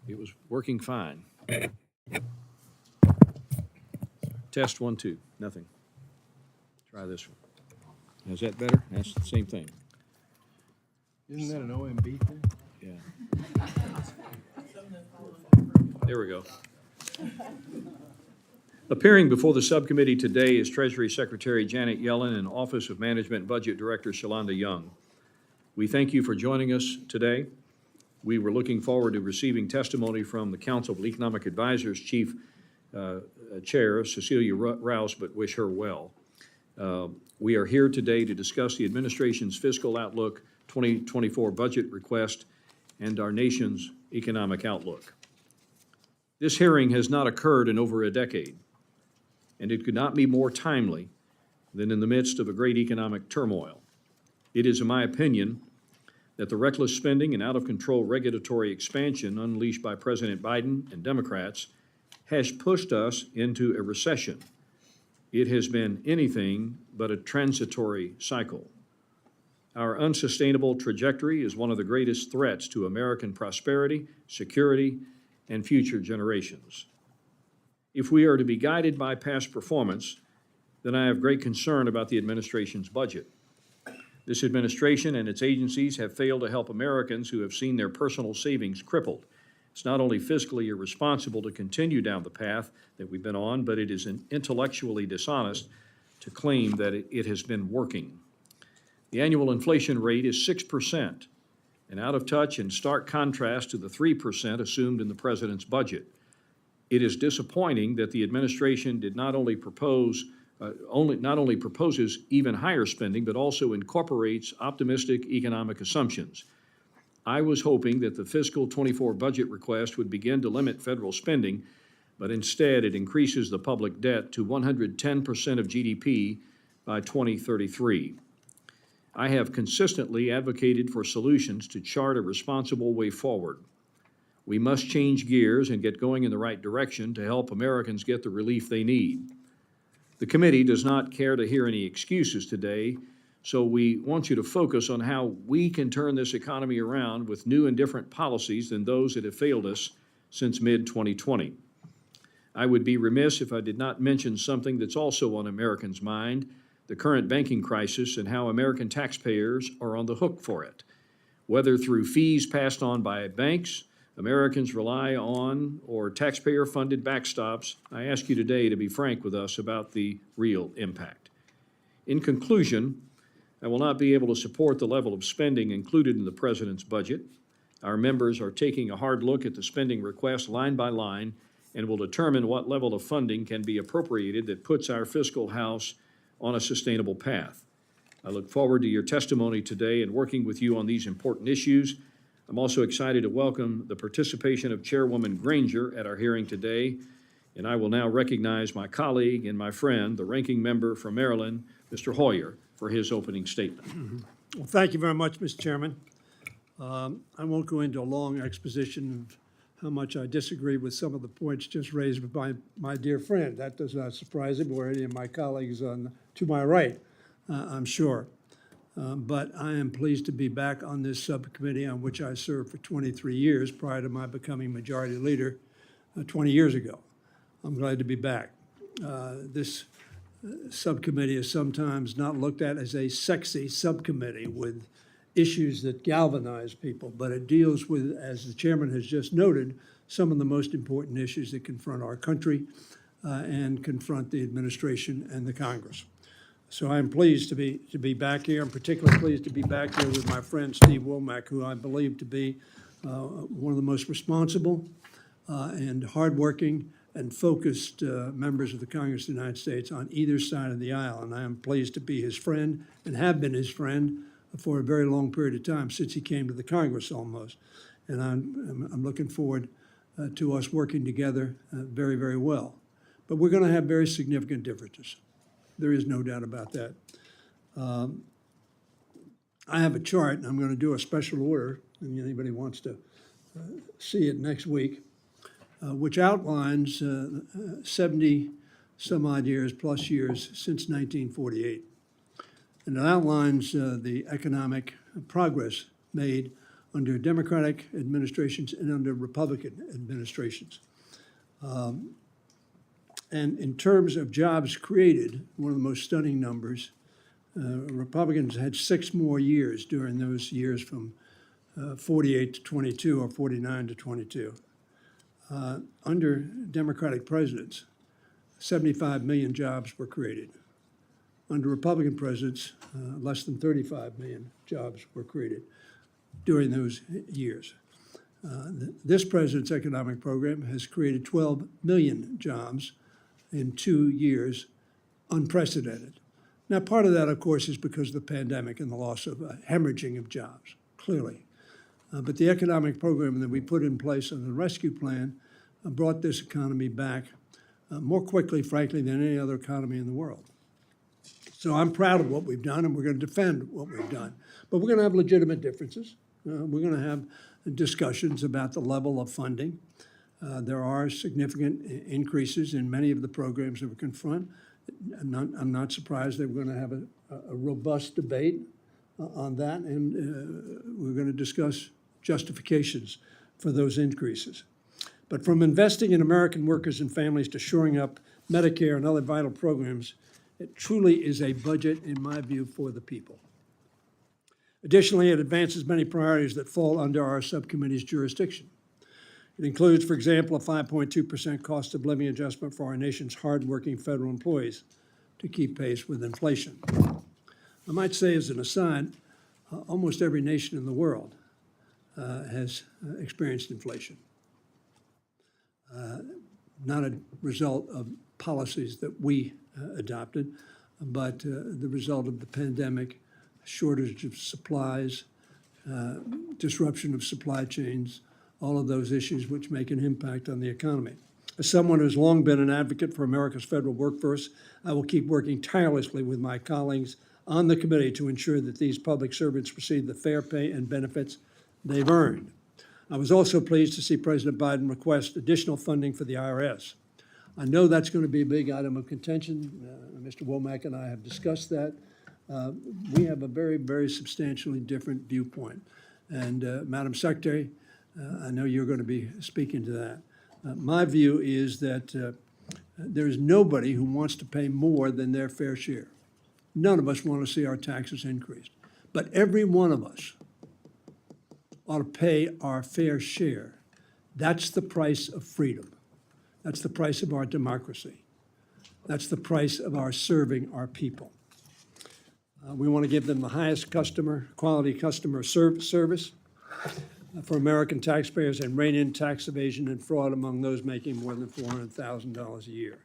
It was working fine. Test 1, 2, nothing. Try this one. Is that better? That's the same thing. Isn't that an OMB thing? Yeah. There we go. Appearing before the subcommittee today is Treasury Secretary Janet Yellen and Office of Management and Budget Director Shalonda Young. We thank you for joining us today. We were looking forward to receiving testimony from the Council of Economic Advisors Chief Chair Cecilia Rouse, but wish her well. We are here today to discuss the administration's fiscal outlook, 2024 budget request, and our nation's economic outlook. This hearing has not occurred in over a decade, and it could not be more timely than in the midst of a great economic turmoil. It is, in my opinion, that the reckless spending and out-of-control regulatory expansion unleashed by President Biden and Democrats has pushed us into a recession. It has been anything but a transitory cycle. Our unsustainable trajectory is one of the greatest threats to American prosperity, security, and future generations. If we are to be guided by past performance, then I have great concern about the administration's budget. This administration and its agencies have failed to help Americans who have seen their personal savings crippled. It's not only fiscally irresponsible to continue down the path that we've been on, but it is intellectually dishonest to claim that it has been working. The annual inflation rate is 6%, and out of touch in stark contrast to the 3% assumed in the president's budget. It is disappointing that the administration did not only proposes even higher spending, but also incorporates optimistic economic assumptions. I was hoping that the fiscal 24 budget request would begin to limit federal spending, but instead it increases the public debt to 110% of GDP by 2033. I have consistently advocated for solutions to chart a responsible way forward. We must change gears and get going in the right direction to help Americans get the relief they need. The committee does not care to hear any excuses today, so we want you to focus on how we can turn this economy around with new and different policies than those that have failed us since mid-2020. I would be remiss if I did not mention something that's also on Americans' mind, the current banking crisis and how American taxpayers are on the hook for it. Whether through fees passed on by banks, Americans rely on, or taxpayer-funded backstops, I ask you today to be frank with us about the real impact. In conclusion, I will not be able to support the level of spending included in the president's budget. Our members are taking a hard look at the spending request line by line and will determine what level of funding can be appropriated that puts our fiscal house on a sustainable path. I look forward to your testimony today and working with you on these important issues. I'm also excited to welcome the participation of Chairwoman Granger at our hearing today, and I will now recognize my colleague and my friend, the ranking member from Maryland, Mr. Hoyer, for his opening statement. Well, thank you very much, Mr. Chairman. I won't go into a long exposition of how much I disagree with some of the points just raised by my dear friend. That does not surprise him or any of my colleagues to my right, I'm sure. But I am pleased to be back on this subcommittee on which I served for 23 years prior to my becoming majority leader 20 years ago. I'm glad to be back. This subcommittee is sometimes not looked at as a sexy subcommittee with issues that galvanize people, but it deals with, as the chairman has just noted, some of the most important issues that confront our country and confront the administration and the Congress. So I'm pleased to be back here. I'm particularly pleased to be back here with my friend Steve Womack, who I believe to be one of the most responsible and hardworking and focused members of the Congress of the United States on either side of the aisle. And I am pleased to be his friend and have been his friend for a very long period of time, since he came to the Congress almost. And I'm looking forward to us working together very, very well. But we're going to have very significant differences. There is no doubt about that. I have a chart, and I'm going to do a special order, and anybody wants to see it next week, which outlines 70 some odd years, plus years, since 1948. And it outlines the economic progress made under Democratic administrations and under Republican administrations. And in terms of jobs created, one of the most stunning numbers, Republicans had 6 more years during those years from 48 to 22 or 49 to 22. Under Democratic presidents, 75 million jobs were created. Under Republican presidents, less than 35 million jobs were created during those years. This president's economic program has created 12 million jobs in 2 years, unprecedented. Now, part of that, of course, is because of the pandemic and the loss of hemorrhaging of jobs, clearly. But the economic program that we put in place on the rescue plan brought this economy back more quickly, frankly, than any other economy in the world. So I'm proud of what we've done, and we're going to defend what we've done. But we're going to have legitimate differences. We're going to have discussions about the level of funding. There are significant increases in many of the programs that we confront. I'm not surprised that we're going to have a robust debate on that, and we're going to discuss justifications for those increases. But from investing in American workers and families to shoring up Medicare and other vital programs, it truly is a budget, in my view, for the people. Additionally, it advances many priorities that fall under our subcommittee's jurisdiction. It includes, for example, a 5.2% cost of living adjustment for our nation's hardworking federal employees to keep pace with inflation. I might say, as an aside, almost every nation in the world has experienced inflation. Not a result of policies that we adopted, but the result of the pandemic, shortage of supplies, disruption of supply chains, all of those issues which make an impact on the economy. As someone who's long been an advocate for America's federal workforce, I will keep working tirelessly with my colleagues on the committee to ensure that these public servants receive the fair pay and benefits they've earned. I was also pleased to see President Biden request additional funding for the IRS. I know that's going to be a big item of contention. Mr. Womack and I have discussed that. We have a very, very substantially different viewpoint. And Madam Secretary, I know you're going to be speaking to that. My view is that there's nobody who wants to pay more than their fair share. None of us want to see our taxes increased. But every one of us ought to pay our fair share. That's the price of freedom. That's the price of our democracy. That's the price of our serving our people. We want to give them the highest quality customer service for American taxpayers and rein in tax evasion and fraud among those making more than $400,000 a year.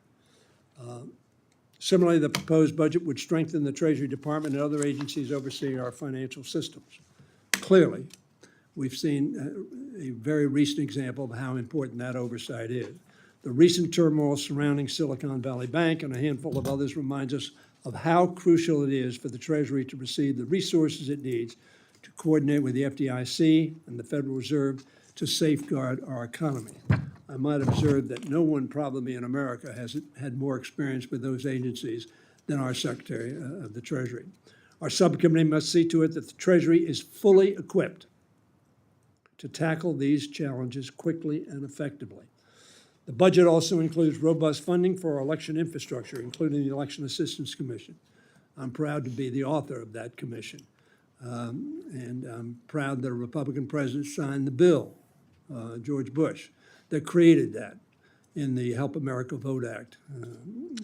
Similarly, the proposed budget would strengthen the Treasury Department and other agencies overseeing our financial systems. Clearly, we've seen a very recent example of how important that oversight is. The recent turmoil surrounding Silicon Valley Bank and a handful of others reminds us of how crucial it is for the Treasury to receive the resources it needs to coordinate with the FDIC and the Federal Reserve to safeguard our economy. I might observe that no one probably in America has had more experience with those agencies than our Secretary of the Treasury. Our subcommittee must see to it that the Treasury is fully equipped to tackle these challenges quickly and effectively. The budget also includes robust funding for our election infrastructure, including the Election Assistance Commission. I'm proud to be the author of that commission. And I'm proud that a Republican president signed the bill, George Bush, that created that in the Help America Vote Act,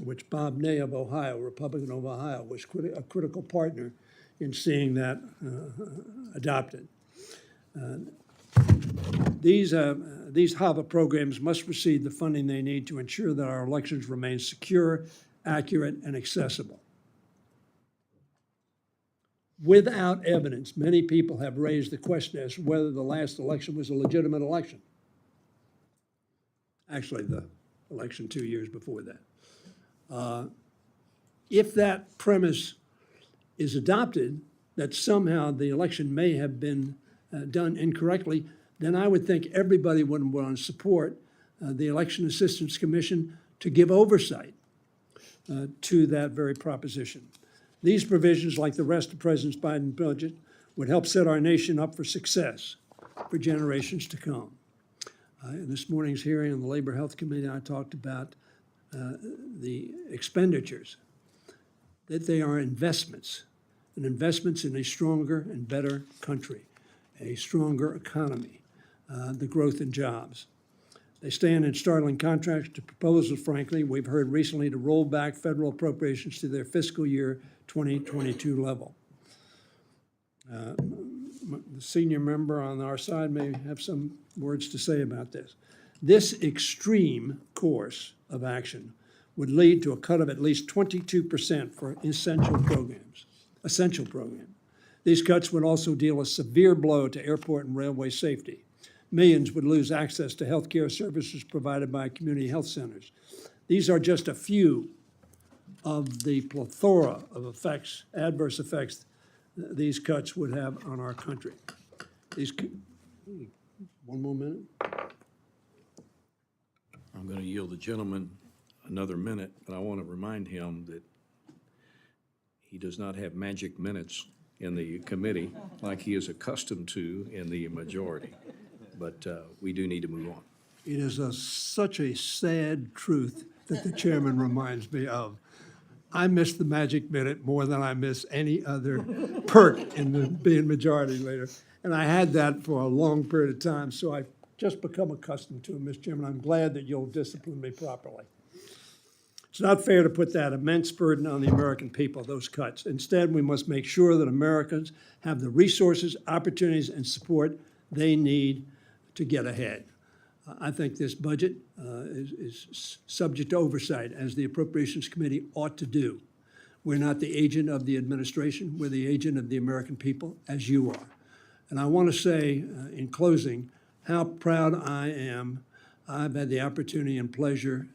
which Bob Ney of Ohio, Republican of Ohio, was a critical partner in seeing that adopted. These HAVA programs must receive the funding they need to ensure that our elections remain secure, accurate, and accessible. Without evidence, many people have raised the question as to whether the last election was a legitimate election. Actually, the election 2 years before that. If that premise is adopted, that somehow the election may have been done incorrectly, then I would think everybody would want to support the Election Assistance Commission to give oversight to that very proposition. These provisions, like the rest of President Biden's budget, would help set our nation up for success. for generations to come. In this morning's hearing on the Labor Health Committee, I talked about the expenditures, that they are investments, and investments in a stronger and better country, a stronger economy, the growth in jobs. They stand in startling contrast to proposals, frankly, we've heard recently to roll back federal appropriations to their fiscal year 2022 level. The senior member on our side may have some words to say about this. This extreme course of action would lead to a cut of at least 22% for essential programs. These cuts would also deal a severe blow to airport and railway safety. Millions would lose access to health care services provided by community health centers. These are just a few of the plethora of effects, adverse effects, these cuts would have on our country. One more minute. I'm going to yield the gentleman another minute, but I want to remind him that he does not have magic minutes in the committee like he is accustomed to in the majority. But we do need to move on. It is such a sad truth that the chairman reminds me of. I miss the magic minute more than I miss any other perk in being majority leader. And I had that for a long period of time, so I've just become accustomed to it, Mr. Chairman. I'm glad that you'll discipline me properly. It's not fair to put that immense burden on the American people, those cuts. Instead, we must make sure that Americans have the resources, opportunities, and support they need to get ahead. I think this budget is subject to oversight, as the Appropriations Committee ought to do. We're not the agent of the administration. We're the agent of the American people, as you are. And I want to say, in closing, how proud I am. I've had the opportunity and pleasure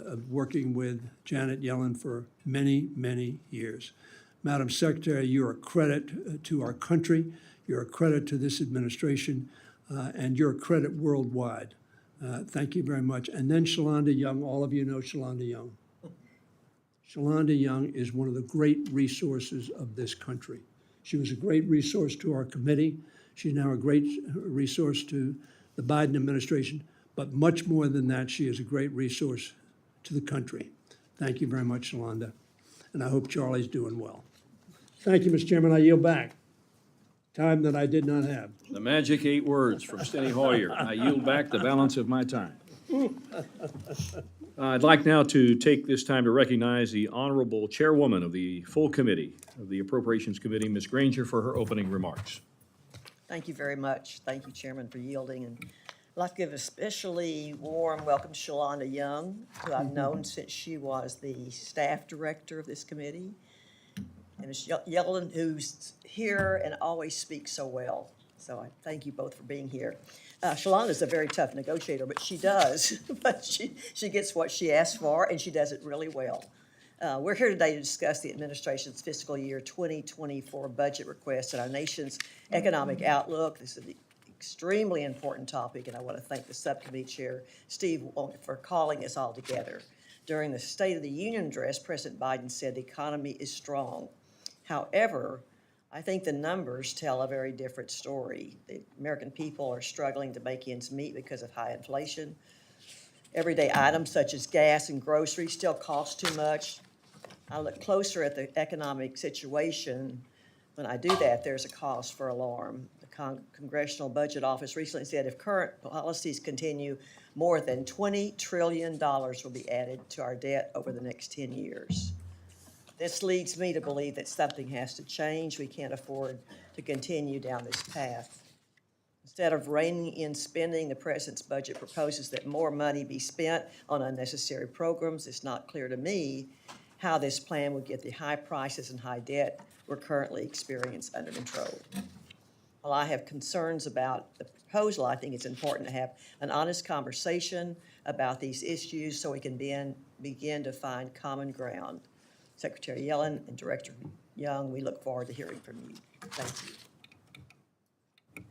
of working with Janet Yellen for many, many years. Madam Secretary, you're a credit to our country. You're a credit to this administration. And you're a credit worldwide. Thank you very much. And then Shalonda Young, all of you know Shalonda Young. Shalonda Young is one of the great resources of this country. She was a great resource to our committee. She's now a great resource to the Biden administration. But much more than that, she is a great resource to the country. Thank you very much, Shalonda. And I hope Charlie's doing well. Thank you, Mr. Chairman. I yield back. Time that I did not have. The magic 8 words from Steny Hoyer. I yield back the balance of my time. I'd like now to take this time to recognize the Honorable Chairwoman of the full committee of the Appropriations Committee, Ms. Granger, for her opening remarks. Thank you very much. Thank you, Chairman, for yielding. And I'd like to give a especially warm welcome to Shalonda Young, who I've known since she was the staff director of this committee. And Ms. Yellen, who's here and always speaks so well. So I thank you both for being here. Shalonda's a very tough negotiator, but she does. But she gets what she asks for, and she does it really well. We're here today to discuss the administration's fiscal year 2024 budget request and our nation's economic outlook. This is an extremely important topic, and I want to thank the subcommittee chair, Steve, for calling us all together. During the State of the Union address, President Biden said the economy is strong. However, I think the numbers tell a very different story. The American people are struggling to make ends meet because of high inflation. Everyday items such as gas and groceries still cost too much. I look closer at the economic situation. When I do that, there's a cause for alarm. The Congressional Budget Office recently said if current policies continue, more than $20 trillion will be added to our debt over the next 10 years. This leads me to believe that something has to change. We can't afford to continue down this path. Instead of reining in spending, the president's budget proposes that more money be spent on unnecessary programs. It's not clear to me how this plan would get the high prices and high debt we're currently experiencing under control. While I have concerns about the proposal, I think it's important to have an honest conversation about these issues so we can begin to find common ground. Secretary Yellen and Director Young, we look forward to hearing from you. Thank you.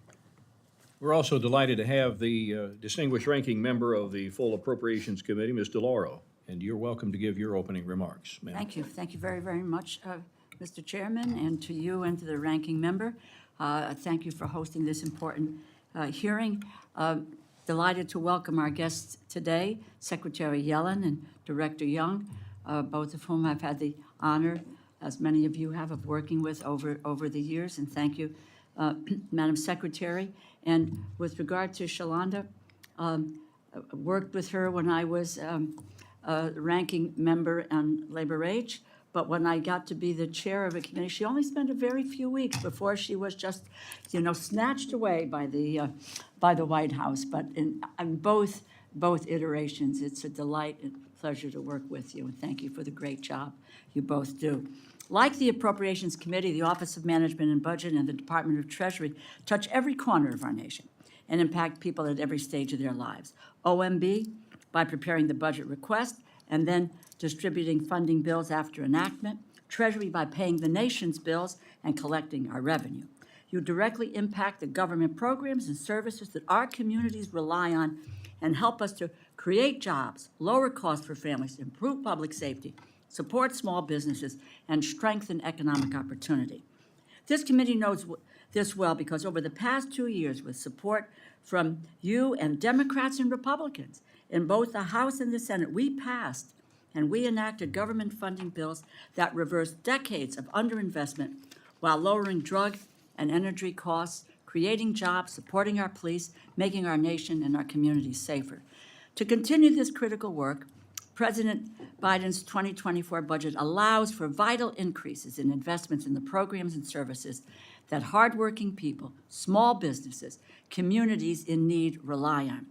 We're also delighted to have the distinguished ranking member of the full Appropriations Committee, Ms. DeLauro, and you're welcome to give your opening remarks, ma'am. Thank you. Thank you very, very much, Mr. Chairman, and to you and to the ranking member. Thank you for hosting this important hearing. Delighted to welcome our guests today, Secretary Yellen and Director Young, both of whom I've had the honor, as many of you have, of working with over the years. And thank you, Madam Secretary. And with regard to Shalonda, worked with her when I was ranking member on Labor Age. But when I got to be the chair of a committee, she only spent a very few weeks before she was just, snatched away by the White House. But in both iterations, it's a delight and pleasure to work with you, and thank you for the great job you both do. Like the Appropriations Committee, the Office of Management and Budget and the Department of Treasury touch every corner of our nation and impact people at every stage of their lives. OMB, by preparing the budget request and then distributing funding bills after enactment. Treasury, by paying the nation's bills and collecting our revenue. You directly impact the government programs and services that our communities rely on and help us to create jobs, lower costs for families, improve public safety, support small businesses, and strengthen economic opportunity. This committee knows this well because over the past 2 years, with support from you and Democrats and Republicans in both the House and the Senate, we passed and we enacted government funding bills that reversed decades of underinvestment while lowering drug and energy costs, creating jobs, supporting our police, making our nation and our communities safer. To continue this critical work, President Biden's 2024 budget allows for vital increases in investments in the programs and services that hardworking people, small businesses, communities in need rely on.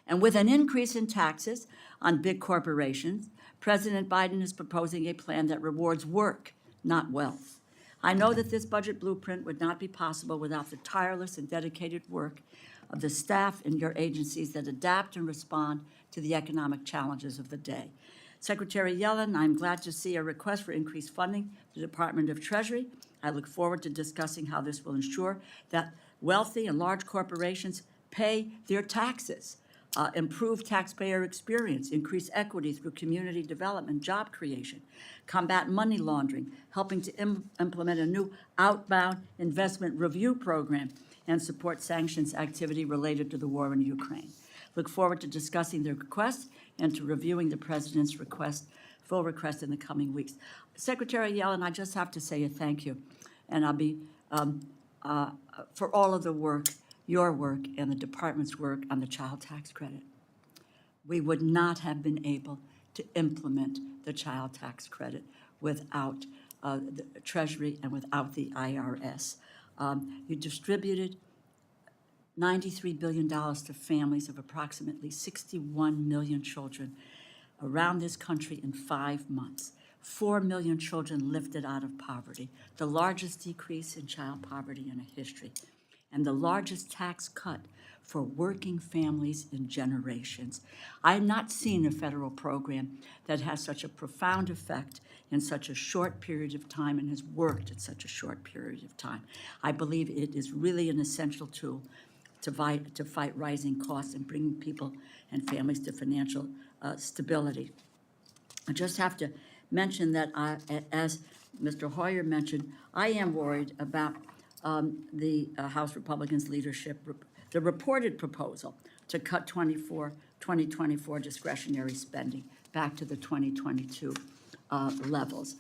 And with an increase in taxes on big corporations, President Biden is proposing a plan that rewards work, not wealth. I know that this budget blueprint would not be possible without the tireless and dedicated work of the staff in your agencies that adapt and respond to the economic challenges of the day. Secretary Yellen, I'm glad to see a request for increased funding to the Department of Treasury. I look forward to discussing how this will ensure that wealthy and large corporations pay their taxes, improve taxpayer experience, increase equity through community development, job creation, combat money laundering, helping to implement a new outbound investment review program, and support sanctions activity related to the war in Ukraine. Look forward to discussing the request and to reviewing the President's full request in the coming weeks. Secretary Yellen, I just have to say a thank you, and I'll be for all of the work, your work and the department's work on the child tax credit. We would not have been able to implement the child tax credit without the Treasury and without the IRS. You distributed $93 billion to families of approximately 61 million children around this country in 5 months. 4 million children lifted out of poverty, the largest decrease in child poverty in history, and the largest tax cut for working families in generations. I have not seen a federal program that has such a profound effect in such a short period of time and has worked in such a short period of time. I believe it is really an essential tool to fight rising costs and bring people and families to financial stability. I just have to mention that, as Mr. Hoyer mentioned, I am worried about the House Republicans' leadership, the reported proposal to cut 2024 discretionary spending back to the 2022 levels.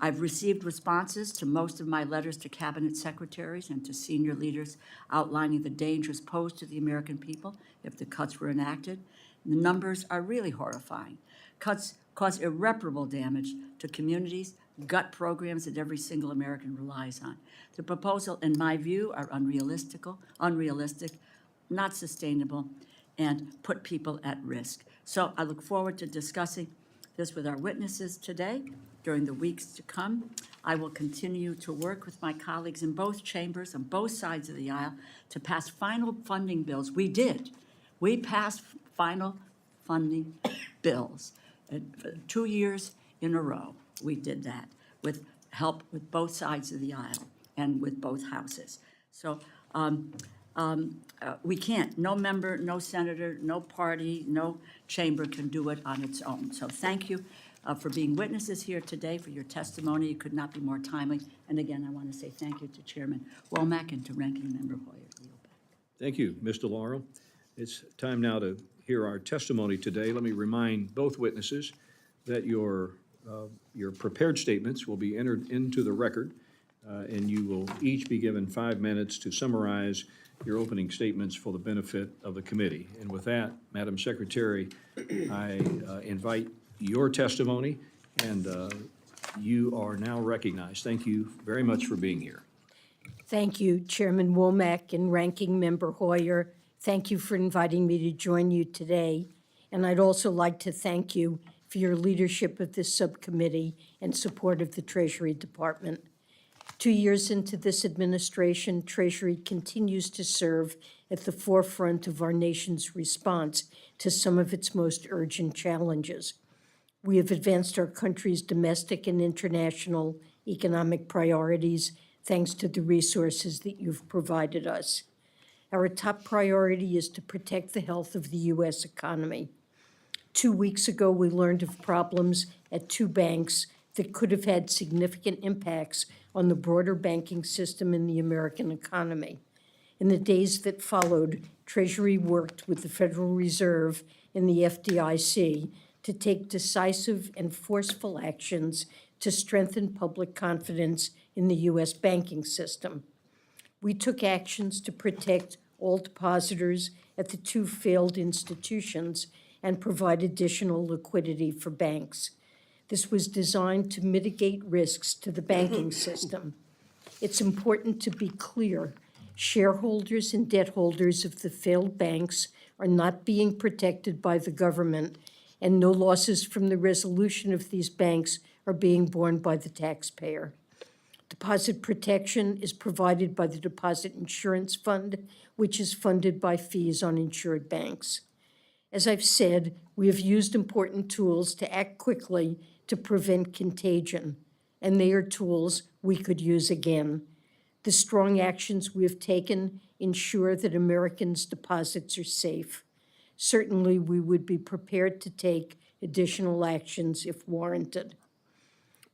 I've received responses to most of my letters to cabinet secretaries and to senior leaders outlining the dangers posed to the American people if the cuts were enacted. The numbers are really horrifying. Cuts cause irreparable damage to communities, gut programs that every single American relies on. The proposal, in my view, are unrealistic, not sustainable, and put people at risk. So I look forward to discussing this with our witnesses today. During the weeks to come, I will continue to work with my colleagues in both chambers on both sides of the aisle to pass final funding bills. We did. We passed final funding bills. For 2 years in a row, we did that with help with both sides of the aisle and with both houses. So we can't, no member, no senator, no party, no chamber can do it on its own. So thank you for being witnesses here today, for your testimony. It could not be more timely. And again, I want to say thank you to Chairman Womack and to Ranking Member Hoyer. Thank you, Ms. DeLauro. It's time now to hear our testimony today. Let me remind both witnesses that your prepared statements will be entered into the record, and you will each be given 5 minutes to summarize your opening statements for the benefit of the committee. And with that, Madam Secretary, I invite your testimony, and you are now recognized. Thank you very much for being here. Thank you, Chairman Womack and Ranking Member Hoyer. Thank you for inviting me to join you today. And I'd also like to thank you for your leadership of this subcommittee and support of the Treasury Department. 2 years into this administration, Treasury continues to serve at the forefront of our nation's response to some of its most urgent challenges. We have advanced our country's domestic and international economic priorities thanks to the resources that you've provided us. Our top priority is to protect the health of the U.S. economy. 2 weeks ago, we learned of problems at 2 banks that could have had significant impacts on the broader banking system in the American economy. In the days that followed, Treasury worked with the Federal Reserve and the FDIC to take decisive and forceful actions to strengthen public confidence in the U.S. banking system. We took actions to protect all depositors at the 2 failed institutions and provide additional liquidity for banks. This was designed to mitigate risks to the banking system. It's important to be clear. Shareholders and debt holders of the failed banks are not being protected by the government, and no losses from the resolution of these banks are being borne by the taxpayer. Deposit protection is provided by the Deposit Insurance Fund, which is funded by fees on insured banks. As I've said, we have used important tools to act quickly to prevent contagion, and they are tools we could use again. The strong actions we have taken ensure that Americans' deposits are safe. Certainly, we would be prepared to take additional actions if warranted.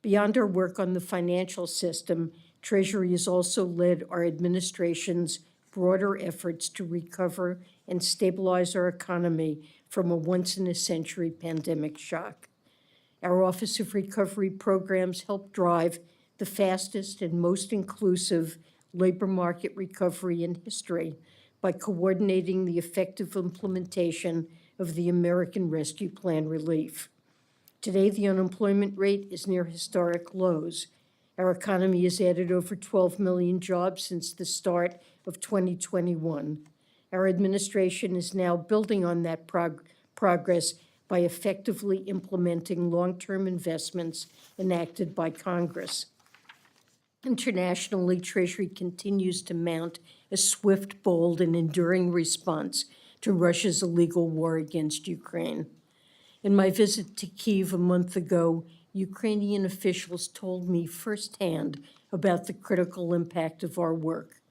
Beyond our work on the financial system, Treasury has also led our administration's broader efforts to recover and stabilize our economy from a once-in-a-century pandemic shock. Our Office of Recovery programs help drive the fastest and most inclusive labor market recovery in history by coordinating the effective implementation of the American Rescue Plan relief. Today, the unemployment rate is near historic lows. Our economy has added over 12 million jobs since the start of 2021. Our administration is now building on that progress by effectively implementing long-term investments enacted by Congress. Internationally, Treasury continues to mount a swift, bold, and enduring response to Russia's illegal war against Ukraine. In my visit to Kyiv a month ago, Ukrainian officials told me firsthand about the critical impact of our work.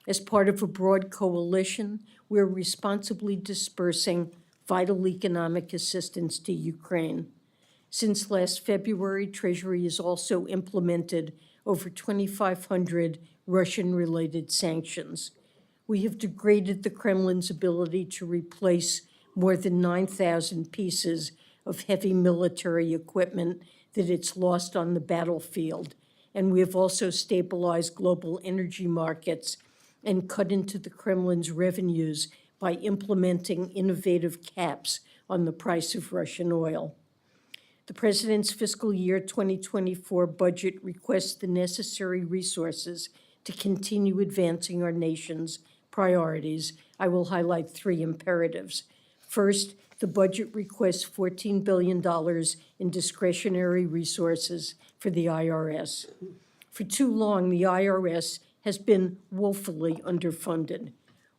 As part of a broad coalition, we're responsibly dispersing vital economic assistance to Ukraine. Since last February, Treasury has also implemented over 2,500 Russian-related sanctions. We have degraded the Kremlin's ability to replace more than 9,000 pieces of heavy military equipment that it's lost on the battlefield. And we have also stabilized global energy markets and cut into the Kremlin's revenues by implementing innovative caps on the price of Russian oil. The President's fiscal year 2024 budget requests the necessary resources to continue advancing our nation's priorities. I will highlight 3 imperatives. First, the budget requests $14 billion in discretionary resources for the IRS. For too long, the IRS has been woefully underfunded.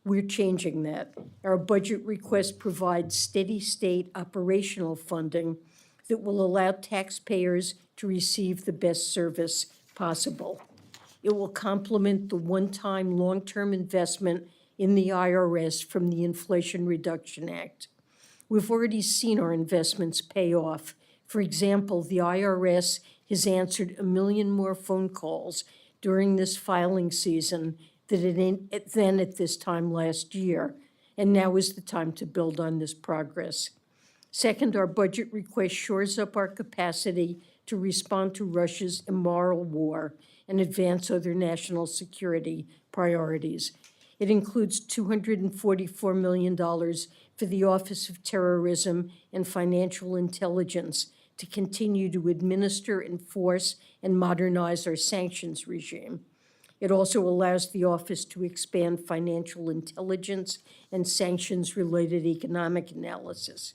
We're changing that. Our budget request provides steady-state operational funding that will allow taxpayers to receive the best service possible. It will complement the one-time long-term investment in the IRS from the Inflation Reduction Act. We've already seen our investments pay off. For example, the IRS has answered 1 million more phone calls during this filing season than at this time last year, and now is the time to build on this progress. Second, our budget request shores up our capacity to respond to Russia's immoral war and advance other national security priorities. It includes $244 million for the Office of Terrorism and Financial Intelligence to continue to administer, enforce, and modernize our sanctions regime. It also allows the office to expand financial intelligence and sanctions-related economic analysis.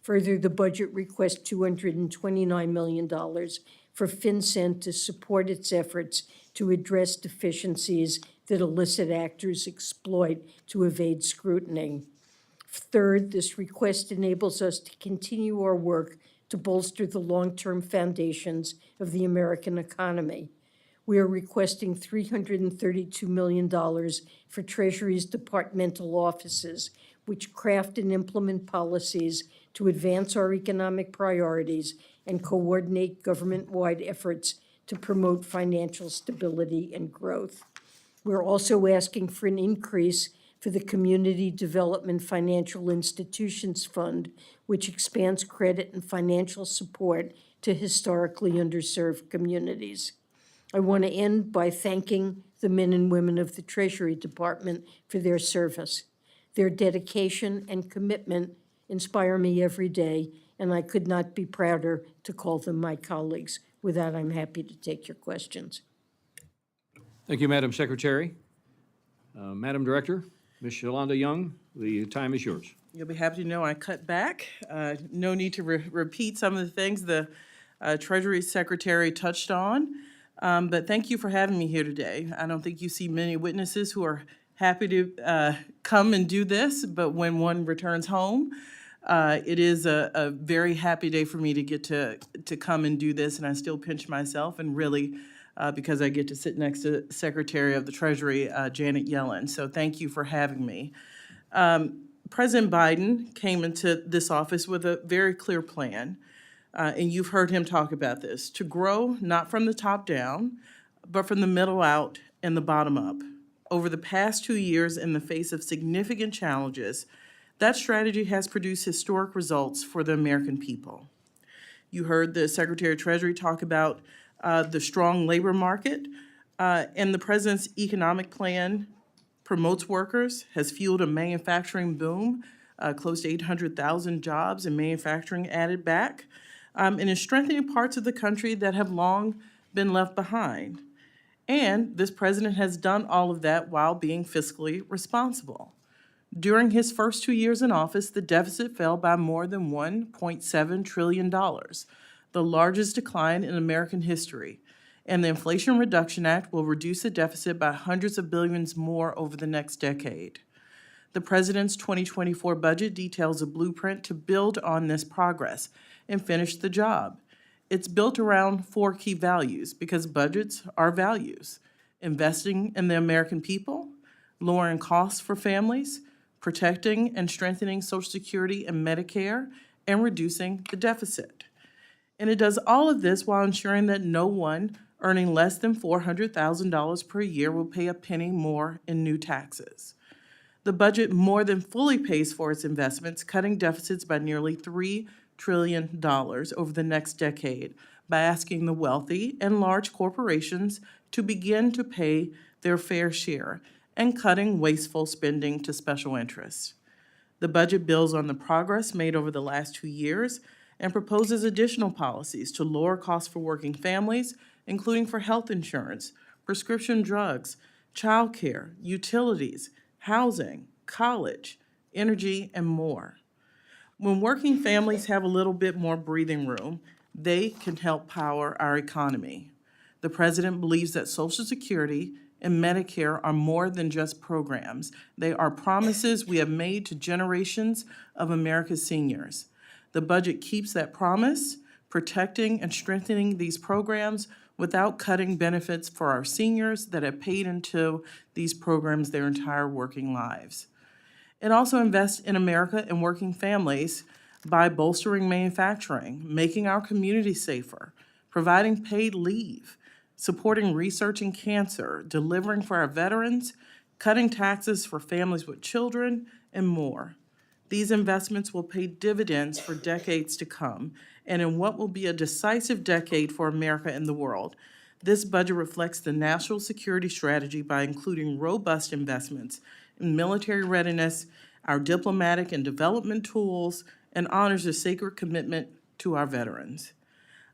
Further, the budget requests $229 million for FinCEN to support its efforts to address deficiencies that illicit actors exploit to evade scrutiny. Third, this request enables us to continue our work to bolster the long-term foundations of the American economy. We are requesting $332 million for Treasury's departmental offices, which craft and implement policies to advance our economic priorities and coordinate government-wide efforts to promote financial stability and growth. We're also asking for an increase for the Community Development Financial Institutions Fund, which expands credit and financial support to historically underserved communities. I want to end by thanking the men and women of the Treasury Department for their service. Their dedication and commitment inspire me every day, and I could not be prouder to call them my colleagues. With that, I'm happy to take your questions. Thank you, Madam Secretary. Madam Director, Ms. Yolanda Young, the time is yours. You'll be happy to know I cut back. No need to repeat some of the things the Treasury Secretary touched on, but thank you for having me here today. I don't think you see many witnesses who are happy to come and do this, but when one returns home, it is a very happy day for me to get to come and do this, and I still pinch myself, and really because I get to sit next to Secretary of the Treasury, Janet Yellen. So thank you for having me. President Biden came into this office with a very clear plan, and you've heard him talk about this, to grow not from the top down, but from the middle out and the bottom up. Over the past 2 years, in the face of significant challenges, that strategy has produced historic results for the American people. You heard the Secretary of Treasury talk about the strong labor market, and the President's economic plan promotes workers, has fueled a manufacturing boom, close to 800,000 jobs in manufacturing added back, and is strengthening parts of the country that have long been left behind. And this president has done all of that while being fiscally responsible. During his first 2 years in office, the deficit fell by more than $1.7 trillion, the largest decline in American history. And the Inflation Reduction Act will reduce the deficit by hundreds of billions more over the next decade. The president's 2024 budget details a blueprint to build on this progress and finish the job. It's built around 4 key values, because budgets are values: investing in the American people, lowering costs for families, protecting and strengthening Social Security and Medicare, and reducing the deficit. And it does all of this while ensuring that no one earning less than $400,000 per year will pay a penny more in new taxes. The budget more than fully pays for its investments, cutting deficits by nearly $3 trillion over the next decade by asking the wealthy and large corporations to begin to pay their fair share and cutting wasteful spending to special interests. The budget builds on the progress made over the last 2 years and proposes additional policies to lower costs for working families, including for health insurance, prescription drugs, childcare, utilities, housing, college, energy, and more. When working families have a little bit more breathing room, they can help power our economy. The president believes that Social Security and Medicare are more than just programs. They are promises we have made to generations of America's seniors. The budget keeps that promise, protecting and strengthening these programs without cutting benefits for our seniors that have paid into these programs their entire working lives. It also invests in America and working families by bolstering manufacturing, making our communities safer, providing paid leave, supporting research in cancer, delivering for our veterans, cutting taxes for families with children, and more. These investments will pay dividends for decades to come, and in what will be a decisive decade for America and the world. This budget reflects the national security strategy by including robust investments in military readiness, our diplomatic and development tools, and honors a sacred commitment to our veterans.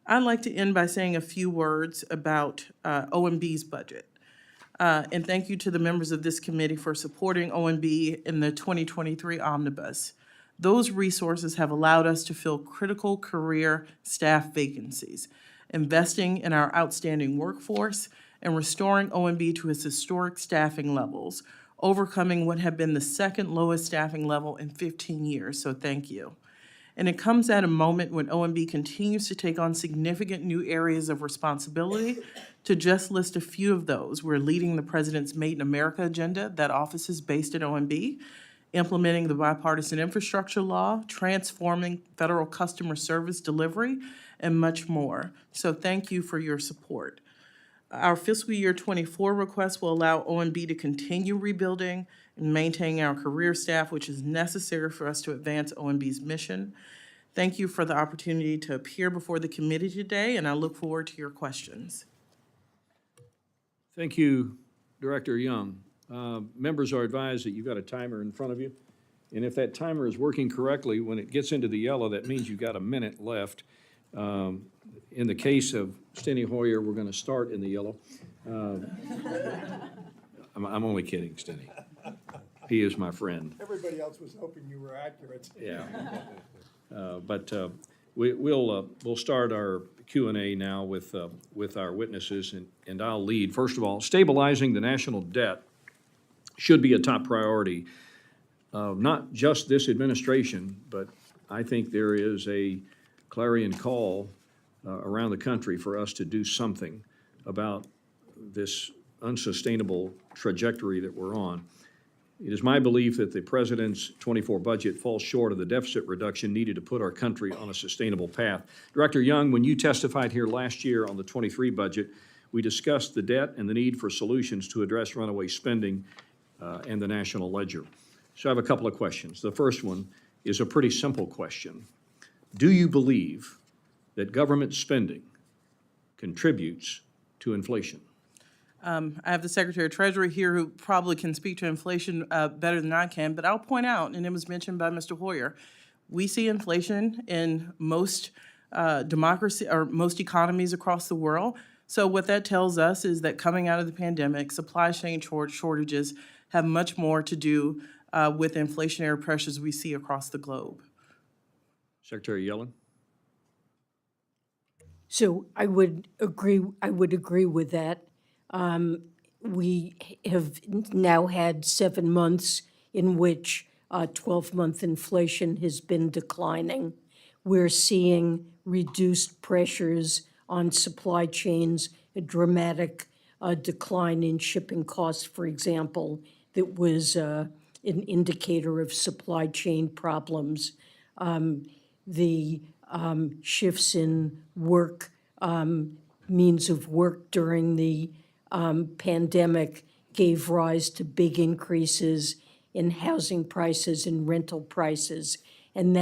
I'd like to end by saying a few words about OMB's budget. And thank you to the members of this committee for supporting OMB in the 2023 omnibus. Those resources have allowed us to fill critical career staff vacancies, investing in our outstanding workforce and restoring OMB to its historic staffing levels, overcoming what had been the second lowest staffing level in 15 years, so thank you. And it comes at a moment when OMB continues to take on significant new areas of responsibility. To just list a few of those, we're leading the President's Made in America agenda. That office is based at OMB, implementing the bipartisan infrastructure law, transforming federal customer service delivery, and much more. So thank you for your support. Our fiscal year 24 request will allow OMB to continue rebuilding and maintaining our career staff, which is necessary for us to advance OMB's mission. Thank you for the opportunity to appear before the committee today, and I look forward to your questions. Thank you, Director Young. Members are advised that you've got a timer in front of you, and if that timer is working correctly, when it gets into the yellow, that means you've got a minute left. In the case of Steny Hoyer, we're going to start in the yellow. I'm only kidding, Steny. He is my friend. Everybody else was hoping you were accurate. Yeah. We'll start our Q&A now with our witnesses, and I'll lead. First of all, stabilizing the national debt should be a top priority, not just this administration, but I think there is a clarion call around the country for us to do something about this unsustainable trajectory that we're on. It is my belief that the President's 24 budget falls short of the deficit reduction needed to put our country on a sustainable path. Director Young, when you testified here last year on the 23 budget, we discussed the debt and the need for solutions to address runaway spending and the national ledger. So I have a couple of questions. The first one is a pretty simple question. Do you believe that government spending contributes to inflation? I have the Secretary of Treasury here who probably can speak to inflation better than I can, but I'll point out, and it was mentioned by Mr. Hoyer, we see inflation in most democracy or most economies across the world. So what that tells us is that coming out of the pandemic, supply chain shortages have much more to do with inflationary pressures we see across the globe. Secretary Yellen? So I would agree with that. We have now had 7 months in which 12-month inflation has been declining. We're seeing reduced pressures on supply chains, a dramatic decline in shipping costs, for example, that was an indicator of supply chain problems. The shifts in work, means of work during the pandemic gave rise to big increases in housing prices and rental prices. And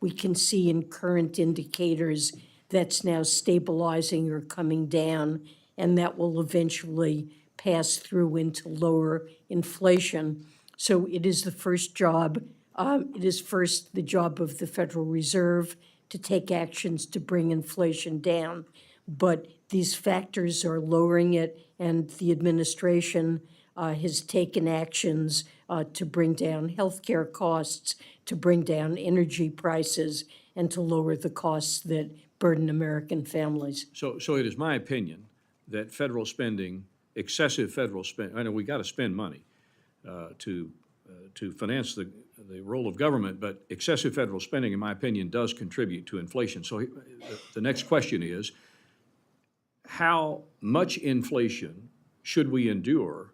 we can see in current indicators, that's now stabilizing or coming down, and that will eventually pass through into lower inflation. So it is the first job, the job of the Federal Reserve to take actions to bring inflation down. But these factors are lowering it, and the administration has taken actions to bring down healthcare costs, to bring down energy prices, and to lower the costs that burden American families. So it is my opinion that federal spending, excessive federal spending, I know we got to spend money to finance the role of government, but excessive federal spending, in my opinion, does contribute to inflation. So the next question is, how much inflation should we endure,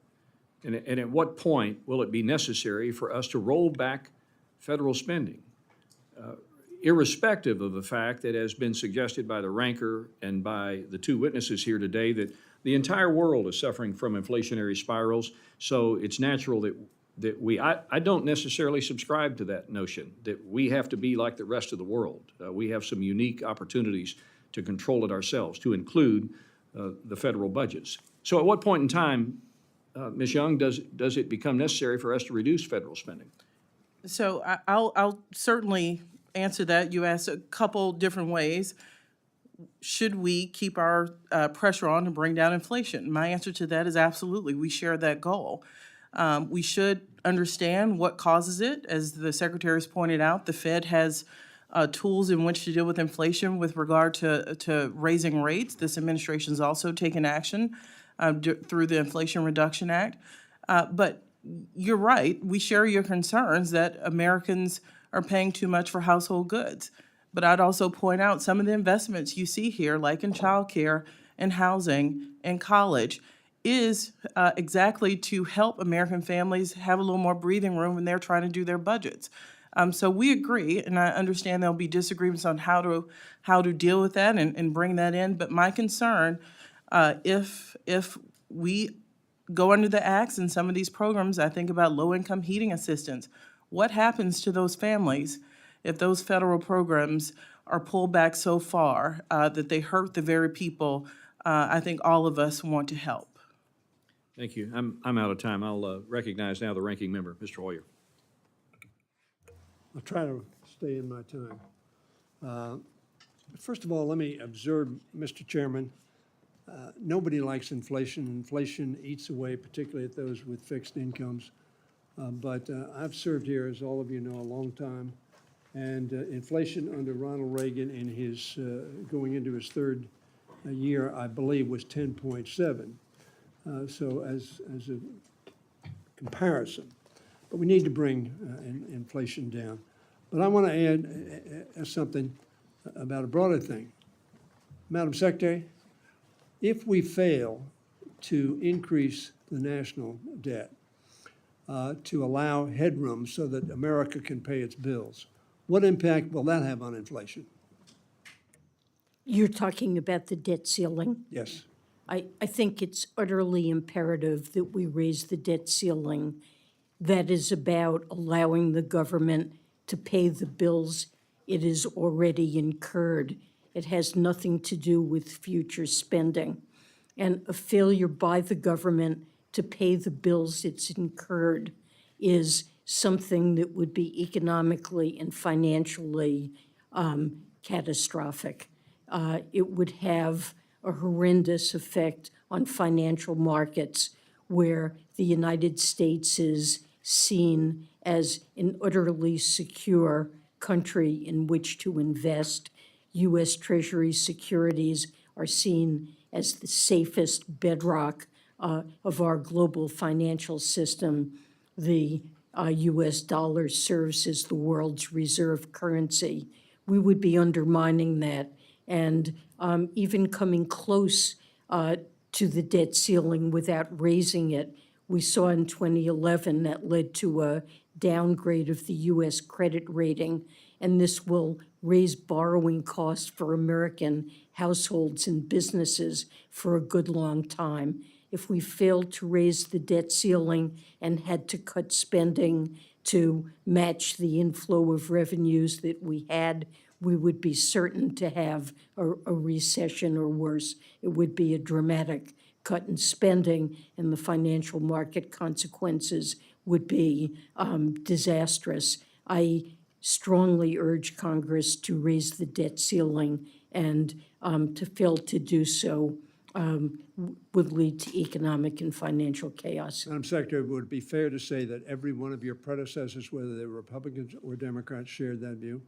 and at what point will it be necessary for us to roll back federal spending? Irrespective of the fact that has been suggested by the ranker and by the two witnesses here today that The entire world is suffering from inflationary spirals, so it's natural I don't necessarily subscribe to that notion that we have to be like the rest of the world. We have some unique opportunities to control it ourselves, to include the federal budgets. So at what point in time, Ms. Young, does it become necessary for us to reduce federal spending? So I'll certainly answer that. You asked a couple different ways. Should we keep our pressure on to bring down inflation? My answer to that is absolutely. We share that goal. We should understand what causes it. As the secretary's pointed out, the Fed has tools in which to deal with inflation with regard to raising rates. This administration's also taken action through the Inflation Reduction Act. But you're right, we share your concerns that Americans are paying too much for household goods. But I'd also point out some of the investments you see here, like in childcare and housing and college, is exactly to help American families have a little more breathing room when they're trying to do their budgets. So we agree, and I understand there'll be disagreements on how to deal with that and bring that in. But my concern, if we go under the acts in some of these programs, I think about low-income heating assistance. What happens to those families if those federal programs are pulled back so far that they hurt the very people I think all of us want to help? Thank you. I'm out of time. I'll recognize now the ranking member, Mr. Hoyer. I'll try to stay in my time. First of all, let me observe, Mr. Chairman, nobody likes inflation. Inflation eats away, particularly at those with fixed incomes. But I've served here, as all of you know, a long time. And inflation under Ronald Reagan in his going into his third year, I believe, was 10.7. So as a comparison, but we need to bring inflation down. But I want to add something about a broader thing. Madam Secretary, if we fail to increase the national debt to allow headroom so that America can pay its bills, what impact will that have on inflation? You're talking about the debt ceiling? Yes. I think it's utterly imperative that we raise the debt ceiling. That is about allowing the government to pay the bills it has already incurred. It has nothing to do with future spending. And a failure by the government to pay the bills it's incurred is something that would be economically and financially catastrophic. It would have a horrendous effect on financial markets where the United States is seen as an utterly secure country in which to invest. U.S. Treasury securities are seen as the safest bedrock of our global financial system. The U.S. dollar serves as the world's reserve currency. We would be undermining that. And even coming close to the debt ceiling without raising it, we saw in 2011 that led to a downgrade of the U.S. credit rating, and this will raise borrowing costs for American households and businesses for a good long time. If we failed to raise the debt ceiling and had to cut spending to match the inflow of revenues that we had, we would be certain to have a recession or worse. It would be a dramatic cut in spending, and the financial market consequences would be disastrous. I strongly urge Congress to raise the debt ceiling, and to fail to do so would lead to economic and financial chaos. Madam Secretary, would it be fair to say that every one of your predecessors, whether they were Republicans or Democrats, shared that view?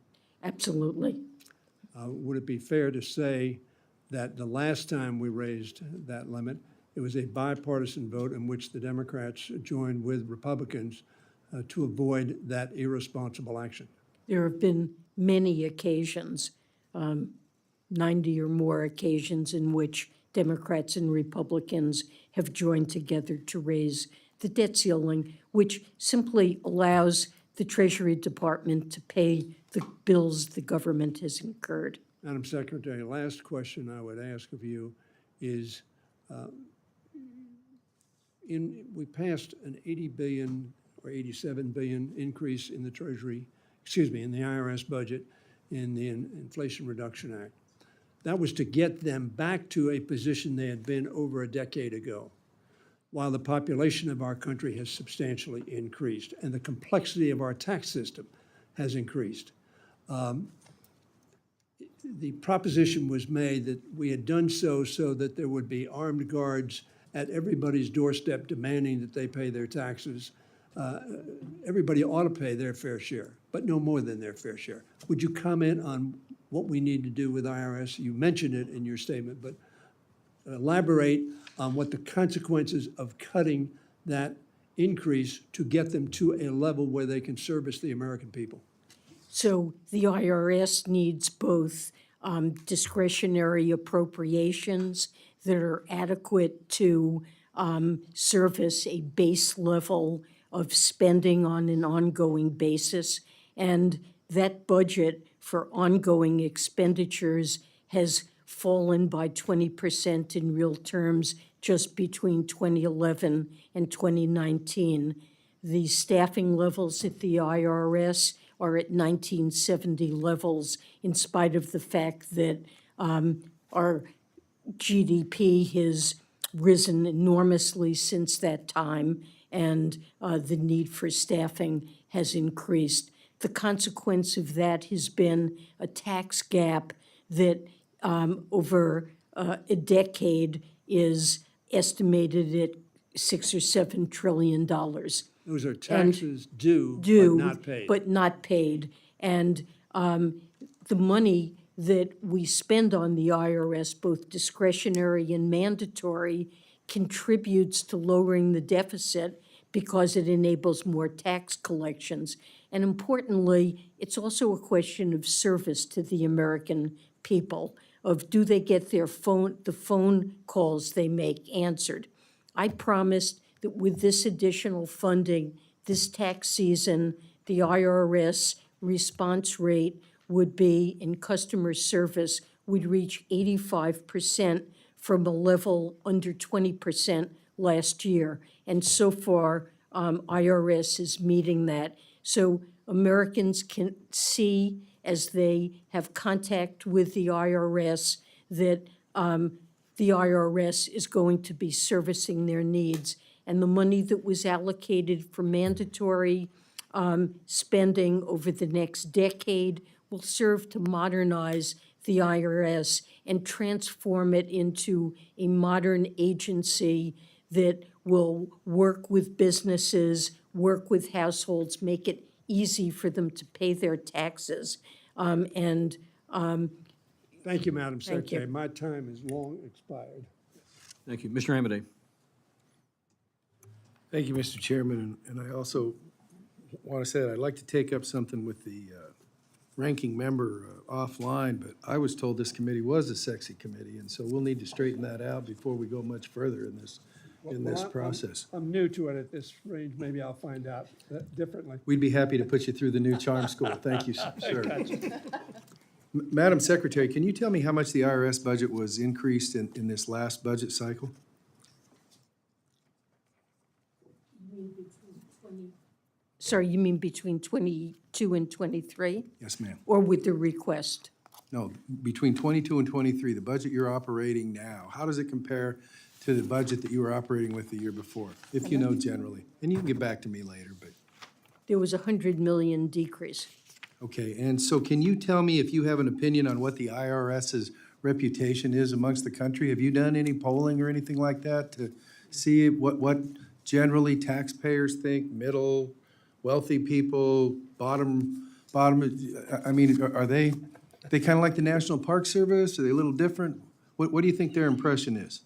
Absolutely. Would it be fair to say that the last time we raised that limit, it was a bipartisan vote in which the Democrats joined with Republicans to avoid that irresponsible action? There have been many occasions, 90 or more occasions, in which Democrats and Republicans have joined together to raise the debt ceiling, which simply allows the Treasury Department to pay the bills the government has incurred. Madam Secretary, last question I would ask of you is, We passed an 80 billion or 87 billion increase in the Treasury, in the IRS budget in the Inflation Reduction Act. That was to get them back to a position they had been over a decade ago, while the population of our country has substantially increased and the complexity of our tax system has increased. The proposition was made that we had done so that there would be armed guards at everybody's doorstep demanding that they pay their taxes. Everybody ought to pay their fair share, but no more than their fair share. Would you comment on what we need to do with IRS? You mentioned it in your statement, but elaborate on what the consequences of cutting that increase to get them to a level where they can service the American people. So the IRS needs both discretionary appropriations that are adequate to service a base level of spending on an ongoing basis. And that budget for ongoing expenditures has fallen by 20% in real terms just between 2011 and 2019. The staffing levels at the IRS are at 1970 levels, in spite of the fact that our GDP has risen enormously since that time, and the need for staffing has increased. The consequence of that has been a tax gap that over a decade is estimated at $6 or $7 trillion. Those are taxes due, but not paid. And the money that we spend on the IRS, both discretionary and mandatory, contributes to lowering the deficit because it enables more tax collections. And importantly, it's also a question of service to the American people, of do they get the phone calls they make answered. I promised that with this additional funding, this tax season, the IRS response rate would be, in customer service, would reach 85% from a level under 20% last year. And so far, IRS is meeting that. So Americans can see, as they have contact with the IRS, that the IRS is going to be servicing their needs. And the money that was allocated for mandatory spending over the next decade will serve to modernize the IRS and transform it into a modern agency that will work with businesses, work with households, make it easy for them to pay their taxes. Thank you, Madam Thank you. Secretary. My time is long expired. Thank you. Mr. Amadei. Thank you, Mr. Chairman, and I also want to say that I'd like to take up something with the ranking member offline, but I was told this committee was a sexy committee, and so we'll need to straighten that out before we go much further in this process. I'm new to it at this range. Maybe I'll find out differently. We'd be happy to put you through the new charm school. Thank you, sir. Madam Secretary, can you tell me how much the IRS budget was increased in this last budget cycle? Sorry, you mean between 22 and 23? Yes, ma'am. Or with the request? No, between 22 and 23, the budget you're operating now, how does it compare to the budget that you were operating with the year before, if you know generally? And you can get back to me later, but. There was a 100 million decrease. Okay, and so can you tell me if you have an opinion on what the IRS's reputation is amongst the country? Have you done any polling or anything like that to see what generally taxpayers think, middle, wealthy people, bottom, I mean, are they kind of like the National Park Service? Are they a little different? What do you think their impression is?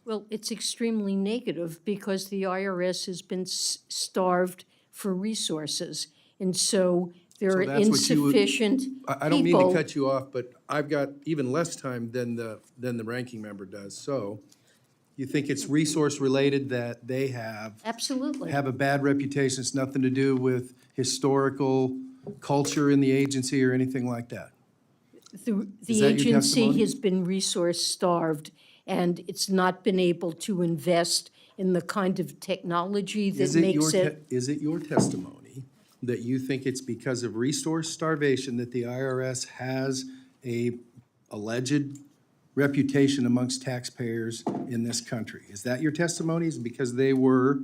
Well, it's extremely negative because the IRS has been starved for resources. And so there So are that's what you would- insufficient I don't mean to people. cut you off, but I've got even less time than the ranking member does. So you think it's resource-related that they have Absolutely. a bad reputation? It's nothing to do with historical culture in the agency or anything like that? The Is that your agency testimony? has been resource starved, and it's not been able to invest in the kind of technology that makes it. Is it your testimony that you think it's because of resource starvation that the IRS has a alleged reputation amongst taxpayers in this country? Is that your testimony? Is it because they were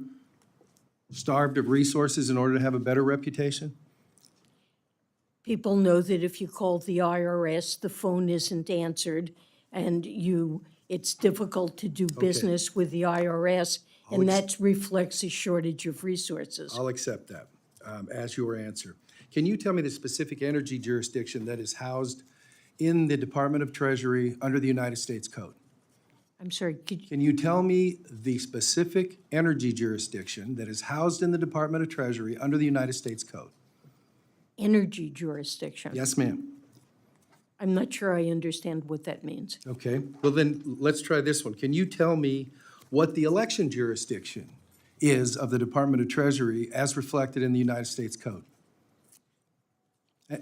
starved of resources in order to have a better reputation? People know that if you call the IRS, the phone isn't answered, and it's difficult to do business with the IRS, and that reflects a shortage of resources. I'll accept that as your answer. Can you tell me the specific energy jurisdiction that is housed in the Department of Treasury under the United States Code? I'm sorry, Can you tell me the specific energy jurisdiction that is housed in the Department of Treasury under the United States Code? energy jurisdiction? Yes, ma'am. I'm not sure I understand what that means. Okay, well then, let's try this one. Can you tell me what the election jurisdiction is of the Department of Treasury as reflected in the United States Code?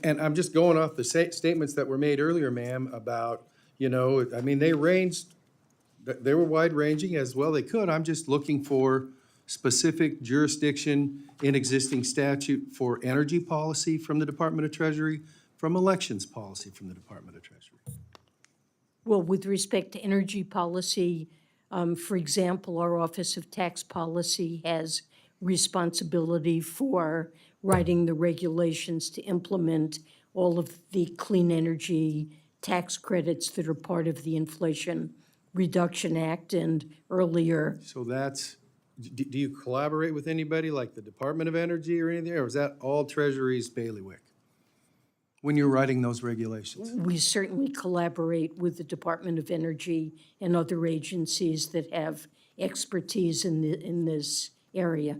And I'm just going off the statements that were made earlier, ma'am, about, I mean, they were wide-ranging as well they could. I'm just looking for specific jurisdiction in existing statute for energy policy from the Department of Treasury, from elections policy from the Department of Treasury. Well, with respect to energy policy, for example, our Office of Tax Policy has responsibility for writing the regulations to implement all of the clean energy tax credits that are part of the Inflation Reduction Act and earlier. So that's, do you collaborate with anybody like the Department of Energy or anything, or is that all Treasury's bailiwick when you're writing those regulations? We certainly collaborate with the Department of Energy and other agencies that have expertise in this area.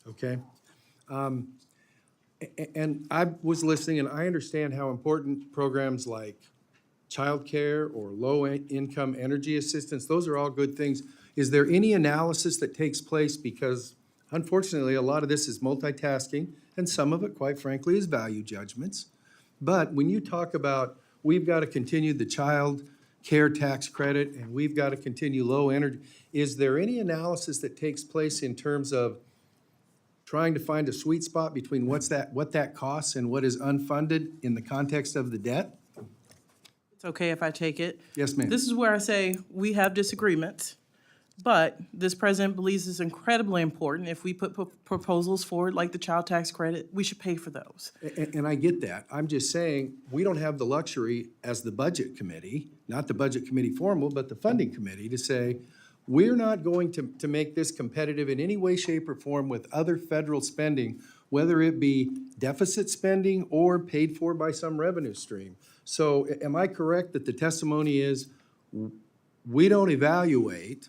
Okay? And I was listening, and I understand how important programs like childcare or low-income energy assistance, those are all good things. Is there any analysis that takes place? Because unfortunately, a lot of this is multitasking, and some of it, quite frankly, is value judgments. But when you talk about, we've got to continue the child care tax credit, and we've got to continue low energy, is there any analysis that takes place in terms of trying to find a sweet spot between what that costs and what is unfunded in the context of the debt? It's okay if I take it. Yes, ma'am. This is where I say we have disagreements, but this president believes it's incredibly important. If we put proposals forward like the child tax credit, we should pay for those. And I get that. I'm just saying, we don't have the luxury as the Budget Committee, not the Budget Committee formal, but the Funding Committee, to say, we're not going to make this competitive in any way, shape, or form with other federal spending, whether it be deficit spending or paid for by some revenue stream. So am I correct that the testimony is, we don't evaluate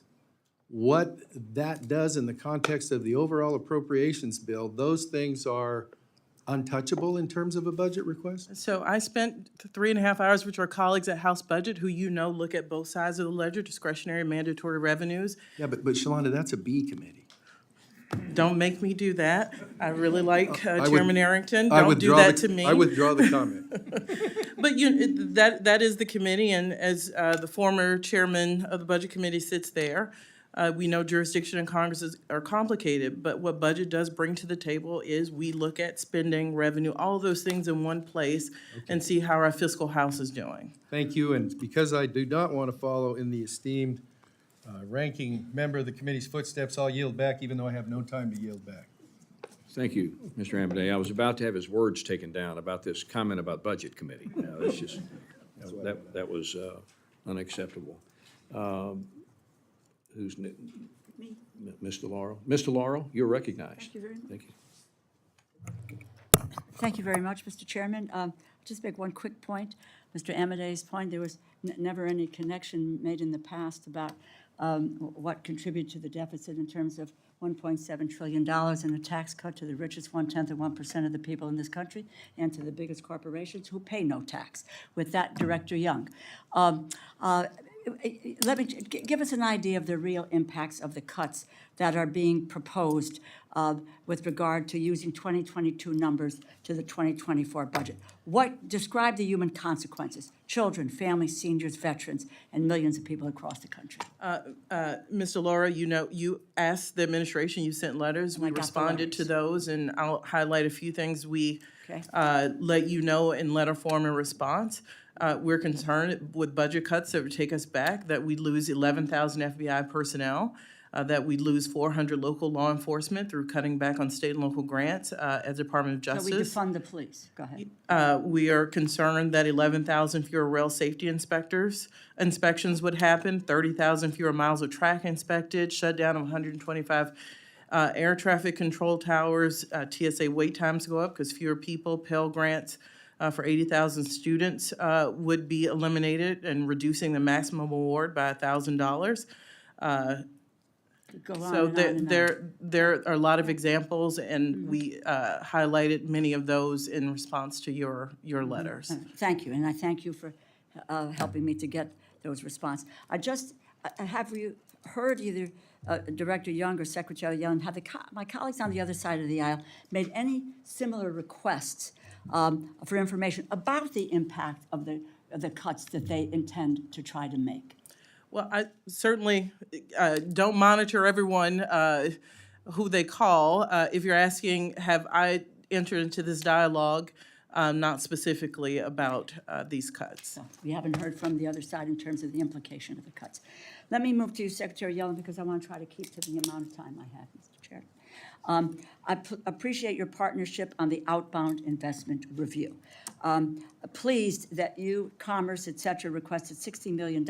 what that does in the context of the overall appropriations bill? Those things are untouchable in terms of a budget request? So I spent 3.5 hours with our colleagues at House Budget, who look at both sides of the ledger, discretionary and mandatory revenues. Yeah, but Shalonda, that's a B committee. Don't make me do that. I really like I would- Chairman Arrington. I Don't do withdraw that the- to me. I withdraw the comment. But that is the committee, and as the former chairman of the Budget Committee sits there, we know jurisdiction in Congress are complicated, but what budget does bring to the table is we look at spending, revenue, all of those things in one place and see how our fiscal house is doing. Thank you, and because I do not want to follow in the esteemed ranking member of the committee's footsteps, I'll yield back, even though I have no time to yield back. Thank you, Mr. Amadei. I was about to have his words taken down about this comment about Budget Committee. Now, that's just, that was unacceptable. Who's, me? Ms. DeLauro? Ms. DeLauro, you're recognized. Thank you very much. Thank you. Thank you very much, Mr. Chairman. Just make one quick point. Mr. Amadei's point, there was never any connection made in the past about what contributed to the deficit in terms of $1.7 trillion in a tax cut to the richest 1/10 of 1% of the people in this country and to the biggest corporations who pay no tax. With that, Director Young. let me, give us an idea of the real impacts of the cuts that are being proposed with regard to using 2022 numbers to the 2024 budget. Describe the human consequences: children, families, seniors, veterans, and millions of people across the country. Ms. DeLauro, you asked the administration, you sent letters, we got the responded to letters. those, and I'll highlight a few things we Okay. let you know in letter form in response. We're concerned with budget cuts that would take us back, that we'd lose 11,000 FBI personnel, that we'd lose 400 local law enforcement through cutting back on state and local grants as Department of So we Justice. defund the police. Go ahead. We are concerned that 11,000 fewer rail safety inspections would happen, 30,000 fewer miles of track inspected, shutdown of 125 air traffic control towers, TSA wait times go up because fewer people, Pell Grants for 80,000 students would be eliminated, and reducing the maximum award by $1,000. Go on So and on and on. there are a lot of examples, and we highlighted many of those in response to your letters. Thank you, and I thank you for helping me to get those responses. Have you heard either Director Young or Secretary Yellen, have my colleagues on the other side of the aisle made any similar requests for information about the impact of the cuts that they intend to try to make? Well, I certainly don't monitor everyone who they call. If you're asking, have I entered into this dialogue, not specifically about these cuts? So we haven't heard from the other side in terms of the implication of the cuts. Let me move to you, Secretary Yellen, because I want to try to keep to the amount of time I have, Mr. Chair. I appreciate your partnership on the outbound investment review. Pleased that you, Commerce, et cetera, requested $60 million.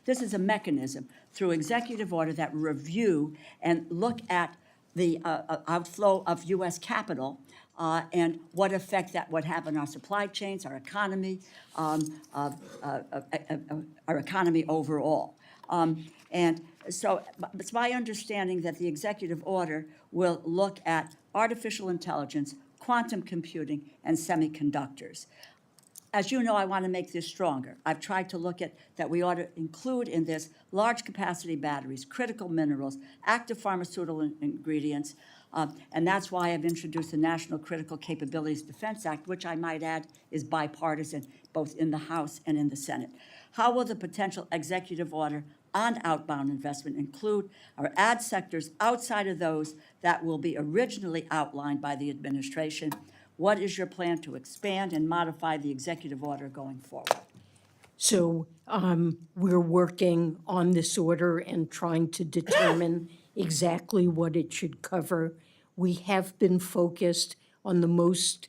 This is a mechanism through executive order that review and look at the outflow of U.S. capital and what effect that would have on our supply chains, our economy overall. And so it's my understanding that the executive order will look at artificial intelligence, quantum computing, and semiconductors. As you know, I want to make this stronger. I've tried to look at that we ought to include in this large capacity batteries, critical minerals, active pharmaceutical ingredients, and that's why I've introduced the National Critical Capabilities Defense Act, which I might add is bipartisan, both in the House and in the Senate. How will the potential executive order on outbound investment include or add sectors outside of those that will be originally outlined by the administration? What is your plan to expand and modify the executive order going forward? So we're working on this order and trying to determine exactly what it should cover. We have been focused on the most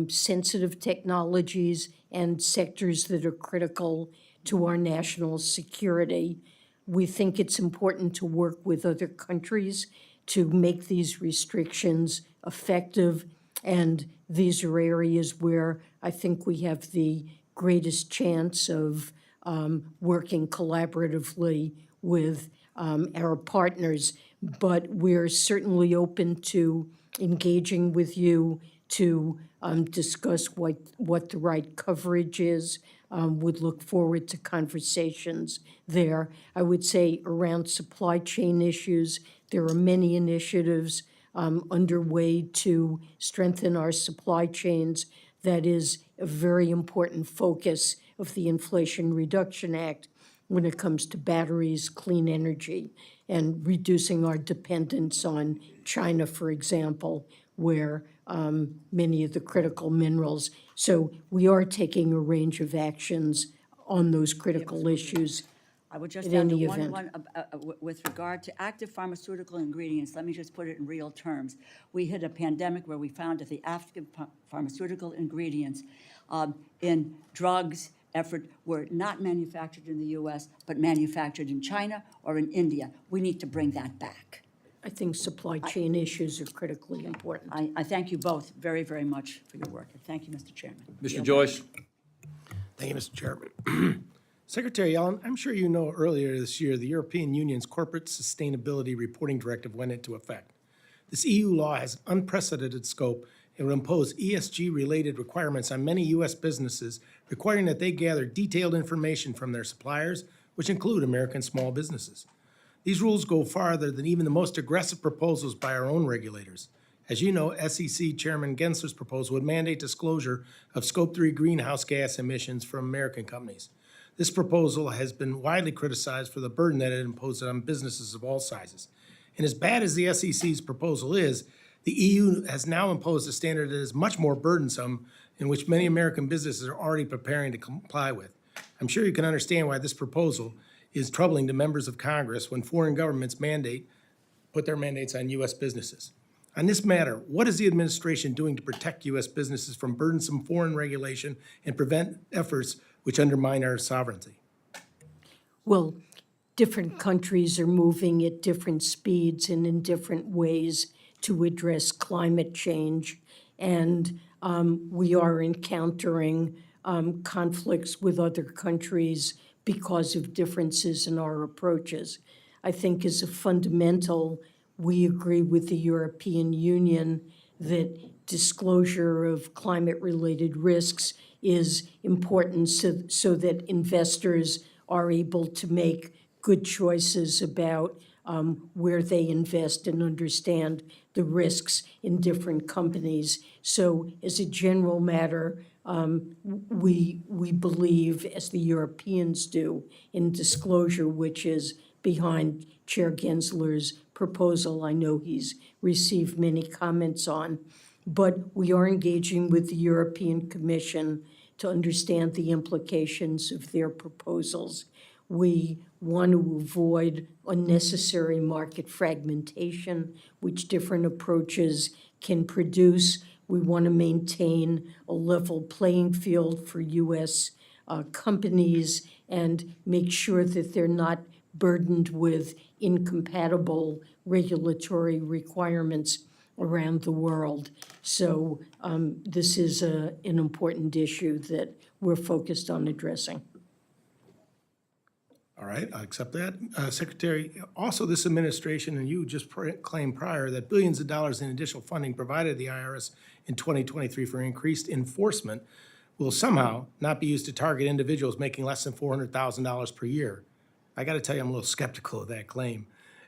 sensitive technologies and sectors that are critical to our national security. We think it's important to work with other countries to make these restrictions effective, and these are areas where I think we have the greatest chance of working collaboratively with our partners. But we're certainly open to engaging with you to discuss what the right coverage is. Would look forward to conversations there. I would say around supply chain issues, there are many initiatives underway to strengthen our supply chains. That is a very important focus of the Inflation Reduction Act when it comes to batteries, clean energy, and reducing our dependence on China, for example, where many of the critical minerals. So we are taking a range of actions on those critical issues. I would just In add any one event. with regard to active pharmaceutical ingredients. Let me just put it in real terms. We hit a pandemic where we found that the active pharmaceutical ingredients in drugs effort were not manufactured in the U.S., but manufactured in China or in India. We need to bring that back. I think supply chain issues are critically important. I thank you both very, very much for your work. And thank you, Mr. Chairman. Mr. Joyce? Thank you, Mr. Chairman. Secretary Yellen, I'm sure you know earlier this year, the European Union's Corporate Sustainability Reporting Directive went into effect. This EU law has unprecedented scope and will impose ESG-related requirements on many U.S. businesses, requiring that they gather detailed information from their suppliers, which include American small businesses. These rules go farther than even the most aggressive proposals by our own regulators. As you know, SEC Chairman Gensler's proposal would mandate disclosure of Scope 3 greenhouse gas emissions from American companies. This proposal has been widely criticized for the burden that it imposes on businesses of all sizes. And as bad as the SEC's proposal is, the EU has now imposed a standard that is much more burdensome, in which many American businesses are already preparing to comply with. I'm sure you can understand why this proposal is troubling to members of Congress when foreign governments put their mandates on U.S. businesses. On this matter, what is the administration doing to protect U.S. businesses from burdensome foreign regulation and prevent efforts which undermine our sovereignty? Well, different countries are moving at different speeds and in different ways to address climate change. And we are encountering conflicts with other countries because of differences in our approaches. I think as a fundamental, we agree with the European Union that disclosure of climate-related risks is important so that investors are able to make good choices about where they invest and understand the risks in different companies. So as a general matter, we believe, as the Europeans do, in disclosure, which is behind Chair Gensler's proposal. I know he's received many comments on. But we are engaging with the European Commission to understand the implications of their proposals. We want to avoid unnecessary market fragmentation, which different approaches can produce. We want to maintain a level playing field for U.S. Companies and make sure that they're not burdened with incompatible regulatory requirements around the world. So this is an important issue that we're focused on addressing. All right, I'll accept that. Secretary, also this administration, and you just claimed prior, that billions of dollars in additional funding provided to the IRS in 2023 for increased enforcement will somehow not be used to target individuals making less than $400,000 per year. I got to tell you, I'm a little skeptical of that claim.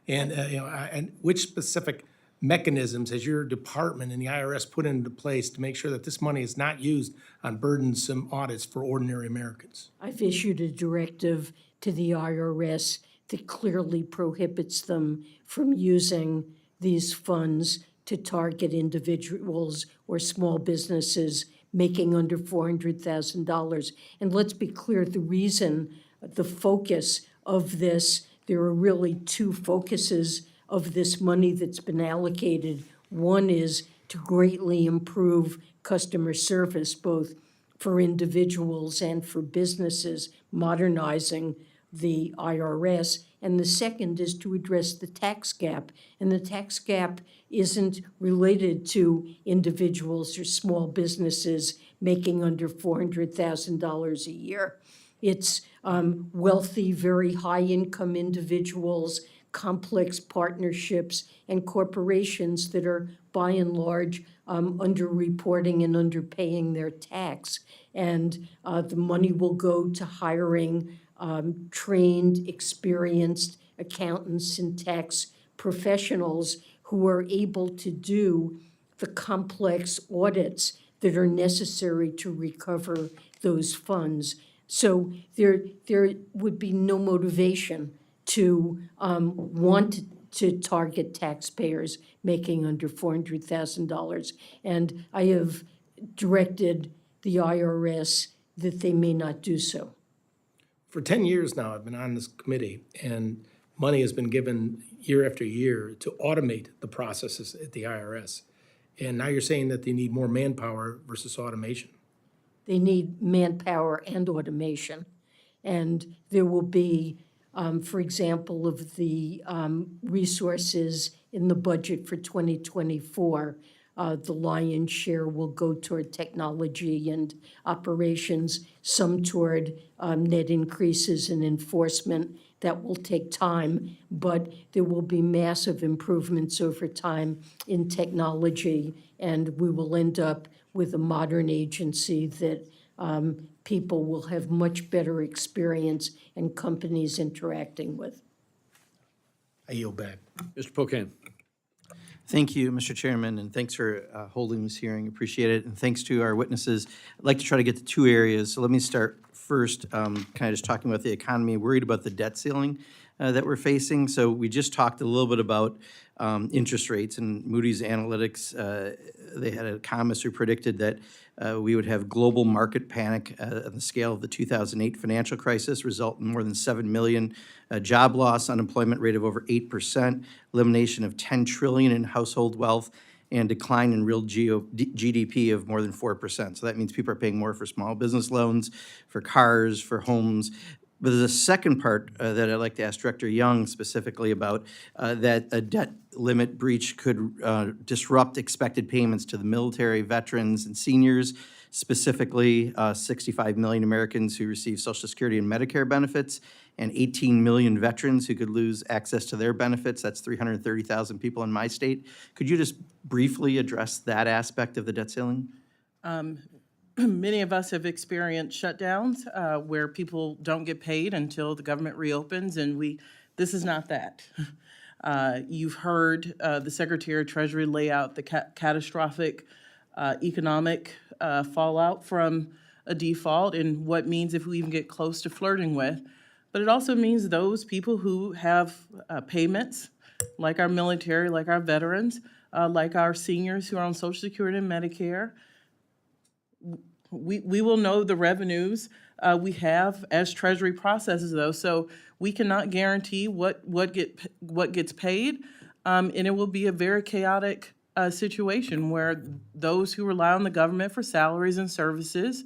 And and which specific mechanisms has your department and the IRS put into place to make sure that this money is not used on burdensome audits for ordinary Americans? I've issued a directive to the IRS that clearly prohibits them from using these funds to target individuals or small businesses making under $400,000. And let's be clear, the focus of this, there are really two focuses of this money that's been allocated. One is to greatly improve customer service, both for individuals and for businesses, modernizing the IRS. And the second is to address the tax gap. And the tax gap isn't related to individuals or small businesses making under $400,000 a year. It's wealthy, very high-income individuals, complex partnerships, and corporations that are, by and large, underreporting and underpaying their tax. And the money will go to hiring trained, experienced accountants and tax professionals who are able to do the complex audits that are necessary to recover those funds. So there would be no motivation to want to target taxpayers making under $400,000. And I have directed the IRS that they may not do so. For 10 years now, I've been on this committee, and money has been given year after year to automate the processes at the IRS. And now you're saying that they need more manpower versus automation. They need manpower and automation. And there will be, for example, of the resources in the budget for 2024, the lion's share will go toward technology and operations, some toward net increases in enforcement. That will take time, but there will be massive improvements over time in technology, and we will end up with a modern agency that people will have much better experience and companies interacting with. I yield back. Mr. Pocan. Thank you, Mr. Chairman, and thanks for holding this hearing. Appreciate it. And thanks to our witnesses. I'd like to try to get to two areas. So let me start first, kind of just talking about the economy, worried about the debt ceiling that we're facing. So we just talked a little bit about interest rates, and Moody's Analytics, they had an economist who predicted that we would have global market panic on the scale of the 2008 financial crisis, result in more than 7 million job loss, unemployment rate of over 8%, elimination of 10 trillion in household wealth, and decline in real GDP of more than 4%. So that means people are paying more for small business loans, for cars, for homes. But there's a second part that I'd like to ask Director Young specifically about, that a debt limit breach could disrupt expected payments to the military, veterans, and seniors, specifically 65 million Americans who receive Social Security and Medicare benefits, and 18 million veterans who could lose access to their benefits. That's 330,000 people in my state. Could you just briefly address that aspect of the debt ceiling? Many of us have experienced shutdowns where people don't get paid until the government reopens, and this is not that. You've heard the Secretary of Treasury lay out the catastrophic economic fallout from a default and what means if we even get close to flirting with. But it also means those people who have payments, like our military, like our veterans, like our seniors who are on Social Security and Medicare, we will know the revenues we have as Treasury processes those. So we cannot guarantee what gets paid, and it will be a very chaotic situation where those who rely on the government for salaries and services,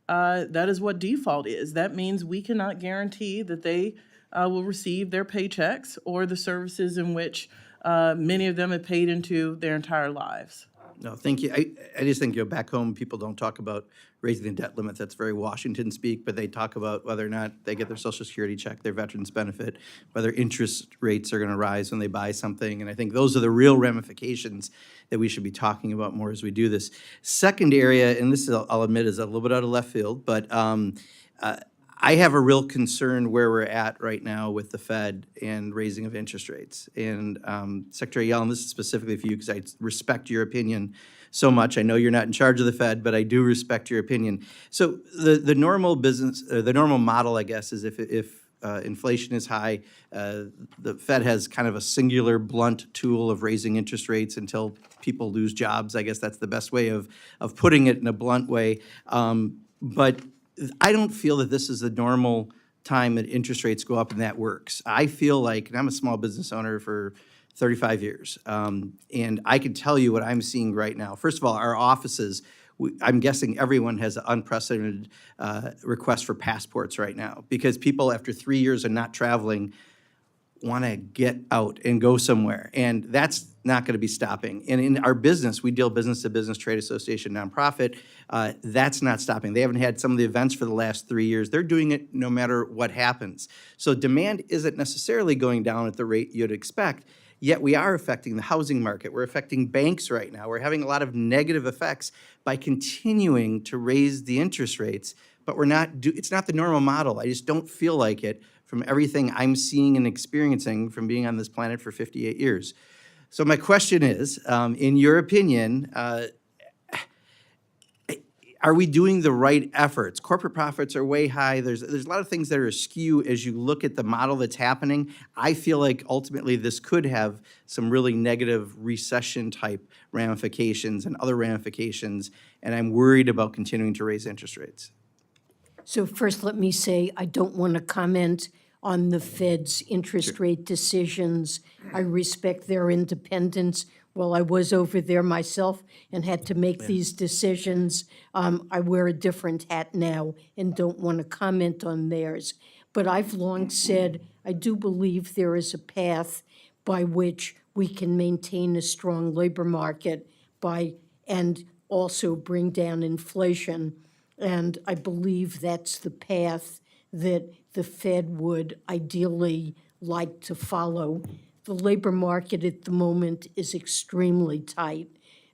that is what default is. That means we cannot guarantee that they will receive their paychecks or the services in which many of them have paid into their entire lives. No, thank you. I just think, back home, people don't talk about raising the debt limit. That's very Washington speak, but they talk about whether or not they get their Social Security check, their veterans benefit, whether interest rates are going to rise when they buy something. And I think those are the real ramifications that we should be talking about more as we do this. Second area, and this is, I'll admit, is a little bit out of left field, but I have a real concern where we're at right now with the Fed and raising of interest rates. And Secretary Yellen, this is specifically for you because I respect your opinion so much. I know you're not in charge of the Fed, but I do respect your opinion. So the normal business, the normal model, I guess, is if inflation is high, the Fed has kind of a singular blunt tool of raising interest rates until people lose jobs. I guess that's the best way of putting it in a blunt way. But I don't feel that this is the normal time that interest rates go up and that works. I feel like, and I'm a small business owner for 35 years, and I can tell you what I'm seeing right now. First of all, our offices, I'm guessing everyone has an unprecedented request for passports right now because people, after 3 years of not traveling, want to get out and go somewhere, and that's not going to be stopping. And in our business, we deal business to business, trade association, nonprofit. That's not stopping. They haven't had some of the events for the last 3 years. They're doing it no matter what happens. So demand isn't necessarily going down at the rate you'd expect, yet we are affecting the housing market. We're affecting banks right now. We're having a lot of negative effects by continuing to raise the interest rates, but it's not the normal model. I just don't feel like it from everything I'm seeing and experiencing from being on this planet for 58 years. So my question is, in your opinion, are we doing the right efforts? Corporate profits are way high. There's a lot of things that are askew as you look at the model that's happening. I feel like ultimately this could have some really negative recession-type ramifications and other ramifications, and I'm worried about continuing to raise interest rates. So first, let me say, I don't want to comment on the Fed's interest rate decisions. I respect their independence. Well, I was over there myself and had to make these decisions. I wear a different hat now and don't want to comment on theirs. But I've long said I do believe there is a path by which we can maintain a strong labor market and also bring down inflation. And I believe that's the path that the Fed would ideally like to follow. The labor market at the moment is extremely tight.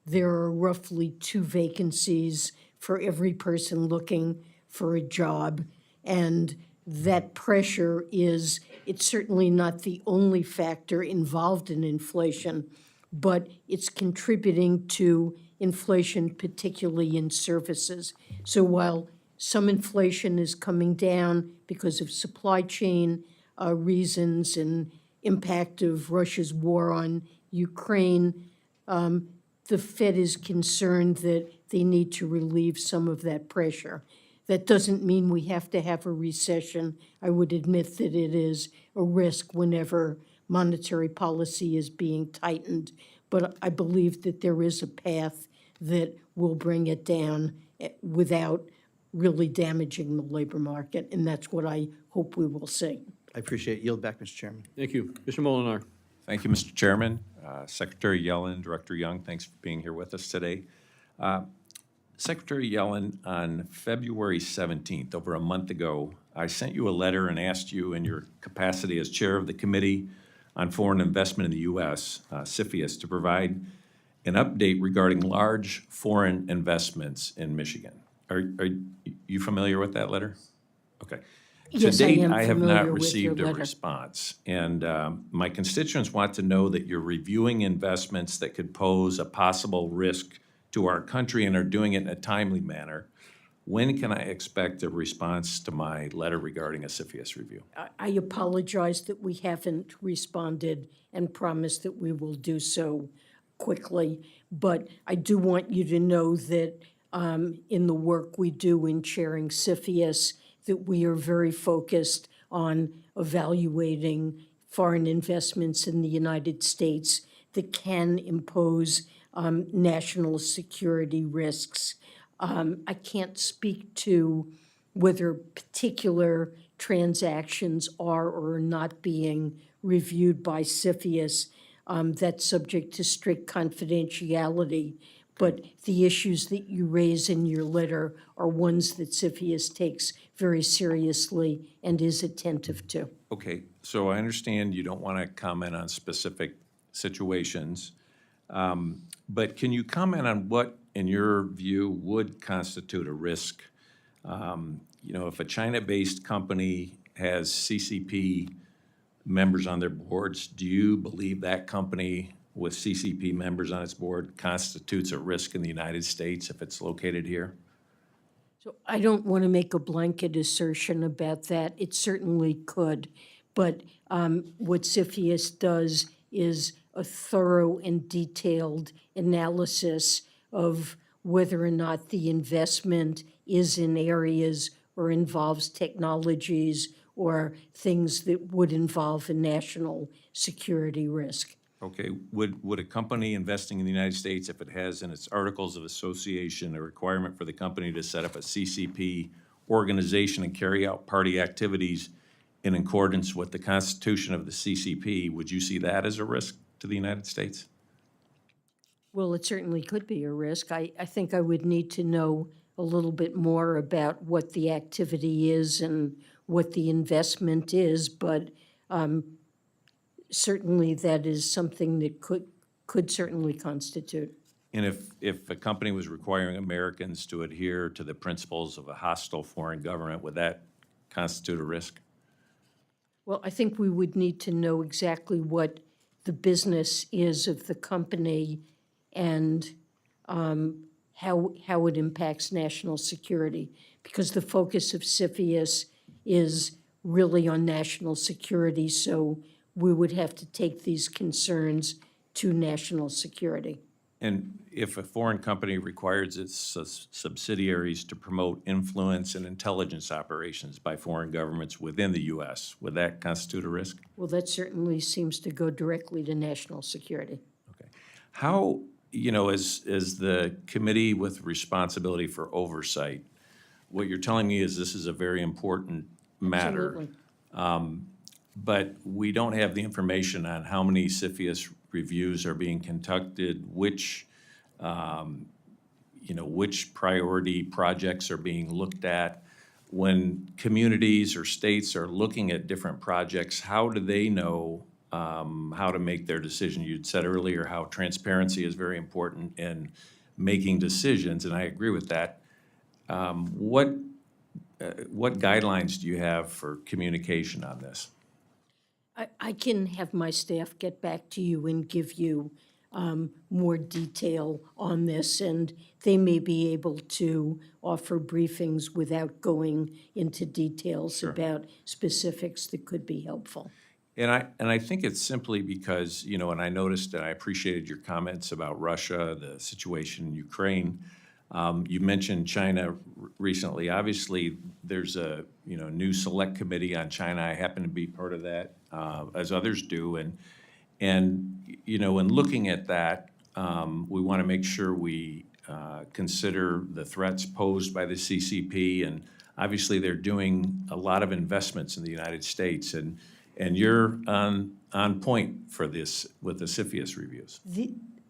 There are roughly 2 vacancies for every person looking for a job. And that pressure is, it's certainly not the only factor involved in inflation, but it's contributing to inflation, particularly in services. So while some inflation is coming down because of supply chain reasons and impact of Russia's war on Ukraine, the Fed is concerned that they need to relieve some of that pressure. That doesn't mean we have to have a recession. I would admit that it is a risk whenever monetary policy is being tightened, but I believe that there is a path that will bring it down without really damaging the labor market, and that's what I hope we will see. I appreciate it. Yield back, Mr. Chairman. Thank you. Mr. Molinar. Thank you, Mr. Chairman. Secretary Yellen, Director Young, thanks for being here with us today. Secretary Yellen, on February 17th, over a month ago, I sent you a letter and asked you in your capacity as chair of the Committee on Foreign Investment in the U.S., CFIUS, to provide an update regarding large foreign investments in Michigan. Are you familiar with that letter? Okay. Yes, To I date, am I have familiar not with your received a letter. response. And my constituents want to know that you're reviewing investments that could pose a possible risk to our country and are doing it in a timely manner. When can I expect a response to my letter regarding a CFIUS review? I apologize that we haven't responded and promise that we will do so quickly. But I do want you to know that in the work we do in chairing CFIUS, that we are very focused on evaluating foreign investments in the United States that can impose national security risks. I can't speak to whether particular transactions are or are not being reviewed by CFIUS. That's subject to strict confidentiality. But the issues that you raise in your letter are ones that CFIUS takes very seriously and is attentive to. Okay, so I understand you don't want to comment on specific situations, but can you comment on what, in your view, would constitute a risk? If a China-based company has CCP members on their boards, do you believe that company with CCP members on its board constitutes a risk in the United States if it's located here? So I don't want to make a blanket assertion about that. It certainly could. But what CFIUS does is a thorough and detailed analysis of whether or not the investment is in areas or involves technologies or things that would involve a national security risk. Okay, would a company investing in the United States, if it has in its Articles of Association a requirement for the company to set up a CCP organization and carry out party activities in accordance with the Constitution of the CCP, would you see that as a risk to the United States? Well, it certainly could be a risk. I think I would need to know a little bit more about what the activity is and what the investment is, but certainly that is something that could certainly constitute. And if a company was requiring Americans to adhere to the principles of a hostile foreign government, would that constitute a risk? Well, I think we would need to know exactly what the business is of the company and how it impacts national security, because the focus of CFIUS is really on national security, so we would have to take these concerns to national security. And if a foreign company requires its subsidiaries to promote influence and intelligence operations by foreign governments within the U.S., would that constitute a risk? Well, that certainly seems to go directly to national security. Okay. How, as the committee with responsibility for oversight, what you're telling me is this is a very important matter. Absolutely. But we don't have the information on how many CFIUS reviews are being conducted, which priority projects are being looked at. When communities or states are looking at different projects, how do they know how to make their decision? You'd said earlier how transparency is very important in making decisions, and I agree with that. What guidelines do you have for communication on this? I can have my staff get back to you and give you more detail on this, and they may be able to offer briefings without going into details about specifics that could be helpful. And I think it's simply because, you know, and I noticed and I appreciated your comments about Russia, the situation in Ukraine. You mentioned China recently. Obviously, there's a, you know, new select committee on China. I happen to be part of that, as others do. And you know, in looking at that, we want to make sure we consider the threats posed by the CCP. And obviously, they're doing a lot of investments in the United States. And you're on point for this with the CFIUS reviews.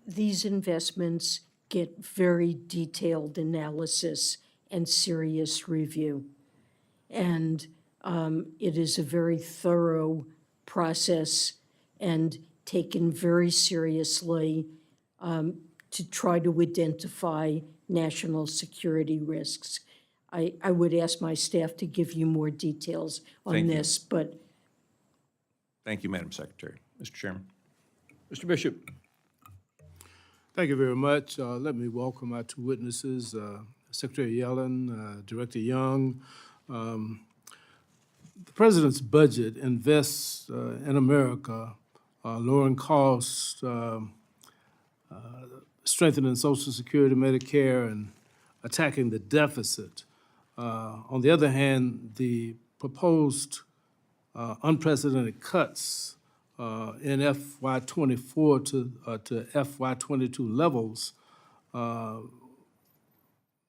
These investments get very detailed analysis and serious review. And it is a very thorough process and taken very seriously to try to identify national security risks. I would ask my staff to give you more details on Thank you. this, but Thank you, Madam Secretary. Mr. Chairman. Mr. Bishop? Thank you very much. Let me welcome our two witnesses, Secretary Yellen, Director Young. The President's budget invests in America, lowering costs, strengthening Social Security, Medicare, and attacking the deficit. On the other hand, the proposed unprecedented cuts in FY '24 to FY '22 levels that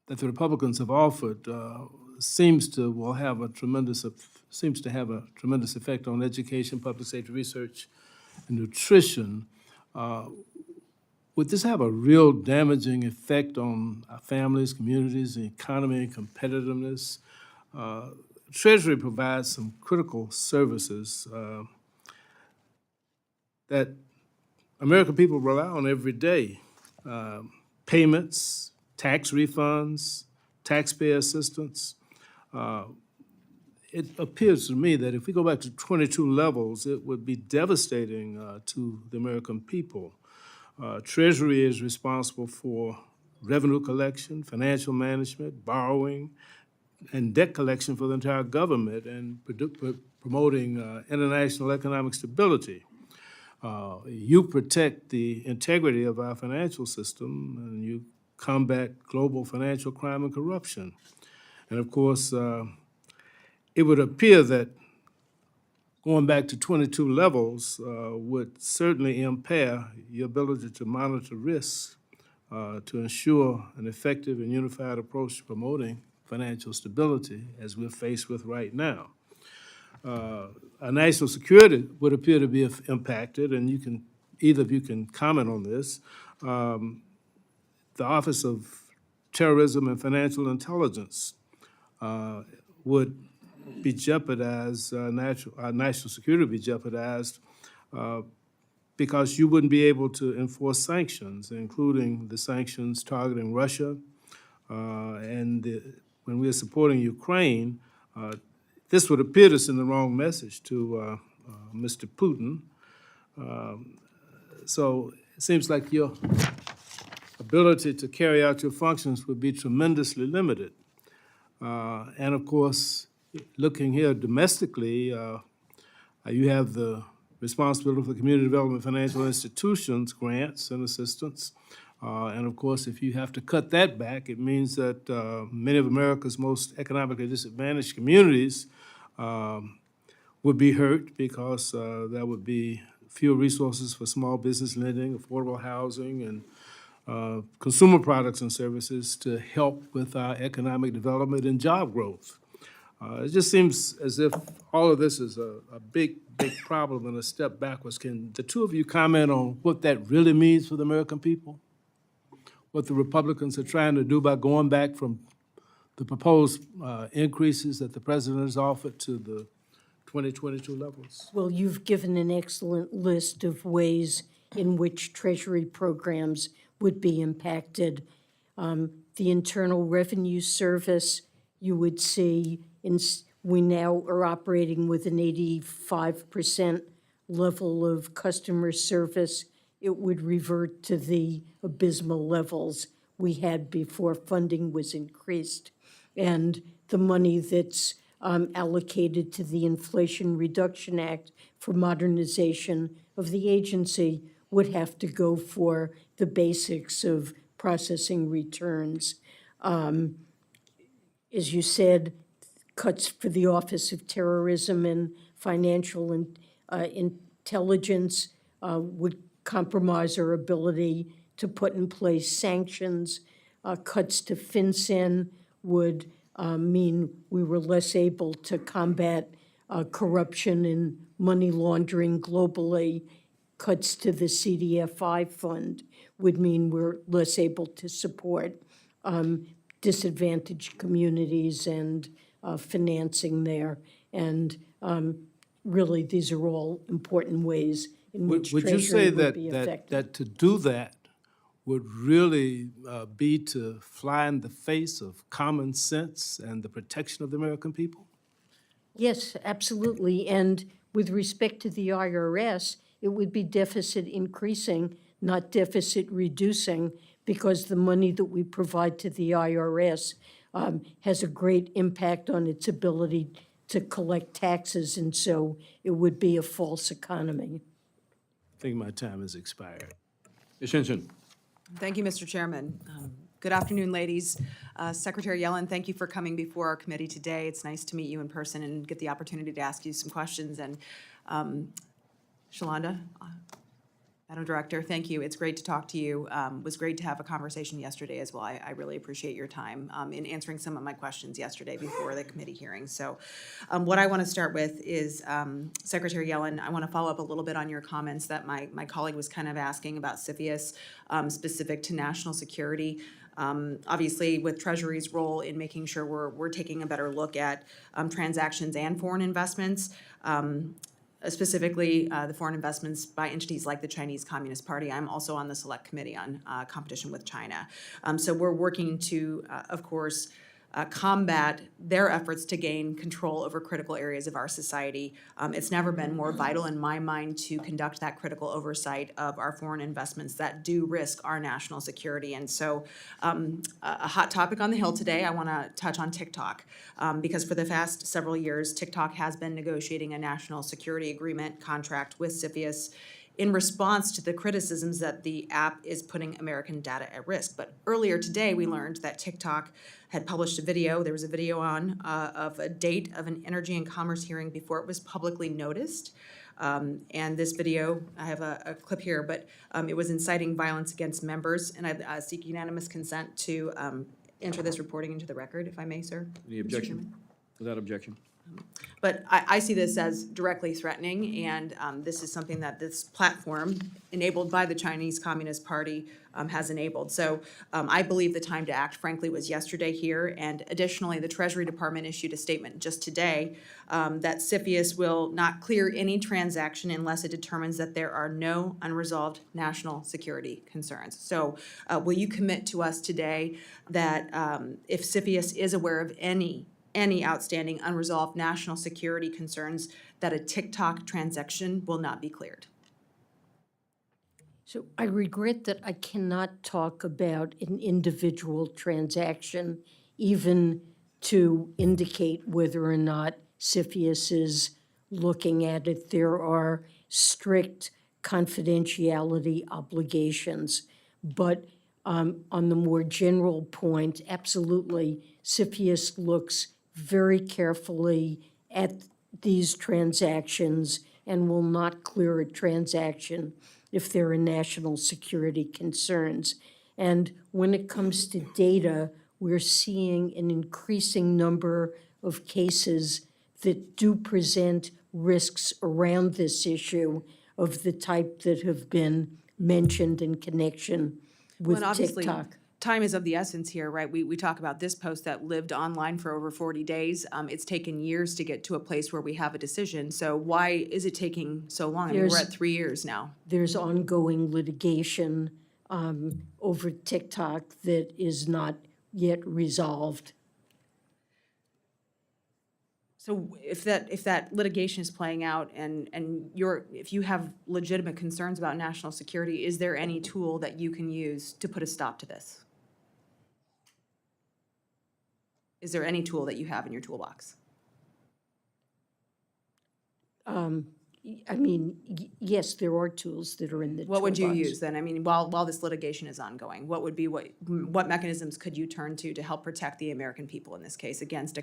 the Republicans have offered seems to have a tremendous effect on education, public safety research, and nutrition. Would this have a real damaging effect on our families, communities, the economy, and competitiveness? Treasury provides some critical services that American people rely on every day. Payments, tax refunds, taxpayer assistance. It appears to me that if we go back to 22 levels, it would be devastating to the American people. Treasury is responsible for revenue collection, financial management, borrowing, and debt collection for the entire government, and promoting international economic stability. You protect the integrity of our financial system, and you combat global financial crime and corruption. And of course, it would appear that going back to 22 levels would certainly impair your ability to monitor risks to ensure an effective and unified approach to promoting financial stability as we're faced with right now. Our national security would appear to be impacted, and either of you can comment on this. The Office of Terrorism and Financial Intelligence would be jeopardized, our national security would be jeopardized because you wouldn't be able to enforce sanctions, including the sanctions targeting Russia, and when we are supporting Ukraine, this would appear to send the wrong message to Mr. Putin. So it seems like your ability to carry out your functions would be tremendously limited. And of course, looking here domestically, you have the responsibility for community development financial institutions, grants and assistance. And of course, if you have to cut that back, it means that many of America's most economically disadvantaged communities would be hurt because there would be fewer resources for small business lending, affordable housing, and consumer products and services to help with our economic development and job growth. It just seems as if all of this is a big problem and a step backwards. Can the two of you comment on what that really means for the American people? What the Republicans are trying to do by going back from the proposed increases that the president has offered to the 2022 levels? well, you've given an excellent list of ways in which Treasury programs would be impacted. the Internal Revenue Service, you would see we now are operating with an 85% level of customer service. It would revert to the abysmal levels we had before funding was increased. And the money that's allocated to the Inflation Reduction Act for modernization of the agency would have to go for the basics of processing returns. As you said, cuts for the Office of Terrorism and Financial Intelligence would compromise our ability to put in place sanctions. Cuts to FinCEN would mean we were less able to combat corruption and money laundering globally. Cuts to the CDFI fund would mean we're less able to support disadvantaged communities and financing there. And really, these are all important ways in which Would you Treasury say would that, be that, affected. that to do that would really be to fly in the face of common sense and the protection of the American people? Yes, absolutely. And with respect to the IRS, it would be deficit increasing, not deficit reducing, because the money that we provide to the IRS has a great impact on its ability to collect taxes, and so it would be a false economy. I think my time has expired. Ms. Hinson. Thank you, Mr. Chairman. Good afternoon, ladies. Secretary Yellen, thank you for coming before our committee today. It's nice to meet you in person and get the opportunity to ask you some questions. And Shalonda, Madam Director, thank you. It's great to talk to you. It was great to have a conversation yesterday as well. I really appreciate your time in answering some of my questions yesterday before the committee hearing. So what I want to start with is, Secretary Yellen, I want to follow up a little bit on your comments that my colleague was kind of asking about CFIUS, specific to national security. Obviously, with Treasury's role in making sure we're taking a better look at transactions and foreign investments, specifically the foreign investments by entities like the Chinese Communist Party. I'm also on the Select Committee on competition with China. So we're working to, of course, combat their efforts to gain control over critical areas of our society. It's never been more vital in my mind to conduct that critical oversight of our foreign investments that do risk our national security. And so a hot topic on the Hill today, I want to touch on TikTok, because for the past several years, TikTok has been negotiating a national security agreement contract with CFIUS in response to the criticisms that the app is putting American data at risk. But earlier today, we learned that TikTok had published a video. There was a video of a date of an Energy and Commerce hearing before it was publicly noticed. And this video, I have a clip here, but it was inciting violence against members. And I seek unanimous consent to enter this reporting into the record, if I may, sir. Any objection? Without objection. But I see this as directly threatening, and this is something that this platform, enabled by the Chinese Communist Party, has enabled. So I believe the time to act, frankly, was yesterday here. And additionally, the Treasury Department issued a statement just today that CFIUS will not clear any transaction unless it determines that there are no unresolved national security concerns. So will you commit to us today that if CFIUS is aware of any outstanding unresolved national security concerns, that a TikTok transaction will not be cleared? So I regret that I cannot talk about an individual transaction, even to indicate whether or not CFIUS is looking at it. There are strict confidentiality obligations. But on the more general point, absolutely, CFIUS looks very carefully at these transactions and will not clear a transaction if there are national security concerns. And when it comes to data, we're seeing an increasing number of cases that do present risks around this issue of the type that have been mentioned in connection with and obviously, TikTok. time is of the essence here, right? We talk about this post that lived online for over 40 days. It's taken years to get to a place where we have a decision. So why is it taking so long? I mean, we're There's- at 3 years now. There's ongoing litigation over TikTok that is not yet resolved. So if that litigation is playing out and if you have legitimate concerns about national security, is there any tool that you can use to put a stop to this? Is there any tool that you have in your toolbox? I mean, yes, there are tools that are in the toolbox. What would you use then? I mean, while this litigation is ongoing, what mechanisms could you turn to help protect the American people in this case against a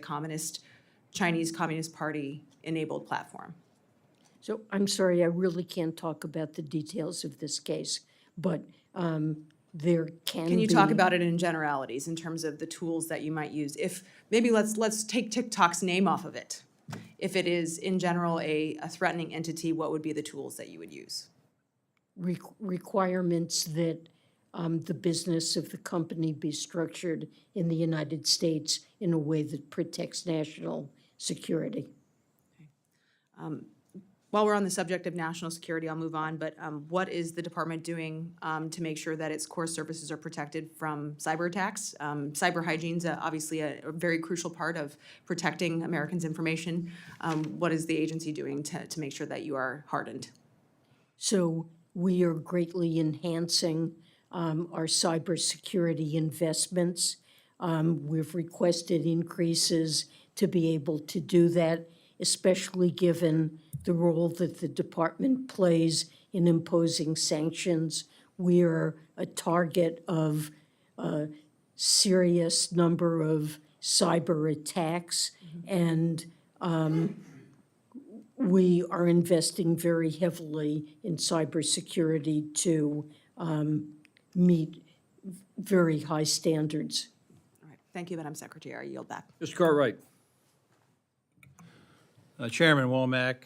Chinese Communist Party enabled platform? So I'm sorry, I really can't talk about the details of this case, but there Can you talk about it in generalities in terms of the tools that you might use? If maybe let's take TikTok's name off of it. If it is in general a threatening entity, what would be the tools that you would use? requirements that the business of the company be structured in the United States in a way that protects national security. While we're on the subject of national security, I'll move on, but what is the department doing to make sure that its core services are protected from cyber attacks? Cyber hygiene is obviously a very crucial part of protecting Americans' information. What is the agency doing to make sure that you are hardened? So we are greatly enhancing our cybersecurity investments. We've requested increases to be able to do that, especially given the role that the department plays in imposing sanctions. We are a target of a serious number of cyber attacks, and we are investing very heavily in cybersecurity to meet very high standards. All right, thank you, Madam Secretary. I yield back. Mr. Cartwright. Chairman Womack,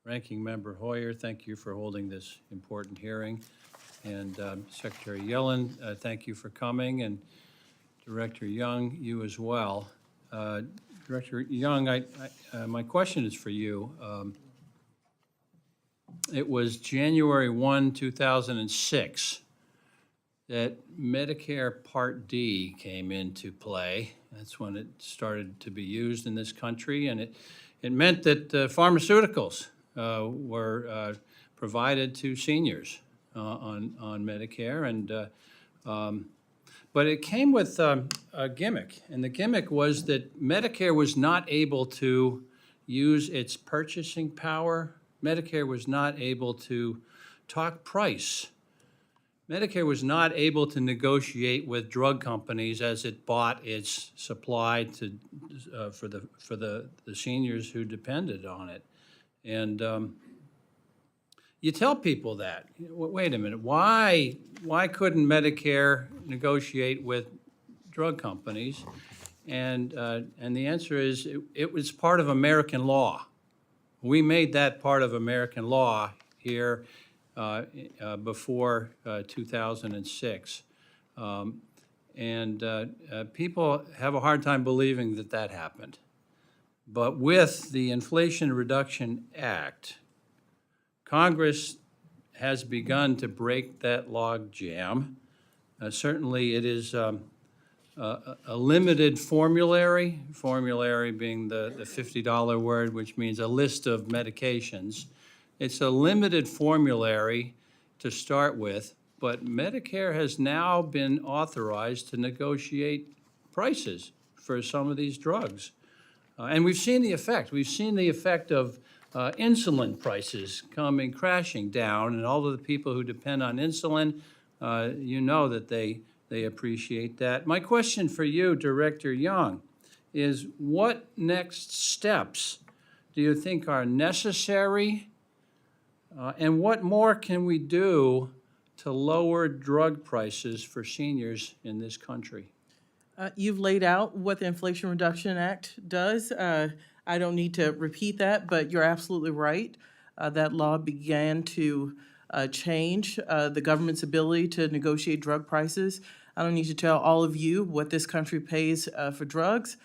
Ranking Member Hoyer, thank you for holding this important hearing. And Secretary Yellen, thank you for coming, and Director Young, you as well. Director Young, my question is for you. It was January 1, 2006 that Medicare Part D came into play. That's when it started to be used in this country, and it meant that pharmaceuticals were provided to seniors on Medicare, and but it came with a gimmick, and the gimmick was that Medicare was not able to use its purchasing power. Medicare was not able to talk price. Medicare was not able to negotiate with drug companies as it bought its supply for the seniors who depended on it. And you tell people that, wait a minute, why couldn't Medicare negotiate with drug companies? And the answer is it was part of American law. We made that part of American law here before 2006. People have a hard time believing that that happened. But with the Inflation Reduction Act, Congress has begun to break that log jam. Certainly it is a limited formulary being the $50 word, which means a list of medications. It's a limited formulary to start with, but Medicare has now been authorized to negotiate prices for some of these drugs. And we've seen the effect. We've seen the effect of insulin prices coming crashing down, and all of the people who depend on insulin, you know that they appreciate that. My question for you, Director Young, is what next steps do you think are necessary, and what more can we do to lower drug prices for seniors in this country? You've laid out what the Inflation Reduction Act does. I don't need to repeat that, but you're absolutely right. That law began to change the government's ability to negotiate drug prices. I don't need to tell all of you what this country pays for drugs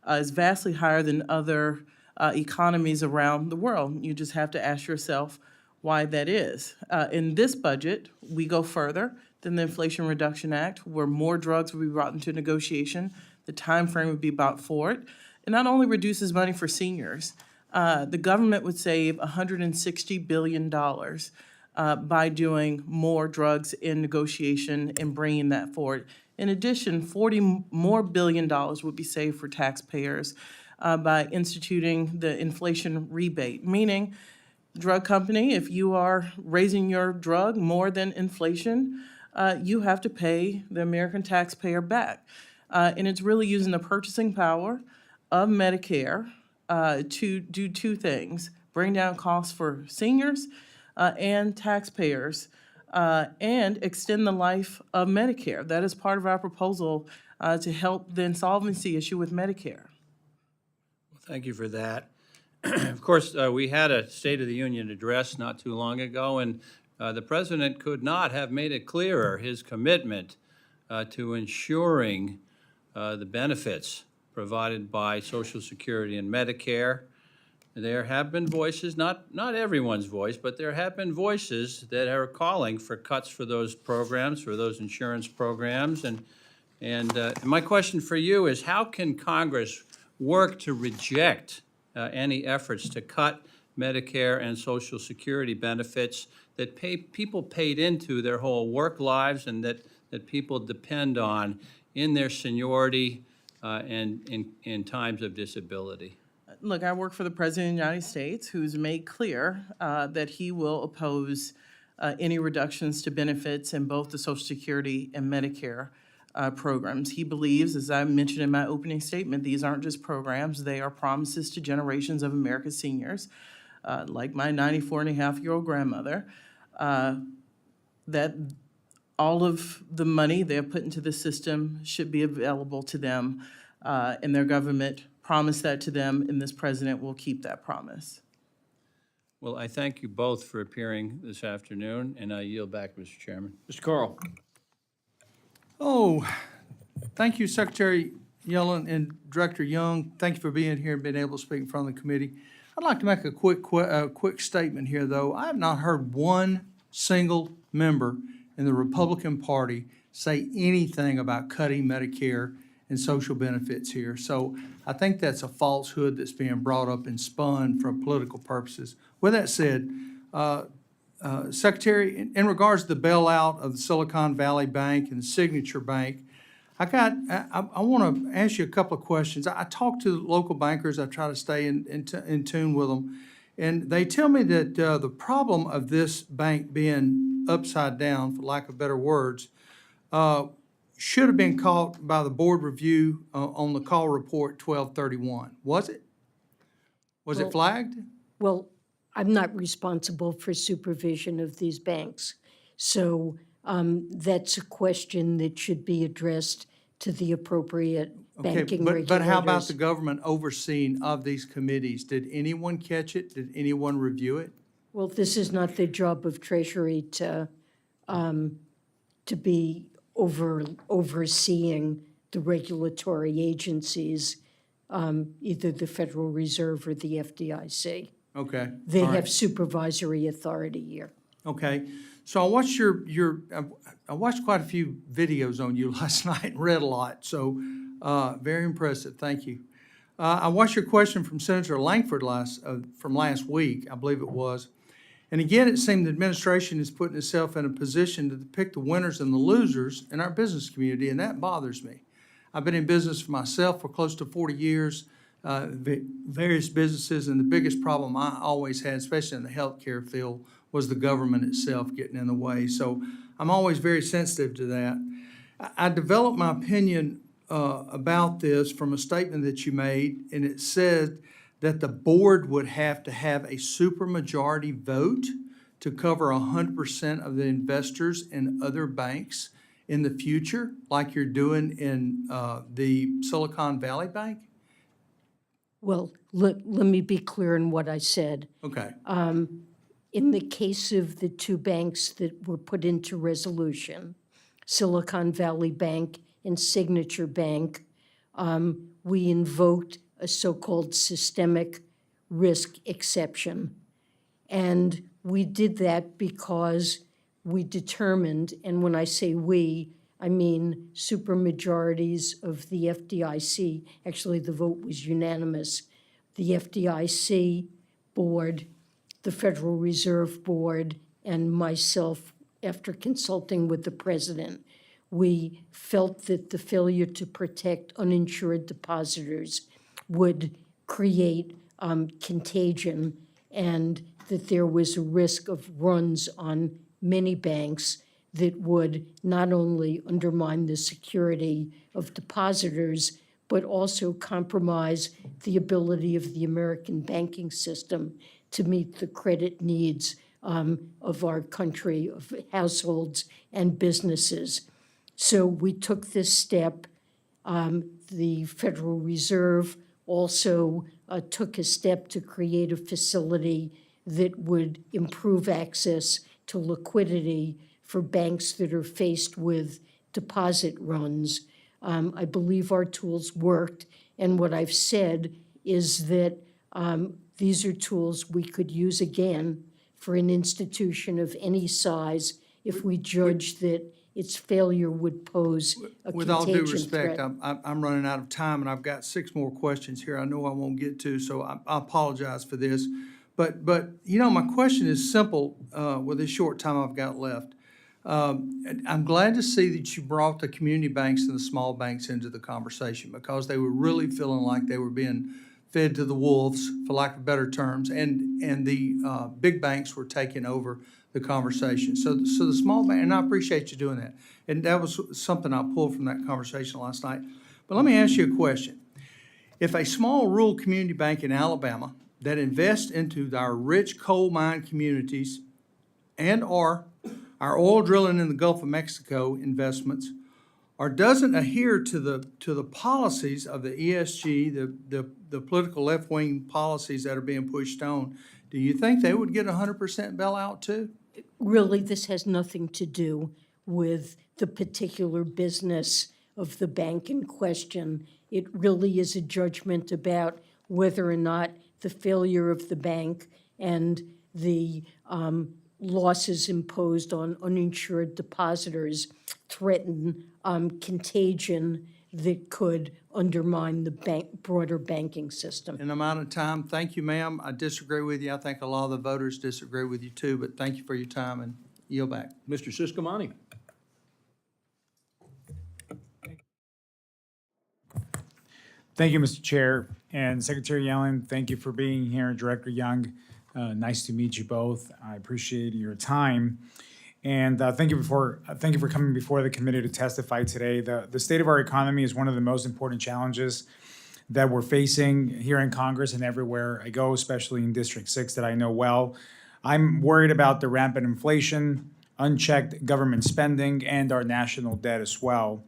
is vastly higher than other economies around the world. You just have to ask yourself why that is. In this budget, we go further than the Inflation Reduction Act, where more drugs would be brought into negotiation. The time frame would be about for it. It not only reduces money for seniors, the government would save $160 billion by doing more drugs in negotiation and bringing that forward. In addition, $40 more billion would be saved for taxpayers by instituting the inflation rebate, meaning drug company, if you are raising your drug more than inflation, you have to pay the American taxpayer back. And it's really using the purchasing power of Medicare to do two things: bring down costs for seniors and taxpayers, and extend the life of Medicare. That is part of our proposal to help the insolvency issue with Medicare. Thank you for that. Of course, we had a State of the Union address not too long ago, and the president could not have made it clearer his commitment to ensuring the benefits provided by Social Security and Medicare. There have been voices, not everyone's voice, but there have been voices that are calling for cuts for those programs, for those insurance programs. And my question for you is, how can Congress work to reject any efforts to cut Medicare and Social Security benefits that people paid into their whole work lives and that people depend on in their seniority and in times of disability? Look, I work for the President of the United States, who's made clear that he will oppose any reductions to benefits in both the Social Security and Medicare programs. He believes, as I mentioned in my opening statement, these aren't just programs, they are promises to generations of America's seniors, like my 94-and-a-half-year-old grandmother, that all of the money they have put into the system should be available to them, and their government promised that to them, and this president will keep that promise. Well, I thank you both for appearing this afternoon, and I yield back, Mr. Chairman. Mr. Carl. Oh, thank you, Secretary Yellen and Director Young. Thank you for being here and being able to speak in front of the committee. I'd like to make a quick statement here, though. I have not heard one single member in the Republican Party say anything about cutting Medicare and social benefits here. So I think that's a falsehood that's being brought up and spun for political purposes. With that said, Secretary, in regards to the bailout of the Silicon Valley Bank and the Signature Bank, I want to ask you a couple of questions. I talk to local bankers. I try to stay in tune with them. And they tell me that the problem of this bank being upside down, for lack of better words, should have been caught by the board review on the call report 1231. Was it? Was it flagged? Well, I'm not responsible for supervision of these banks. So that's a question that should be addressed to the appropriate banking regulators. But how about the government overseeing of these committees? Did anyone catch it? Did anyone review it? Well, this is not the job of Treasury to be overseeing the regulatory agencies, either the Federal Reserve or the FDIC. Okay. They all right. have supervisory authority here. Okay. So I watched I watched quite a few videos on you last night and read a lot. So very impressive. Thank you. I watched your question from Senator Langford from last week, I believe it was. And again, it seemed the administration is putting itself in a position to pick the winners and the losers in our business community, and that bothers me. I've been in business for myself for close to 40 years, various businesses, and the biggest problem I always had, especially in the healthcare field, was the government itself getting in the way. So I'm always very sensitive to that. I developed my opinion about this from a statement that you made, and it said that the board would have to have a supermajority vote to cover 100% of the investors in other banks in the future, like you're doing in the Silicon Valley Bank? Well, let me be clear in what I said. Okay. In the case of the two banks that were put into resolution, Silicon Valley Bank and Signature Bank, we invoked a so-called systemic risk exception. And we did that because we determined, and when I say we, I mean supermajorities of the FDIC. Actually, the vote was unanimous. The FDIC board, the Federal Reserve Board, and myself, after consulting with the president, we felt that the failure to protect uninsured depositors would create contagion, and that there was a risk of runs on many banks that would not only undermine the security of depositors, but also compromise the ability of the American banking system to meet the credit needs of our country, of households and businesses. So we took this step. The Federal Reserve also took a step to create a facility that would improve access to liquidity for banks that are faced with deposit runs. I believe our tools worked, and what I've said is that these are tools we could use again for an institution of any size if we judge that its failure would pose a With all due contagion respect, threat. I'm running out of time, and I've got 6 more questions here I know I won't get to, so I apologize for this. But you know, my question is simple with this short time I've got left. I'm glad to see that you brought the community banks and the small banks into the conversation, because they were really feeling like they were being fed to the wolves, for lack of better terms, and the big banks were taking over the conversation. So the small bank, and I appreciate you doing that. And that was something I pulled from that conversation last night. But let me ask you a question. If a small rural community bank in Alabama that invests into our rich coal mine communities and/or our oil drilling in the Gulf of Mexico investments, or doesn't adhere to the policies of the ESG, the political left-wing policies that are being pushed on, do you think they would get 100% bailout too? Really, this has nothing to do with the particular business of the bank in question. It really is a judgment about whether or not the failure of the bank and the losses imposed on uninsured depositors threaten contagion that could undermine the broader banking system. And I'm out of time. Thank you, ma'am. I disagree with you. I think a lot of the voters disagree with you too, but thank you for your time, and yield back. Mr. Siscomani. Thank you, Mr. Chair. And Secretary Yellen, thank you for being here. Director Young, nice to meet you both. I appreciate your time. And thank you for coming before the committee to testify today. The state of our economy is one of the most important challenges that we're facing here in Congress and everywhere I go, especially in District 6 that I know well. I'm worried about the rampant inflation, unchecked government spending, and our national debt as well.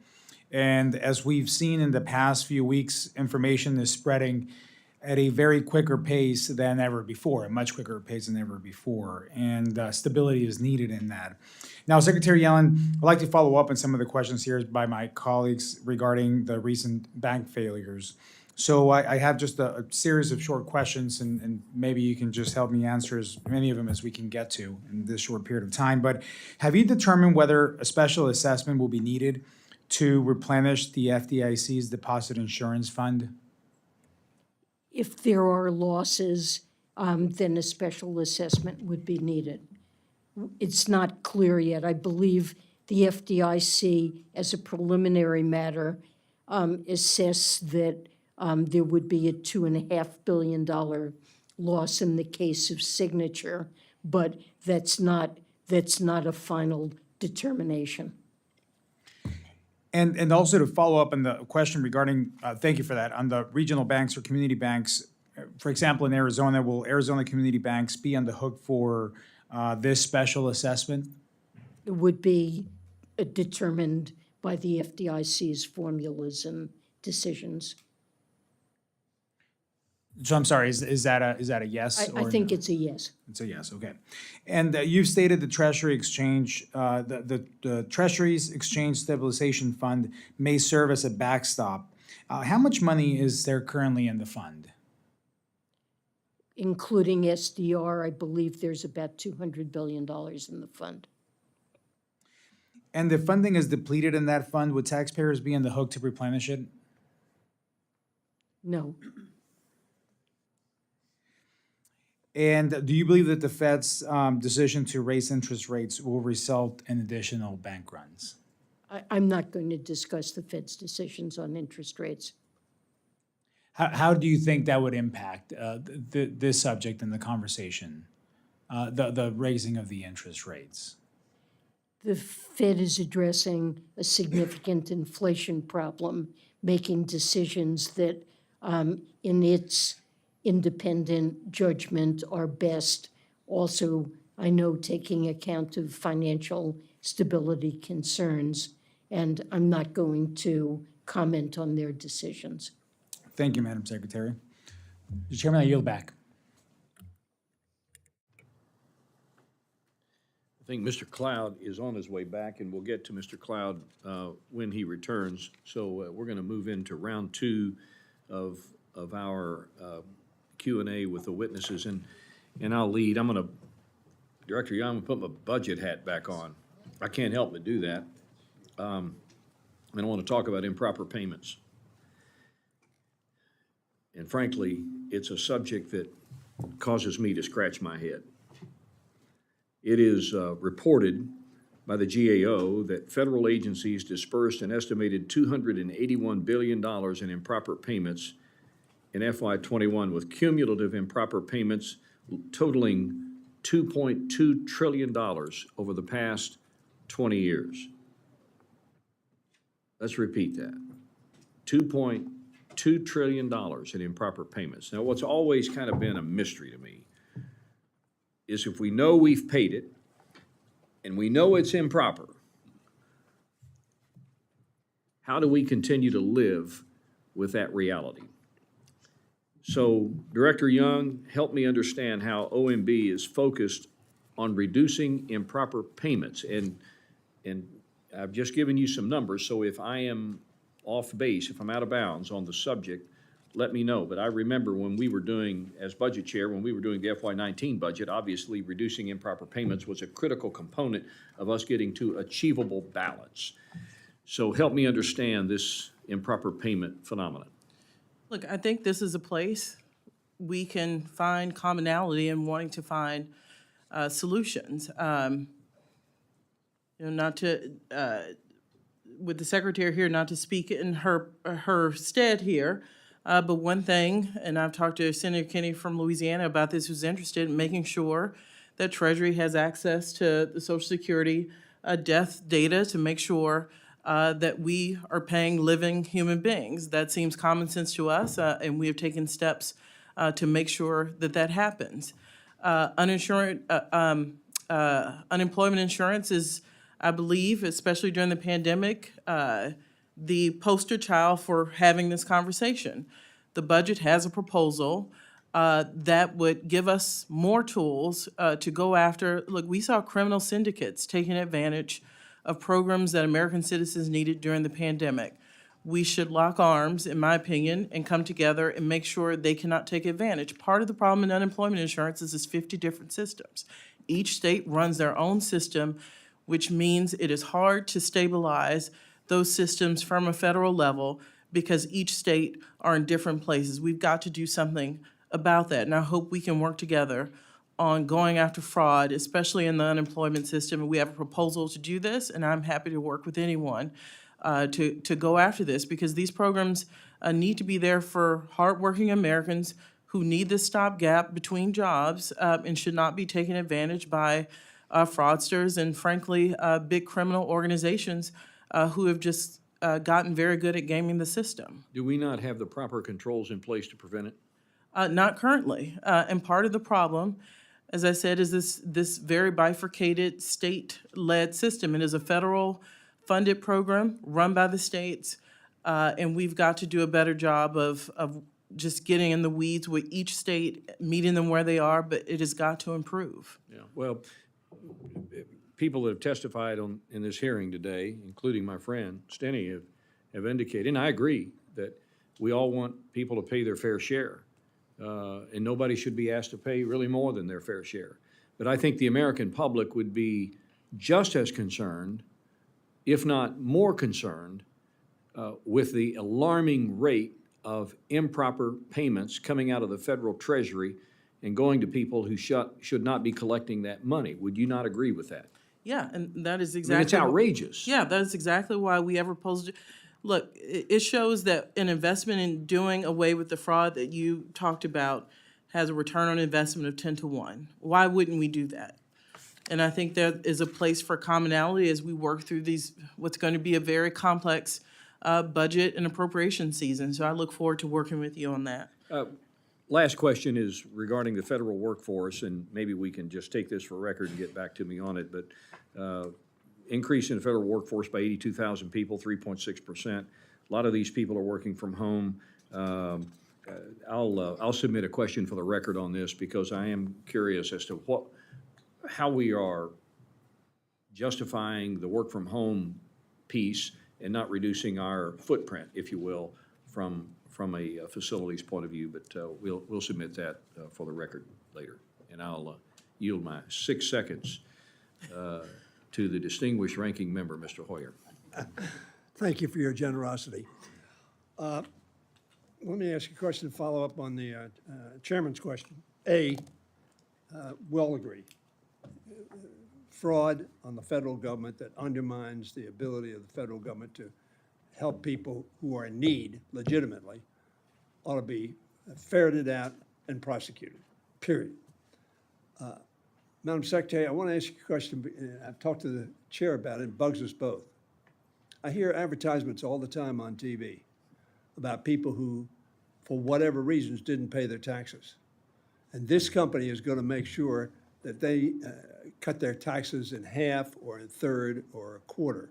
And as we've seen in the past few weeks, information is spreading at a very quicker pace than ever before, a much quicker pace than ever before, and stability is needed in that. Now, Secretary Yellen, I'd like to follow up on some of the questions here by my colleagues regarding the recent bank failures. So I have just a series of short questions, and maybe you can just help me answer as many of them as we can get to in this short period of time. But have you determined whether a special assessment will be needed to replenish the FDIC's deposit insurance fund? If there are losses, then a special assessment would be needed. It's not clear yet. I believe the FDIC, as a preliminary matter, assessed that there would be a $2.5 billion loss in the case of Signature, but that's not a final determination. And also to follow up on the question regarding, thank you for that, on the regional banks or community banks, for example, in Arizona, will Arizona community banks be on the hook for this special assessment? It would be determined by the FDIC's formulas and decisions. So I'm sorry, is that a yes? I or think no? it's a yes. It's a yes, okay. And you've stated the Treasury Exchange, the Treasury's Exchange Stabilization Fund may serve as a backstop. How much money is there currently in the fund? Including SDR, I believe there's about $200 billion in the fund. And the funding is depleted in that fund, would taxpayers be on the hook to replenish it? No. And do you believe that the Fed's decision to raise interest rates will result in additional bank runs? I'm not going to discuss the Fed's decisions on interest rates. How do you think that would impact this subject in the conversation, the raising of the interest rates? The Fed is addressing a significant inflation problem, making decisions that, in its independent judgment, are best. Also, I know, taking account of financial stability concerns, and I'm not going to comment on their decisions. Thank you, Madam Secretary. Mr. Chairman, I yield back. I think Mr. Cloud is on his way back, and we'll get to Mr. Cloud when he returns. So we're going to move into round two of our Q&A with the witnesses, and I'll lead. Director Young, I'm going to put my budget hat back on. I can't help but do that. And I want to talk about improper payments. And frankly, it's a subject that causes me to scratch my head. It is reported by the GAO that federal agencies dispersed an estimated $281 billion in improper payments in FY21, with cumulative improper payments totaling $2.2 trillion over the past 20 years. Let's repeat that. $2.2 trillion in improper payments. Now, what's always kind of been a mystery to me is if we know we've paid it and we know it's improper, how do we continue to live with that reality? So, Director Young, help me understand how OMB is focused on reducing improper payments. And I've just given you some numbers, so if I am off base, if I'm out of bounds on the subject, let me know. But I remember when we were doing, as budget chair, when we were doing the FY19 budget, obviously reducing improper payments was a critical component of us getting to achievable balance. So help me understand this improper payment phenomenon. Look, I think this is a place we can find commonality in wanting to find solutions. Not to, with the secretary here, not to speak in her stead here, but one thing, and I've talked to Senator Kennedy from Louisiana about this, who's interested in making sure that Treasury has access to the Social Security death data to make sure that we are paying living human beings. That seems common sense to us, and we have taken steps to make sure that that happens. Unemployment insurance is, I believe, especially during the pandemic, the poster child for having this conversation. The budget has a proposal that would give us more tools to go after. Look, we saw criminal syndicates taking advantage of programs that American citizens needed during the pandemic. We should lock arms, in my opinion, and come together and make sure they cannot take advantage. Part of the problem in unemployment insurance is 50 different systems. Each state runs their own system, which means it is hard to stabilize those systems from a federal level because each state are in different places. We've got to do something about that, and I hope we can work together on going after fraud, especially in the unemployment system. And we have a proposal to do this, and I'm happy to work with anyone to go after this, because these programs need to be there for hardworking Americans who need this stopgap between jobs and should not be taken advantage by fraudsters and, frankly, big criminal organizations who have just gotten very good at gaming the system. Do we not have the proper controls in place to prevent it? Not currently. And part of the problem, as I said, is this very bifurcated state-led system. It is a federal-funded program run by the states, and we've got to do a better job of just getting in the weeds with each state, meeting them where they are, but it has got to improve. Yeah, well, people that have testified in this hearing today, including my friend Steny, have indicated, and I agree, that we all want people to pay their fair share. And nobody should be asked to pay really more than their fair share. But I think the American public would be just as concerned if not more concerned, with the alarming rate of improper payments coming out of the federal treasury and going to people who should not be collecting that money. Would you not agree with that? Yeah, and that is I mean, exactly. it's outrageous. Yeah, that is exactly why we ever proposed it. Look, it shows that an investment in doing away with the fraud that you talked about has a return on investment of 10 to 1. Why wouldn't we do that? And I think there is a place for commonality as we work through what's going to be a very complex budget and appropriation season. So I look forward to working with you on that. Last question is regarding the federal workforce, and maybe we can just take this for record and get back to me on it, but increase in the federal workforce by 82,000 people, 3.6%. A lot of these people are working from home. I'll submit a question for the record on this because I am curious as to how we are justifying the work from home piece and not reducing our footprint, if you will, from a facilities point of view, but we'll submit that for the record later. And I'll yield my 6 seconds to the distinguished ranking member, Mr. Hoyer. Thank you for your generosity. Let me ask you a question to follow up on the chairman's question. We'll agree. Fraud on the federal government that undermines the ability of the federal government to help people who are in need legitimately ought to be ferreted out and prosecuted, period. Madam Secretary, I want to ask you a question. I've talked to the chair about it. It bugs us both. I hear advertisements all the time on TV about people who, for whatever reasons, didn't pay their taxes. And this company is going to make sure that they cut their taxes in half or in third or a quarter.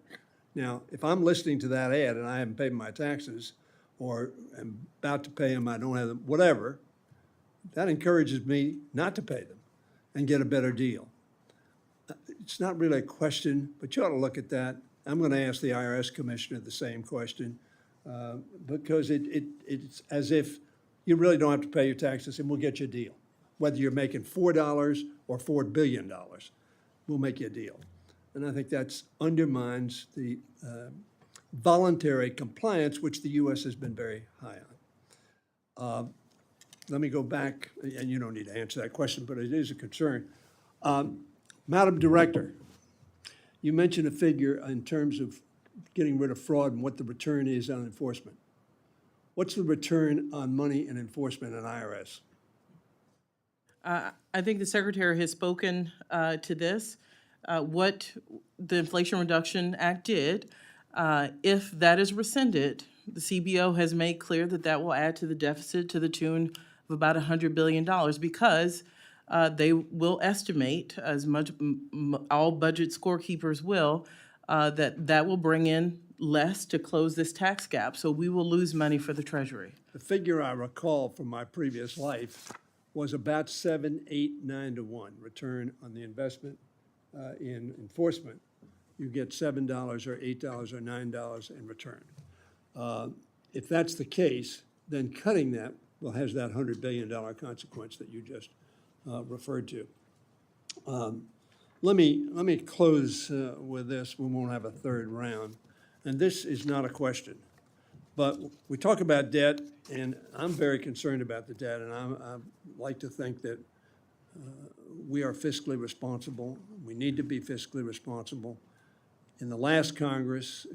Now, if I'm listening to that ad and I haven't paid my taxes or am about to pay them, I don't have them, whatever, that encourages me not to pay them and get a better deal. It's not really a question, but you ought to look at that. I'm going to ask the IRS commissioner the same question because it's as if you really don't have to pay your taxes and we'll get you a deal. Whether you're making $4 or $4 billion, we'll make you a deal. And I think that undermines the voluntary compliance, which the U.S. has been very high on. Let me go back, and you don't need to answer that question, but it is a concern. Madam Director, you mentioned a figure in terms of getting rid of fraud and what the return is on enforcement. What's the return on money in enforcement in IRS? I think the Secretary has spoken to this. What the Inflation Reduction Act did, if that is rescinded, the CBO has made clear that that will add to the deficit to the tune of about $100 billion because they will estimate, as much all budget scorekeepers will, that will bring in less to close this tax gap. So we will lose money for the Treasury. The figure I recall from my previous life was about 7, 8, 9 to 1 return on the investment in enforcement. You get $7 or $8 or $9 in return. If that's the case, then cutting that has that $100 billion consequence that you just referred to. Let me close with this. We won't have a third round. And this is not a question. But we talk about debt, and I'm very concerned about the debt, and I like to think that we are fiscally responsible. We need to be fiscally responsible. In the last Congress,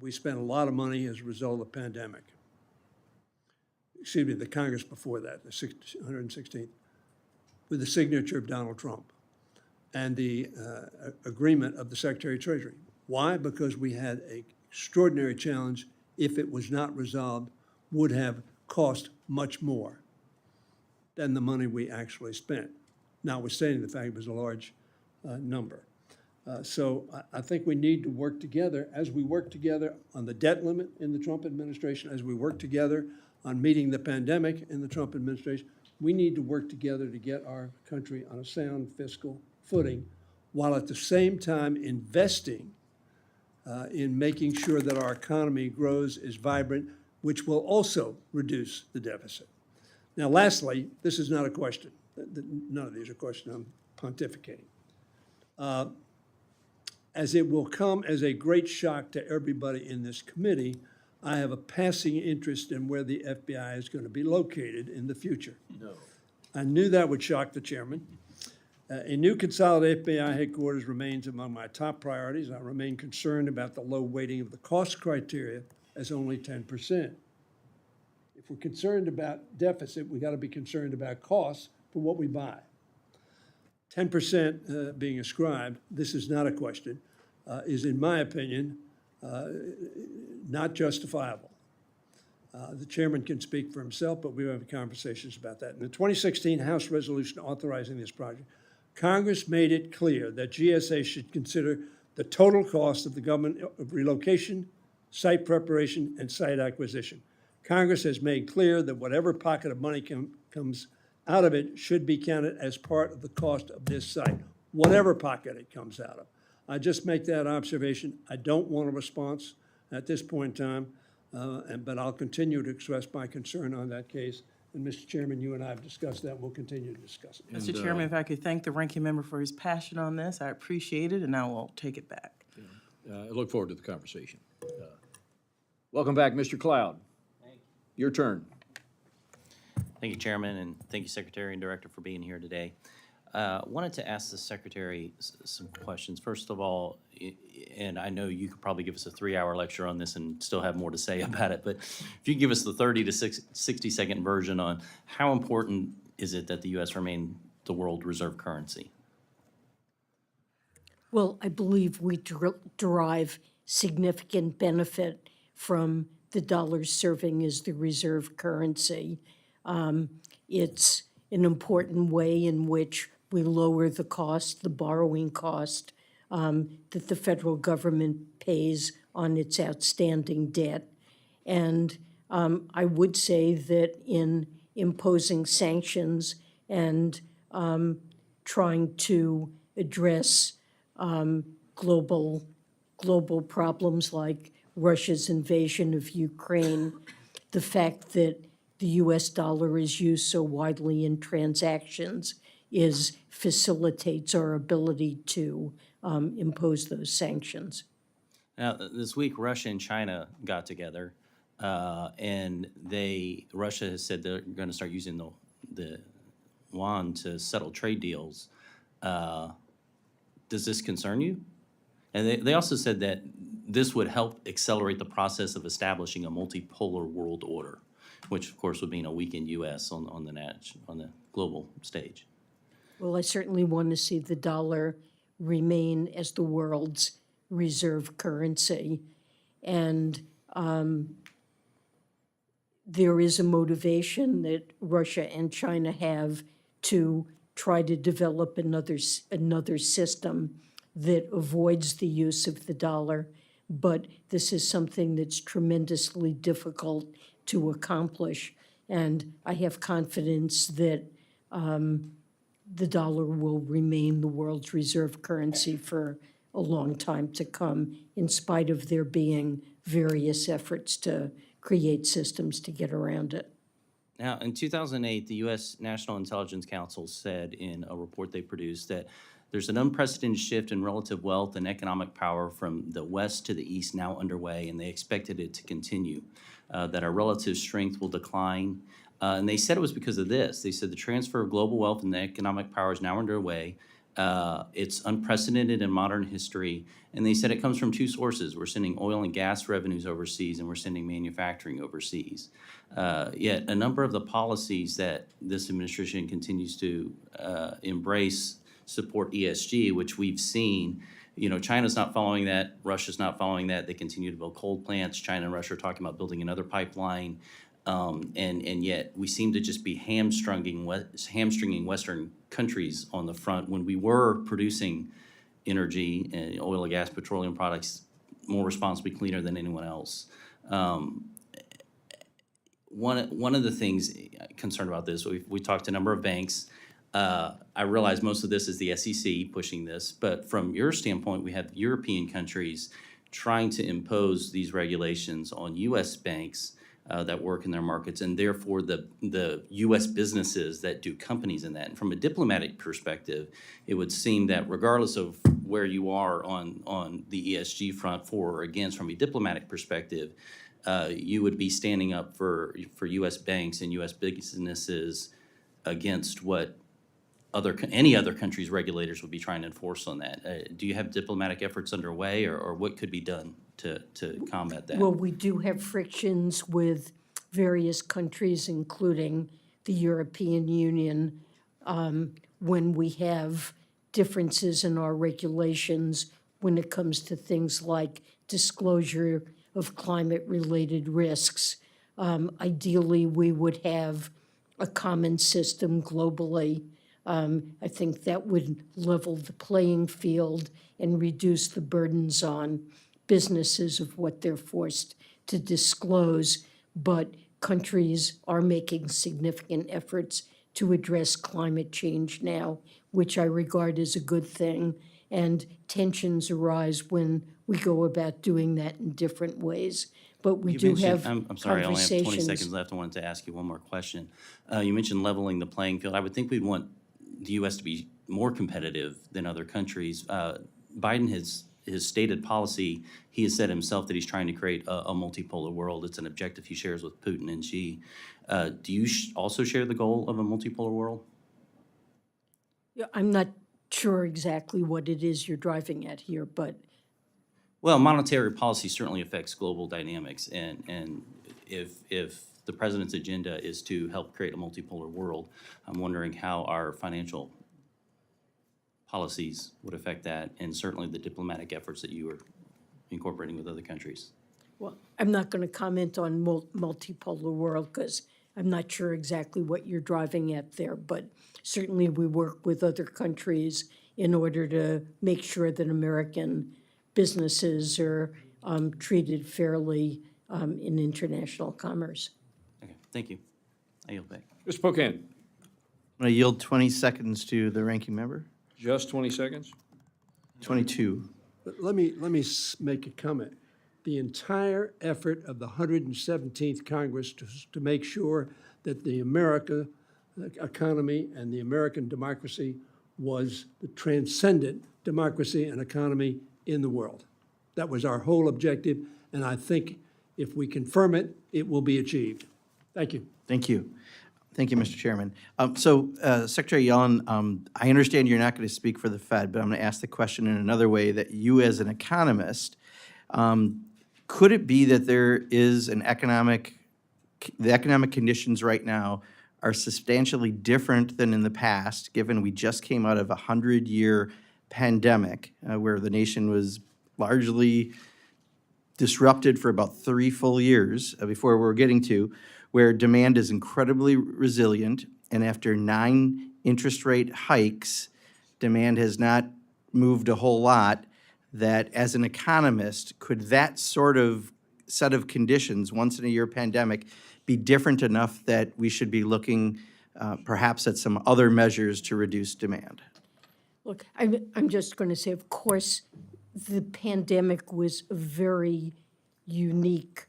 we spent a lot of money as a result of the pandemic. Excuse me, the Congress before that, the 116th, with the signature of Donald Trump and the agreement of the Secretary of Treasury. Why? Because we had an extraordinary challenge, if it was not resolved, would have cost much more than the money we actually spent, notwithstanding the fact it was a large number. So I think we need to work together as we work together on the debt limit in the Trump administration, as we work together on meeting the pandemic in the Trump administration. We need to work together to get our country on a sound fiscal footing, while at the same time investing in making sure that our economy grows, is vibrant, which will also reduce the deficit. Now, lastly, this is not a question. None of these are questions. I'm pontificating. as it will come as a great shock to everybody in this committee, I have a passing interest in where the FBI is going to be located in the future. No. I knew that would shock the chairman. A new consolidated FBI headquarters remains among my top priorities. I remain concerned about the low weighting of the cost criteria as only 10%. If we're concerned about deficit, we got to be concerned about costs for what we buy. 10% being ascribed, this is not a question, is in my opinion, not justifiable. The chairman can speak for himself, but we have conversations about that. In the 2016 House resolution authorizing this project, Congress made it clear that GSA should consider the total cost of the government of relocation, site preparation, and site acquisition. Congress has made clear that whatever pocket of money comes out of it should be counted as part of the cost of this site, whatever pocket it comes out of. I just make that observation. I don't want a response at this point in time, but I'll continue to express my concern on that case. And Mr. Chairman, you and I have discussed that. We'll continue to discuss it. Mr. Chairman, if I could thank the ranking member for his passion on this, I appreciate it, and I will take it back. I look forward to the conversation. Welcome back, Mr. Cloud. Your turn. Thank you, Chairman, and thank you, Secretary and Director, for being here today. Wanted to ask the Secretary some questions. First of all, and I know you could probably give us a 3-hour lecture on this and still have more to say about it, but if you could give us the 30 to 60-second version on how important is it that the U.S. remain the world reserve currency? Well, I believe we derive significant benefit from the dollar serving as the reserve currency. It's an important way in which we lower the cost, the borrowing cost that the federal government pays on its outstanding debt. And I would say that in imposing sanctions and trying to address global problems like Russia's invasion of Ukraine, the fact that the U.S. dollar is used so widely in transactions facilitates our ability to impose those sanctions. Now, this week, Russia and China got together, and Russia has said they're going to start using the yuan to settle trade deals. Does this concern you? And they also said that this would help accelerate the process of establishing a multipolar world order, which of course would mean a weakened U.S. on the global stage. Well, I certainly want to see the dollar remain as the world's reserve currency. And there is a motivation that Russia and China have to try to develop another system that avoids the use of the dollar. But this is something that's tremendously difficult to accomplish. And I have confidence that the dollar will remain the world's reserve currency for a long time to come, in spite of there being various efforts to create systems to get around it. Now, in 2008, the U.S. National Intelligence Council said in a report they produced that there's an unprecedented shift in relative wealth and economic power from the West to the East now underway, and they expected it to continue, that our relative strength will decline. And they said it was because of this. They said the transfer of global wealth and the economic power is now underway. It's unprecedented in modern history. And they said it comes from two sources. We're sending oil and gas revenues overseas, and we're sending manufacturing overseas. Yet a number of the policies that this administration continues to embrace support ESG, which we've seen. China's not following that. Russia's not following that. They continue to build coal plants. China and Russia are talking about building another pipeline. And yet we seem to just be hamstringing Western countries on the front when we were producing energy and oil and gas, petroleum products more responsibly, cleaner than anyone else. One of the things concerned about this, we talked to a number of banks. I realize most of this is the SEC pushing this, but from your standpoint, we have European countries trying to impose these regulations on U.S. banks. that work in their markets, and therefore the U.S. businesses that do companies in that. And from a diplomatic perspective, it would seem that regardless of where you are on the ESG front, for or against, from a diplomatic perspective, you would be standing up for U.S. banks and U.S. businesses against what any other country's regulators would be trying to enforce on that. Do you have diplomatic efforts underway, or what could be done to combat that? Well, we do have frictions with various countries, including the European Union, when we have differences in our regulations when it comes to things like disclosure of climate-related risks. Ideally, we would have a common system globally. I think that would level the playing field and reduce the burdens on businesses of what they're forced to disclose. But countries are making significant efforts to address climate change now, which I regard as a good thing. And tensions arise when we go about doing that in different ways. But we do have I'm sorry, I only have 20 conversations. seconds left. I wanted to ask you one more question. You mentioned leveling the playing field. I would think we'd want the U.S. to be more competitive than other countries. Biden has his stated policy. He has said himself that he's trying to create a multipolar world. It's an objective he shares with Putin and Xi. Do you also share the goal of a multipolar world? Yeah, I'm not sure exactly what it is you're driving at here, but Well, monetary policy certainly affects global dynamics, and if the president's agenda is to help create a multipolar world, I'm wondering how our financial policies would affect that, and certainly the diplomatic efforts that you are incorporating with other countries. well, I'm not going to comment on multipolar world because I'm not sure exactly what you're driving at there, but certainly we work with other countries in order to make sure that American businesses are treated fairly in international commerce. Okay, thank you. I yield back. Mr. Pocan, I'm going to yield 20 seconds to the ranking member. just 20 seconds? 22. But let me make a comment. The entire effort of the 117th Congress to make sure that the American economy and the American democracy was the transcendent democracy and economy in the world. That was our whole objective, and I think if we confirm it, it will be achieved. Thank you. Thank you. Thank you, Mr. Chairman. Secretary Yellen, I understand you're not going to speak for the Fed, but I'm going to ask the question in another way, that you as an economist, could it be that there is the economic conditions right now are substantially different than in the past, given we just came out of a 100-year pandemic where the nation was largely disrupted for about 3 full years before we're getting to, where demand is incredibly resilient, and after 9 interest rate hikes, demand has not moved a whole lot, that as an economist, could that sort of set of conditions, once-in-a-year pandemic, be different enough that we should be looking perhaps at some other measures to reduce demand? Look, I'm just going to say, of course, the pandemic was a very unique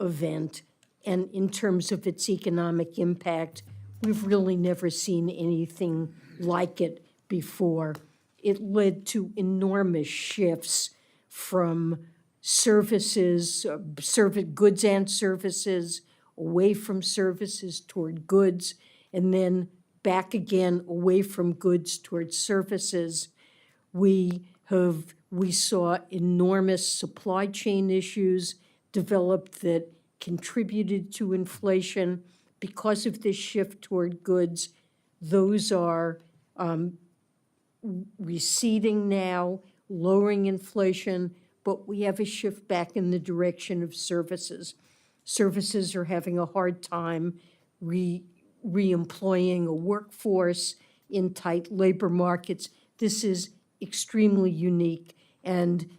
event. And in terms of its economic impact, we've really never seen anything like it before. It led to enormous shifts from services, goods and services, away from services toward goods, and then back again away from goods towards services. We saw enormous supply chain issues developed that contributed to inflation. Because of this shift toward goods, those are receding now, lowering inflation, but we have a shift back in the direction of services. Services are having a hard time re-employing a workforce in tight labor markets. This is extremely unique, and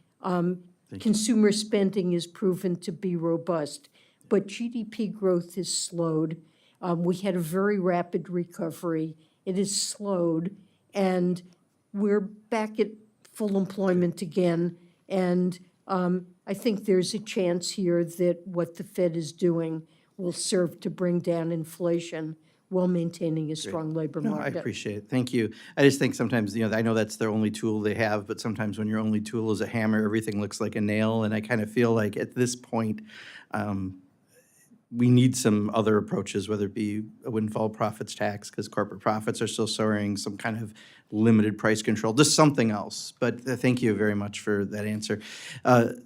consumer spending is proven to be robust. But GDP growth has slowed. We had a very rapid recovery. It has slowed, and we're back at full employment again. And I think there's a chance here that what the Fed is doing will serve to bring down inflation while maintaining a strong labor No, I market. appreciate it. Thank you. I just think sometimes, I know that's their only tool they have, but sometimes when your only tool is a hammer, everything looks like a nail. And I kind of feel like at this point, we need some other approaches, whether it be a windfall profits tax, because corporate profits are still soaring, some kind of limited price control, just something else. But thank you very much for that answer.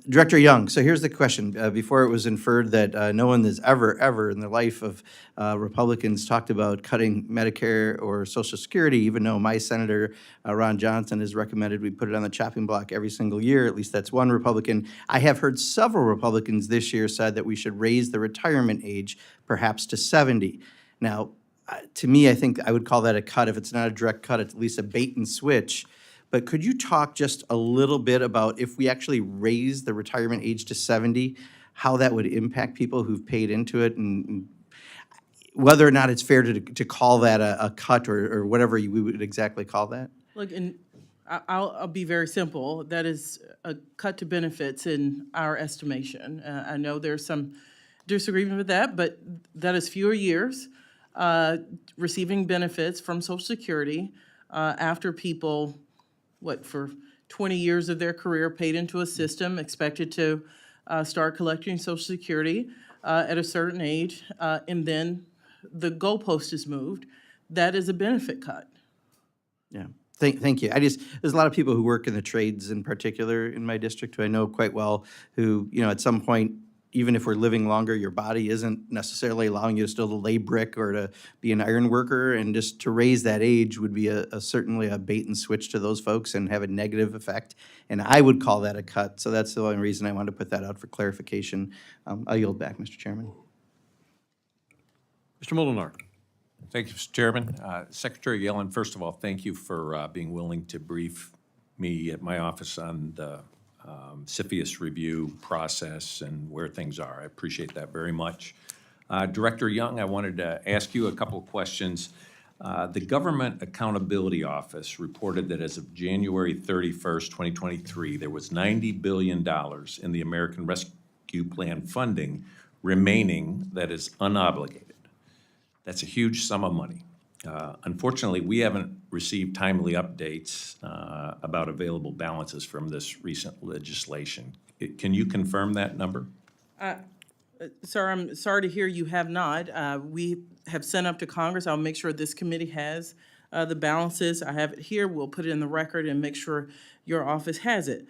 Director Young, so here's the question. Before it was inferred that no one has ever in the life of Republicans talked about cutting Medicare or Social Security, even though my Senator Ron Johnson has recommended we put it on the chopping block every single year. At least that's one Republican. I have heard several Republicans this year said that we should raise the retirement age perhaps to 70. Now, to me, I think I would call that a cut. If it's not a direct cut, it's at least a bait and switch. But could you talk just a little bit about if we actually raise the retirement age to 70, how that would impact people who've paid into it, and whether or not it's fair to call that a cut or whatever we would exactly call that? Look, and I'll be very simple. That is a cut to benefits in our estimation. I know there's some disagreement with that, but that is fewer years receiving benefits from Social Security after people, for 20 years of their career paid into a system, expected to start collecting Social Security at a certain age, and then the goalpost is moved. That is a benefit cut. Yeah. Thank you. There's a lot of people who work in the trades in particular in my district who I know quite well who, at some point, even if we're living longer, your body isn't necessarily allowing you to still lay brick or to be an iron worker, and just to raise that age would be certainly a bait and switch to those folks and have a negative effect, and I would call that a cut. So that's the only reason I wanted to put that out for clarification. I'll yield back, Mr. Chairman. Mr. Molinar. Thank you, Mr. Chairman. Secretary Yellen, first of all, thank you for being willing to brief me at my office on the CFIUS review process and where things are. I appreciate that very much. Director Young, I wanted to ask you a couple of questions. The Government Accountability Office reported that as of January 31st, 2023, there was $90 billion in the American Rescue Plan funding remaining that is unobligated. That's a huge sum of money. Unfortunately, we haven't received timely updates about available balances from this recent legislation. Can you confirm that number? Sir, I'm sorry to hear you have not. We have sent up to Congress. I'll make sure this committee has the balances. I have it here. We'll put it in the record and make sure your office has it.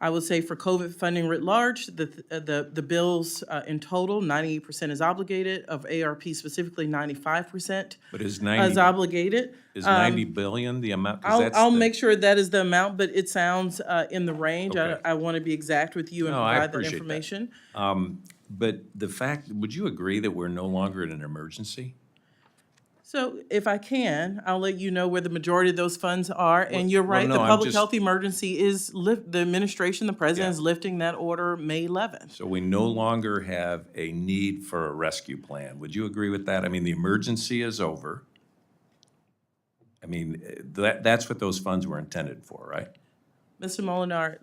I would say for COVID funding writ large, the bills in total, 98% is obligated. Of ARP specifically, 95% But is is obligated. Is 90 billion the amount? 'Cause I'll make sure that is the amount, but it sounds in the range. Okay. I want to be exact with you and No, I provide that appreciate that. information. But the fact, would you agree that we're no longer in an emergency? So if I can, I'll let you know where the majority of those funds are. And you're well, right, no, the I'm public just- health emergency is the administration, the president Yeah. is lifting that order May 11th. So we no longer have a need for a rescue plan. Would you agree with that? I mean, the emergency is over. I mean, that's what those funds were intended for, right? Mr. Molinar,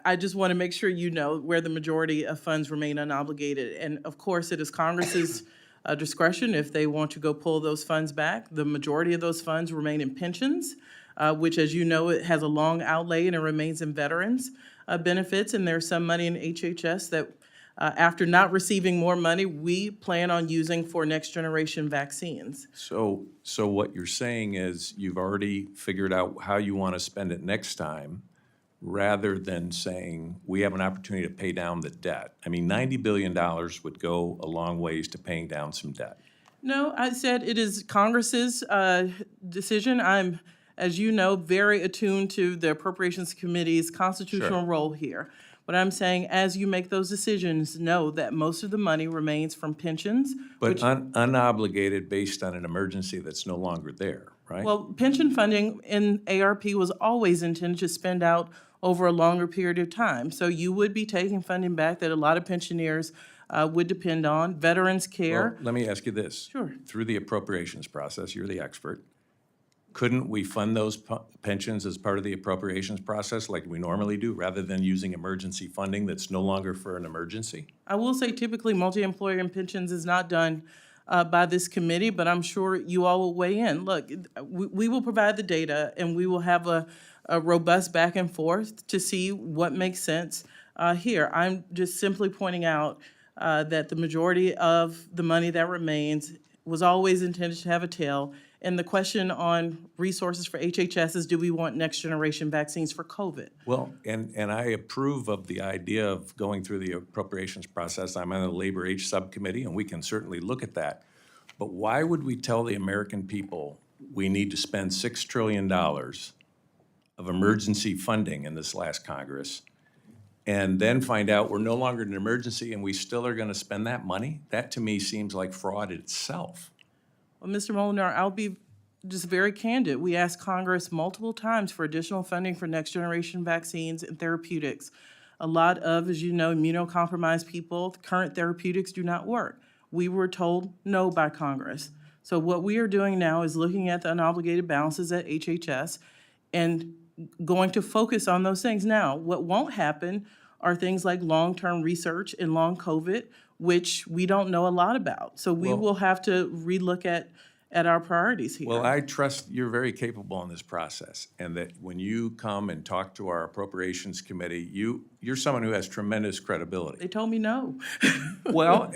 I just want to make sure you know where the majority of funds remain unobligated. And of course, it is Congress's discretion if they want to go pull those funds back. The majority of those funds remain in pensions, which, as you know, it has a long outlay and it remains in veterans benefits. And there's some money in HHS that, after not receiving more money, we plan on using for next generation vaccines. So what you're saying is you've already figured out how you want to spend it next time, rather than saying, we have an opportunity to pay down the debt. I mean, $90 billion would go a long ways to paying down some debt. No, I said it is Congress's decision. I'm, as you know, very attuned to the Appropriations Committee's constitutional role here. What I'm saying, as you make those decisions, know that most of the money remains from pensions. But unobligated based on an emergency that's no longer there, right? Well, pension funding in ARP was always intended to spend out over a longer period of time. So you would be taking funding back that a lot of pensioners would depend on. Veterans care. Well, let me ask you this. Sure. Through the appropriations process, you're the expert. couldn't we fund those pensions as part of the appropriations process like we normally do, rather than using emergency funding that's no longer for an emergency? I will say typically multi-employer and pensions is not done by this committee, but I'm sure you all will weigh in. Look, we will provide the data and we will have a robust back and forth to see what makes sense here. I'm just simply pointing out that the majority of the money that remains was always intended to have a tail. And the question on resources for HHS is, do we want next generation vaccines for COVID? Well, and I approve of the idea of going through the appropriations process. I'm on the Labor H Subcommittee, and we can certainly look at that. But why would we tell the American people we need to spend $6 trillion of emergency funding in this last Congress, and then find out we're no longer in an emergency and we still are going to spend that money? That, to me, seems like fraud itself. Well, Mr. Molinar, I'll be just very candid. We asked Congress multiple times for additional funding for next generation vaccines and therapeutics. A lot of, as you know, immunocompromised people, current therapeutics do not work. We were told no by Congress. So what we are doing now is looking at the unobligated balances at HHS and going to focus on those things. Now, what won't happen are things like long-term research in long COVID, which we don't know a lot about. So we will have to relook at our priorities here. Well, I trust you're very capable in this process, and that when you come and talk to our Appropriations Committee, you're someone who has tremendous credibility. They told me no. Well,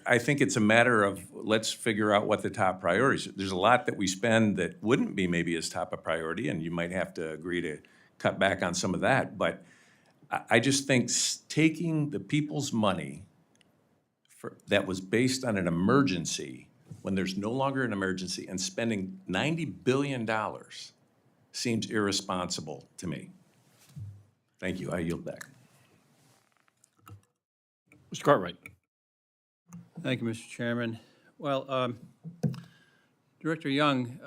I think it's a matter of let's figure out what the top priorities are. There's a lot that we spend that wouldn't be maybe as top a priority, and you might have to agree to cut back on some of that. But I just think taking the people's money that was based on an emergency when there's no longer an emergency and spending $90 billion seems irresponsible to me. Thank you. I yield back. Mr. Cartwright. Thank you, Mr. Chairman. Well, Director Young,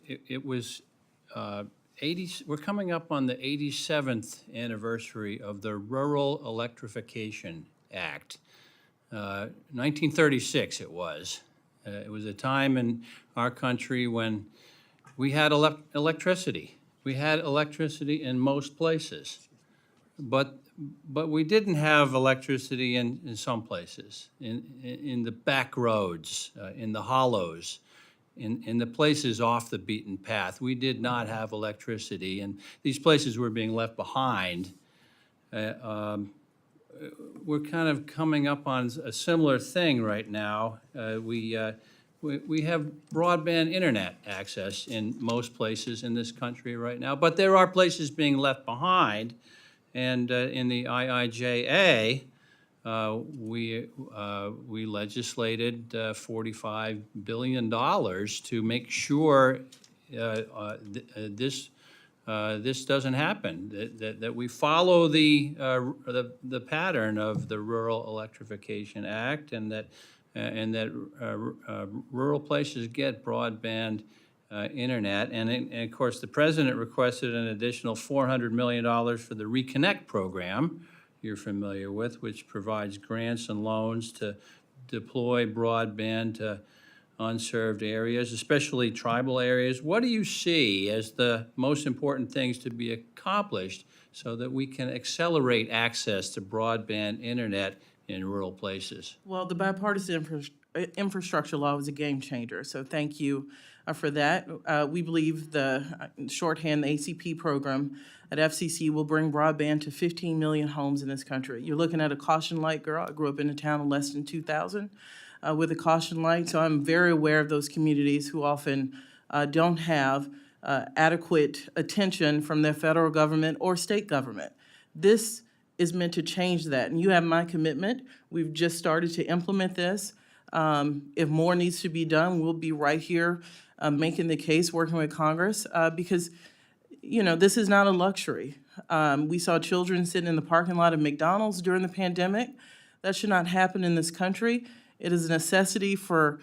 it was 80. We're coming up on the 87th anniversary of the Rural Electrification Act. 1936 it was. It was a time in our country when we had electricity. We had electricity in most places, but we didn't have electricity in some places, in the back roads, in the hollows, in the places off the beaten path. We did not have electricity, and these places were being left behind. We're kind of coming up on a similar thing right now. We have broadband internet access in most places in this country right now, but there are places being left behind. And in the IIJA, we legislated $45 billion to make sure this doesn't happen, that we follow the pattern of the Rural Electrification Act, and that rural places get broadband internet. And of course, the president requested an additional $400 million for the Reconnect program you're familiar with, which provides grants and loans to deploy broadband to unserved areas, especially tribal areas. What do you see as the most important things to be accomplished so that we can accelerate access to broadband internet in rural places? Well, the bipartisan infrastructure law was a game changer, so thank you for that. We believe the shorthand, the ACP program at FCC will bring broadband to 15 million homes in this country. You're looking at a caution light, girl. I grew up in a town of less than 2,000 with a caution light, so I'm very aware of those communities who often don't have adequate attention from their federal government or state government. This is meant to change that, and you have my commitment. We've just started to implement this. If more needs to be done, we'll be right here making the case, working with Congress, because this is not a luxury. We saw children sitting in the parking lot of McDonald's during the pandemic. That should not happen in this country. It is a necessity for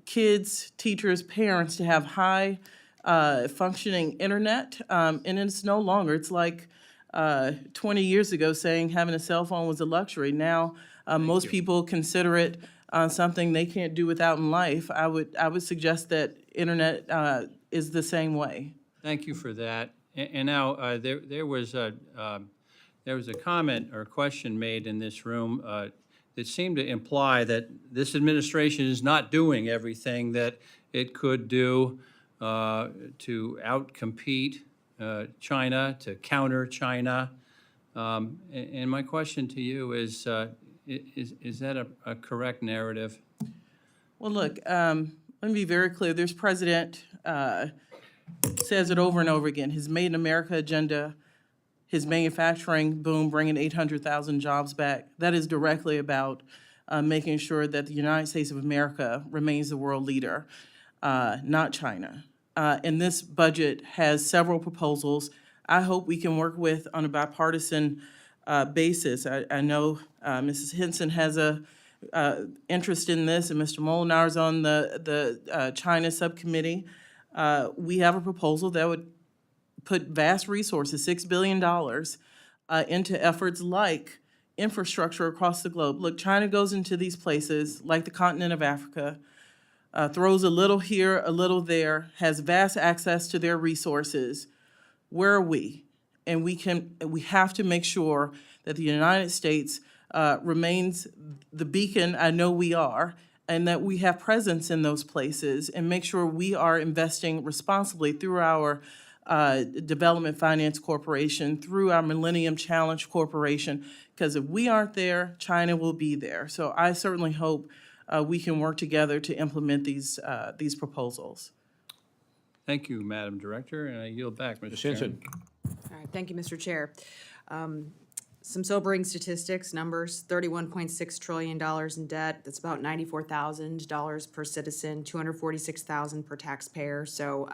kids, teachers, parents to have high functioning internet, and it's no longer. It's like 20 years ago saying having a cell phone was a luxury. Now, most people consider it something they can't do without in life, I would suggest that internet is the same way. Thank you for that. And now, there was a comment or a question made in this room that seemed to imply that this administration is not doing everything that it could do to outcompete China, to counter China. And my question to you is that a correct narrative? Well, look, let me be very clear. This president says it over and over again. His Made in America agenda, his manufacturing boom, bringing 800,000 jobs back, that is directly about making sure that the United States of America remains the world leader, not China. And this budget has several proposals I hope we can work with on a bipartisan basis. I know Mrs. Henson has a interest in this, and Mr. Molinar's on the China Subcommittee. We have a proposal that would put vast resources, $6 billion, into efforts like infrastructure across the globe. Look, China goes into these places, like the continent of Africa, throws a little here, a little there, has vast access to their resources. Where are we? And we have to make sure that the United States remains the beacon I know we are, and that we have presence in those places, and make sure we are investing responsibly through our Development Finance Corporation, through our Millennium Challenge Corporation, because if we aren't there, China will be there. So I certainly hope we can work together to implement these proposals. Thank you, Madam Director, and I yield back, Mr. Ms. Chairman. Henson. All right, thank you, Mr. Chair. Some sobering statistics, numbers, $31.6 trillion in debt. That's about $94,000 per citizen, $246,000 per taxpayer. So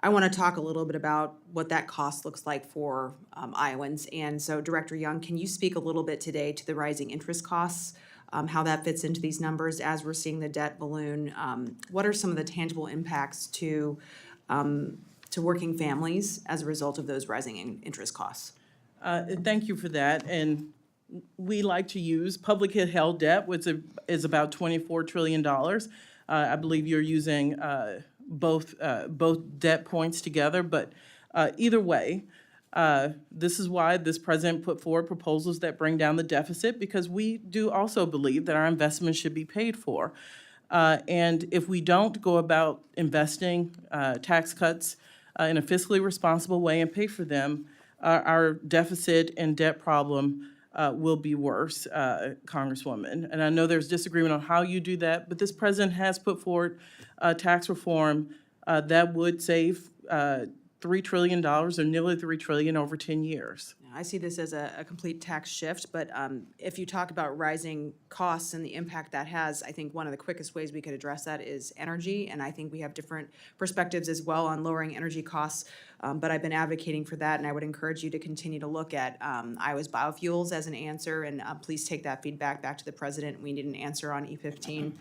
I want to talk a little bit about what that cost looks like for Iowans. And so, Director Young, can you speak a little bit today to the rising interest costs, how that fits into these numbers as we're seeing the debt balloon? What are some of the tangible impacts to working families as a result of those rising interest costs? Thank you for that. And we like to use public held debt, which is about $24 trillion. I believe you're using both debt points together, but either way, this is why this president put forward proposals that bring down the deficit, because we do also believe that our investments should be paid for. And if we don't go about investing tax cuts in a fiscally responsible way and pay for them, our deficit and debt problem will be worse, Congresswoman. And I know there's disagreement on how you do that, but this president has put forward tax reform that would save $3 trillion, or nearly $3 trillion over 10 years. I see this as a complete tax shift, but if you talk about rising costs and the impact that has, I think one of the quickest ways we could address that is energy, and I think we have different perspectives as well on lowering energy costs, but I've been advocating for that, and I would encourage you to continue to look at Iowa's biofuels as an answer, and please take that feedback back to the president. We need an answer on E15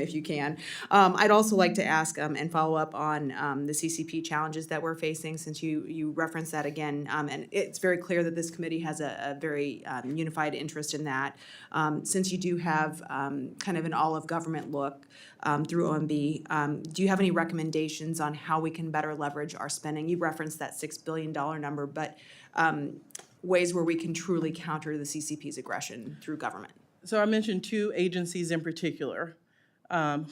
if you can. I'd also like to ask and follow up on the CCP challenges that we're facing, since you referenced that again, and it's very clear that this committee has a very unified interest in that. Since you do have kind of an all-of-government look through OMB, do you have any recommendations on how we can better leverage our spending? You referenced that $6 billion number, but ways where we can truly counter the CCP's aggression through government. So I mentioned two agencies in particular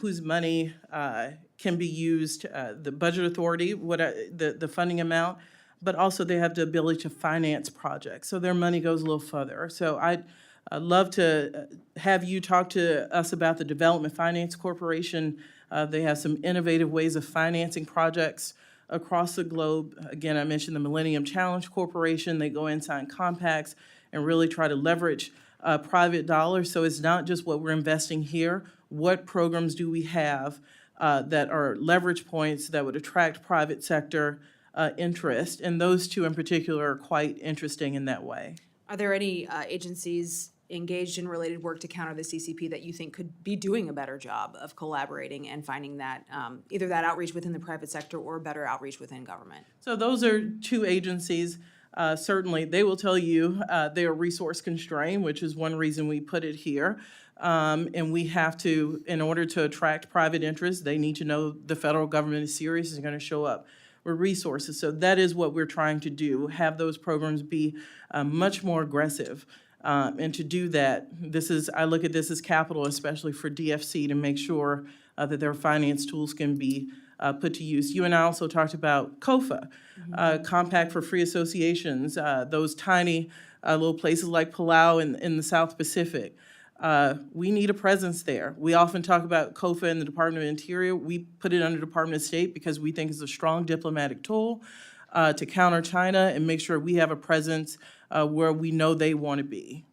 whose money can be used, the Budget Authority, the funding amount, but also they have the ability to finance projects. So their money goes a little further. So I'd love to have you talk to us about the Development Finance Corporation. They have some innovative ways of financing projects across the globe. Again, I mentioned the Millennium Challenge Corporation. They go in, sign compacts, and really try to leverage private dollars. So it's not just what we're investing here. What programs do we have that are leverage points that would attract private sector interest? And those two in particular are quite interesting in that way. Are there any agencies engaged in related work to counter the CCP that you think could be doing a better job of collaborating and finding that either that outreach within the private sector or better outreach within government? So those are two agencies. certainly they will tell you they are resource constrained, which is one reason we put it here. And we have to, in order to attract private interest, they need to know the federal government is serious and going to show up with resources. So that is what we're trying to do, have those programs be much more aggressive. And to do that, I look at this as capital, especially for DFC, to make sure that their finance tools can be put to use. You and I also talked about COFA, Compact for Free Associations, those tiny little places like Palau in the South Pacific. We need a presence there. We often talk about COFA in the Department of Interior. We put it under Department of State because we think it's a strong diplomatic tool to counter China and make sure we have a presence where we know they want to be.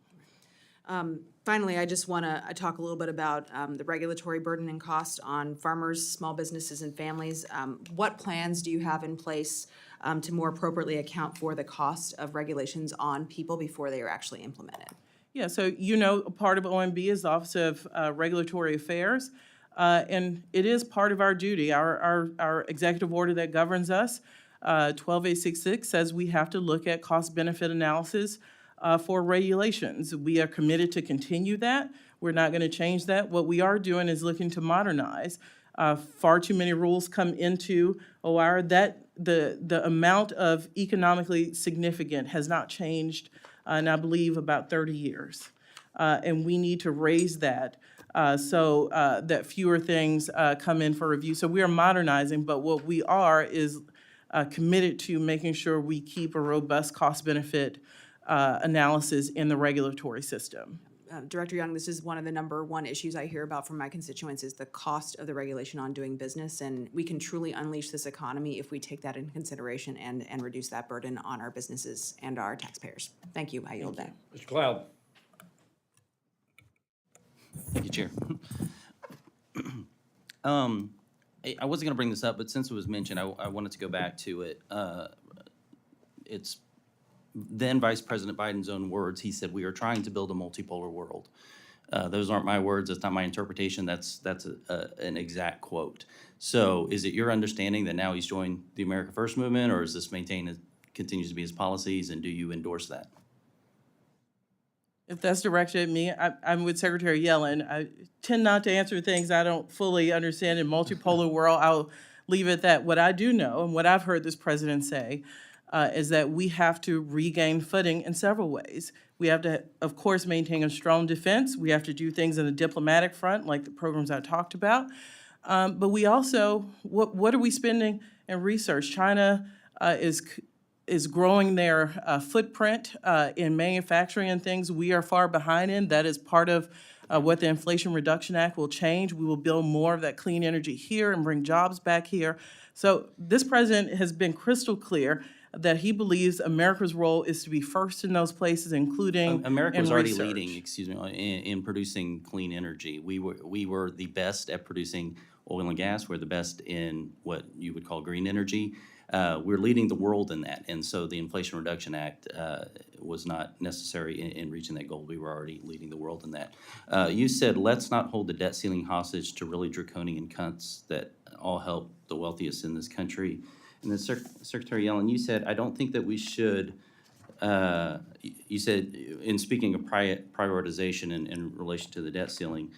Finally, I just want to talk a little bit about the regulatory burden and cost on farmers, small businesses, and families. What plans do you have in place to more appropriately account for the cost of regulations on people before they are actually implemented? Yeah, so a part of OMB is the Office of Regulatory Affairs, and it is part of our duty. Our executive order that governs us, 12866, says we have to look at cost-benefit analysis for regulations. We are committed to continue that. We're not going to change that. What we are doing is looking to modernize. Far too many rules come into OIR that the amount of economically significant has not changed in, I believe, about 30 years. And we need to raise that so that fewer things come in for review. So we are modernizing, but what we are is committed to making sure we keep a robust cost-benefit analysis in the regulatory system. Director Young, this is one of the number one issues I hear about from my constituents is the cost of the regulation on doing business, and we can truly unleash this economy if we take that into consideration and reduce that burden on our businesses and our taxpayers. Thank you. I yield back. Mr. Cloud. Thank you, Chair. I wasn't going to bring this up, but since it was mentioned, I wanted to go back to it. It's then Vice President Biden's own words. He said, "We are trying to build a multipolar world." Those aren't my words. That's not my interpretation. That's an exact quote. So is it your understanding that now he's joined the America First movement, or is this continues to be his policies, and do you endorse that? If that's directed at me, I'm with Secretary Yellen. I tend not to answer things I don't fully understand in multipolar world. I'll leave it at that. What I do know, and what I've heard this president say, is that we have to regain footing in several ways. We have to, of course, maintain a strong defense. We have to do things in the diplomatic front, like the programs I talked about. But we also, what are we spending in research? China is growing their footprint in manufacturing and things we are far behind in. That is part of what the Inflation Reduction Act will change. We will build more of that clean energy here and bring jobs back here. So this president has been crystal clear that he believes America's role is to be first in those places, including America was in already research. leading, in producing clean energy. We were the best at producing oil and gas. We're the best in what you would call green energy. We're leading the world in that, and so the Inflation Reduction Act was not necessary in reaching that goal. We were already leading the world in that. You said, let's not hold the debt ceiling hostage to really draconian cuts that all help the wealthiest in this country. And then Secretary Yellen, you said, I don't think that we should, you said, in speaking of prioritization in relation to the debt ceiling,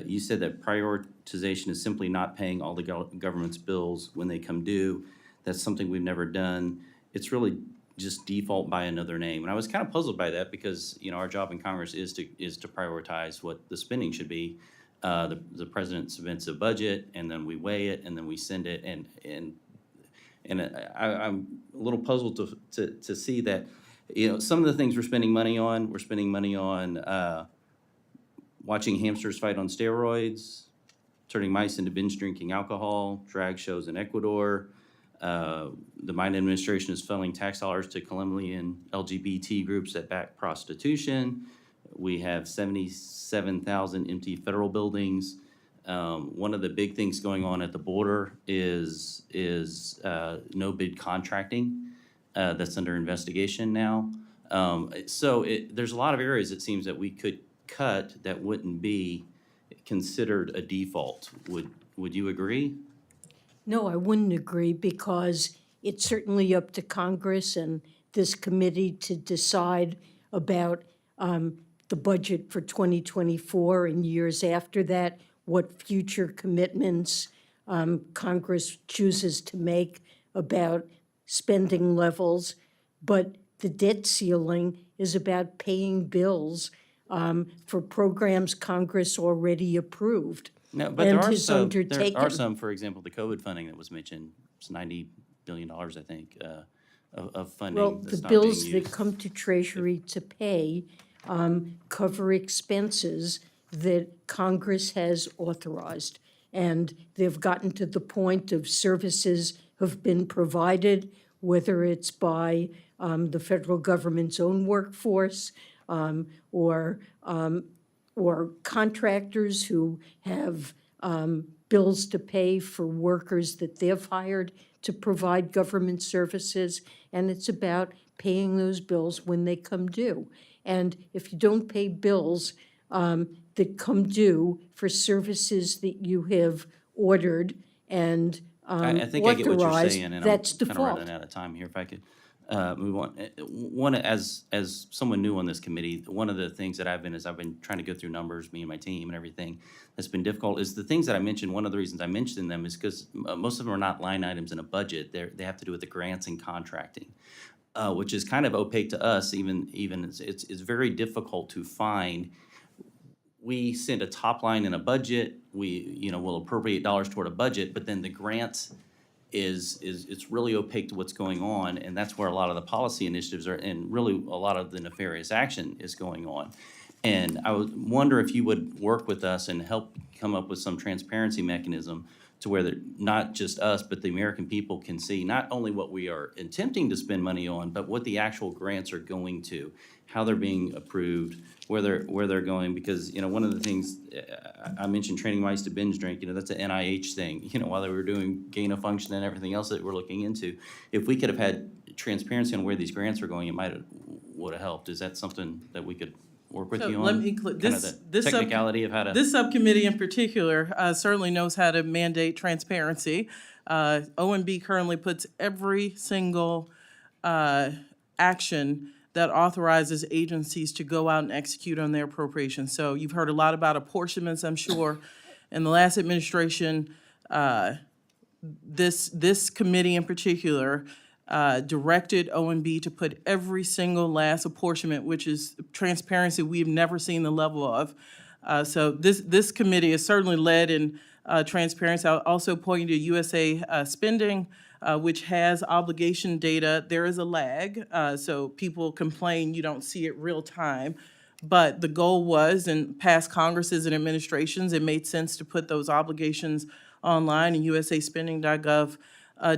you said that prioritization is simply not paying all the government's bills when they come due. That's something we've never done. It's really just default by another name. And I was kind of puzzled by that because, our job in Congress is to prioritize what the spending should be. The president submits a budget, and then we weigh it, and then we send it. And I'm a little puzzled to see that, some of the things we're spending money on watching hamsters fight on steroids, turning mice into binge drinking alcohol, drag shows in Ecuador. The Biden administration is funneling tax dollars to Colombian LGBT groups that back prostitution. We have 77,000 empty federal buildings. One of the big things going on at the border is no bid contracting that's under investigation now. So there's a lot of areas, it seems, that we could cut that wouldn't be considered a default. Would you agree? No, I wouldn't agree because it's certainly up to Congress and this committee to decide about the budget for 2024 and years after that, what future commitments Congress chooses to make about spending levels. But the debt ceiling is about paying bills for programs Congress already approved. No, but And there are has some, there are undertaken- some, for example, the COVID funding that was mentioned, it's $90 billion, I think, of funding Well, the that's not being bills that used. come to Treasury to pay cover expenses that Congress has authorized. And they've gotten to the point of services have been provided, whether it's by the federal government's own workforce or contractors who have bills to pay for workers that they've hired to provide government services, and it's about paying those bills when they come due. And if you don't pay bills that come due for services that you have ordered and I think I get what you're authorized, saying, and I'm that's kind of default. running out of time here. If I could move on. One, as someone new on this committee, one of the things that I've been trying to go through numbers, me and my team and everything, that's been difficult is the things that I mentioned. One of the reasons I mentioned them is because most of them are not line items in a budget. They have to do with the grants and contracting, which is kind of opaque to us. Even it's very difficult to find. We send a top line in a budget, we'll appropriate dollars toward a budget, but then the grants it's really opaque to what's going on, and that's where a lot of the policy initiatives are, and really a lot of the nefarious action is going on. And I would wonder if you would work with us and help come up with some transparency mechanism to where not just us, but the American people can see not only what we are attempting to spend money on, but what the actual grants are going to, how they're being approved, where they're going. Because, one of the things, I mentioned training mice to binge drink, that's an NIH thing, while they were doing gain of function and everything else that we're looking into. If we could have had transparency on where these grants are going, it would have helped. Is that something that we could work with So you on? let me Kind of the technicality of how to. This subcommittee in particular certainly knows how to mandate transparency. OMB currently puts every single action that authorizes agencies to go out and execute on their appropriations. So you've heard a lot about apportionments, I'm sure. In the last administration, this committee in particular directed OMB to put every single last apportionment, which is transparency we've never seen the level of. So this committee is certainly led in transparency. I'll also point you to USA spending, which has obligation data. There is a lag, so people complain you don't see it real time. But the goal was, in past Congresses and administrations, it made sense to put those obligations online, and usaspending.gov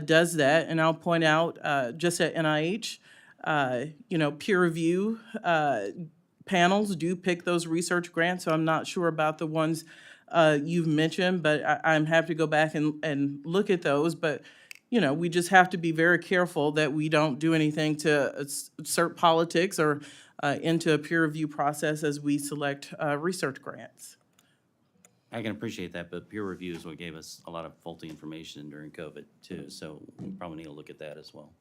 does that. And I'll point out, just at NIH, peer review panels do pick those research grants, so I'm not sure about the ones you've mentioned, but I'm happy to go back and look at those. But, we just have to be very careful that we don't do anything to insert politics or into a peer review process as we select research grants. I can appreciate that, but peer review is what gave us a lot of faulty information during COVID too, so we probably need to look at that as well.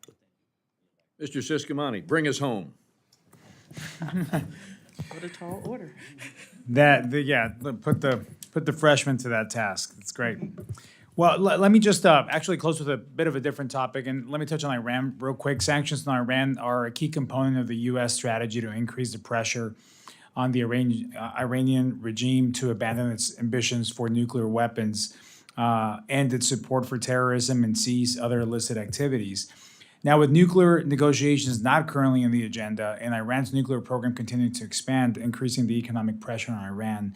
Mr. Siscomani, bring us home. What a tall order. Put the freshmen to that task. That's great. Well, let me just actually close with a bit of a different topic, and let me touch on Iran real quick. Sanctions on Iran are a key component of the U.S. strategy to increase the pressure on the Iranian regime to abandon its ambitions for nuclear weapons and its support for terrorism and cease other illicit activities. Now, with nuclear negotiations not currently in the agenda and Iran's nuclear program continuing to expand, increasing the economic pressure on Iran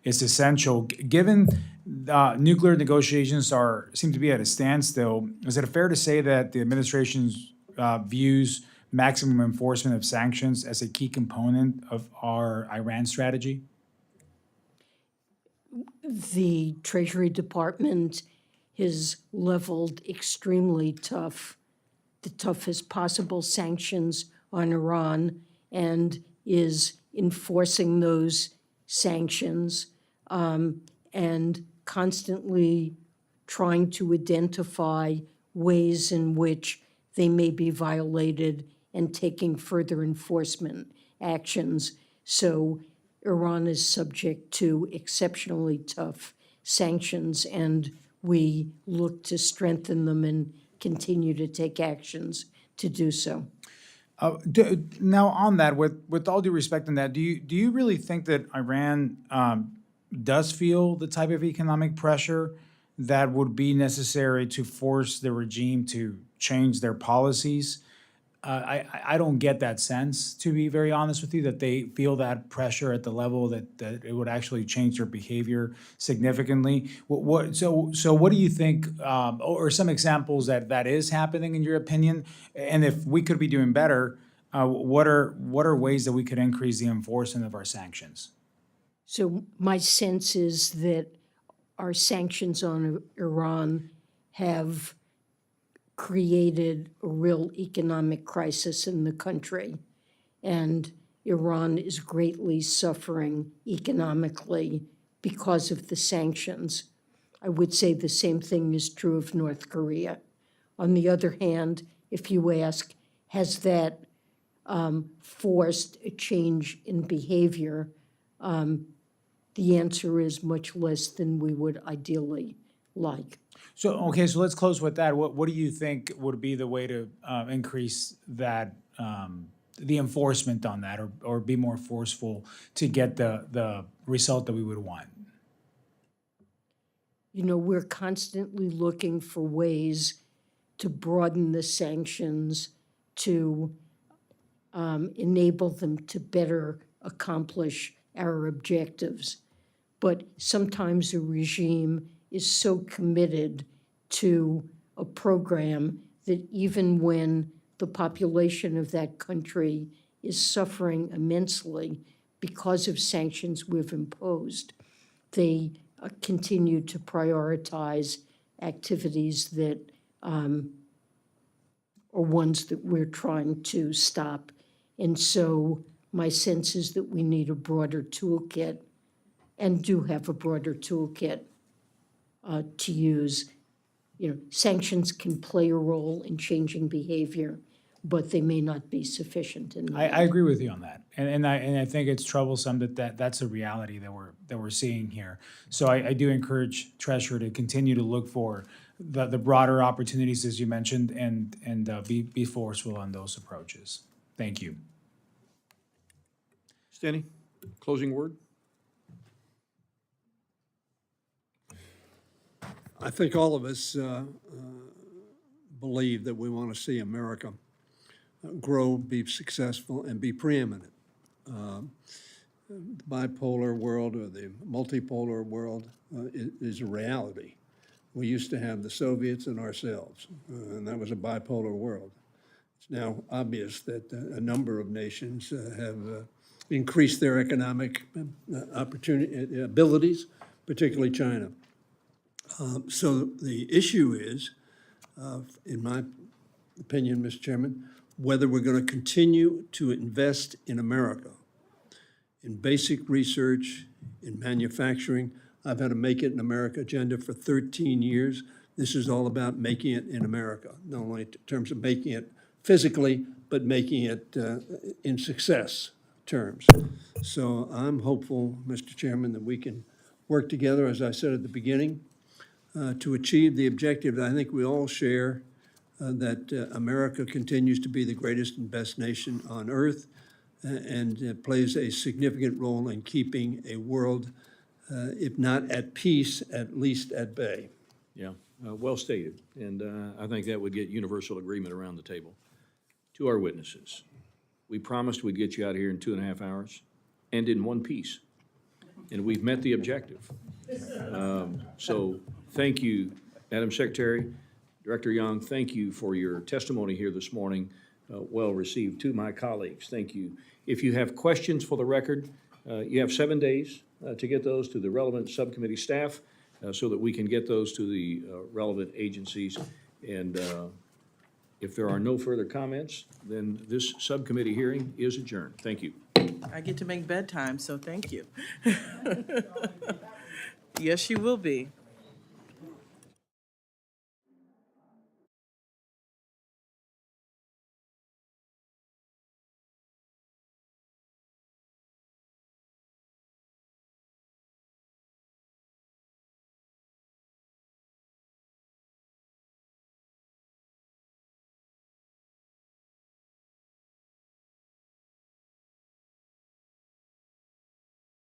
is essential. Given nuclear negotiations seem to be at a standstill, is it fair to say that the administration's views maximum enforcement of sanctions as a key component of our Iran strategy? The Treasury Department has leveled extremely tough, the toughest possible sanctions on Iran, and is enforcing those sanctions and constantly trying to identify ways in which they may be violated and taking further enforcement actions. So Iran is subject to exceptionally tough sanctions, and we look to strengthen them and continue to take actions to do so. Now, on that, with all due respect on that, do you really think that Iran does feel the type of economic pressure that would be necessary to force the regime to change their policies? I don't get that sense, to be very honest with you, that they feel that pressure at the level that it would actually change their behavior significantly. So what do you think, or some examples that is happening in your opinion? And if we could be doing better, what are ways that we could increase the enforcement of our sanctions? So my sense is that our sanctions on Iran have created a real economic crisis in the country, and Iran is greatly suffering economically because of the sanctions. I would say the same thing is true of North Korea. On the other hand, if you ask, has that forced a change in behavior? The answer is much less than we would ideally like. So, okay, so let's close with that. What do you think would be the way to increase that, the enforcement on that, or be more forceful to get the result that we would want? You know, we're constantly looking for ways to broaden the sanctions, to enable them to better accomplish our objectives. But sometimes a regime is so committed to a program that even when the population of that country is suffering immensely because of sanctions we've imposed, they continue to prioritize activities that are ones that we're trying to stop. And so my sense is that we need a broader toolkit, and do have a broader toolkit to use. You know, sanctions can play a role in changing behavior, but they may not be sufficient in that. I agree with you on that, and I think it's troublesome that's a reality that we're seeing here. So I do encourage Treasurer to continue to look for the broader opportunities, as you mentioned, and be forceful on those approaches. Thank you. Stenny, closing word? I think all of us believe that we want to see America grow, be successful, and be preeminent. The bipolar world or the multipolar world is a reality. We used to have the Soviets and ourselves, and that was a bipolar world. It's now obvious that a number of nations have increased their economic abilities, particularly China. So the issue is, in my opinion, Mr. Chairman, whether we're going to continue to invest in America, in basic research, in manufacturing. I've had a Make It in America agenda for 13 years. This is all about making it in America, not only in terms of making it physically, but making it in success terms. So I'm hopeful, Mr. Chairman, that we can work together, as I said at the beginning, to achieve the objective that I think we all share, that America continues to be the greatest and best nation on earth, and plays a significant role in keeping a world, if not at peace, at least at bay. Yeah, well stated, and I think that would get universal agreement around the table. To our witnesses, we promised we'd get you out of here in 2.5 hours, and in one piece, and we've met the objective. So thank you, Madam Secretary, Director Young, thank you for your testimony here this morning, well received. To my colleagues, thank you. If you have questions for the record, you have 7 days to get those to the relevant subcommittee staff so that we can get those to the relevant agencies. And if there are no further comments, then this subcommittee hearing is adjourned. Thank you. I get to make bedtime, so thank you. Yes, you will be.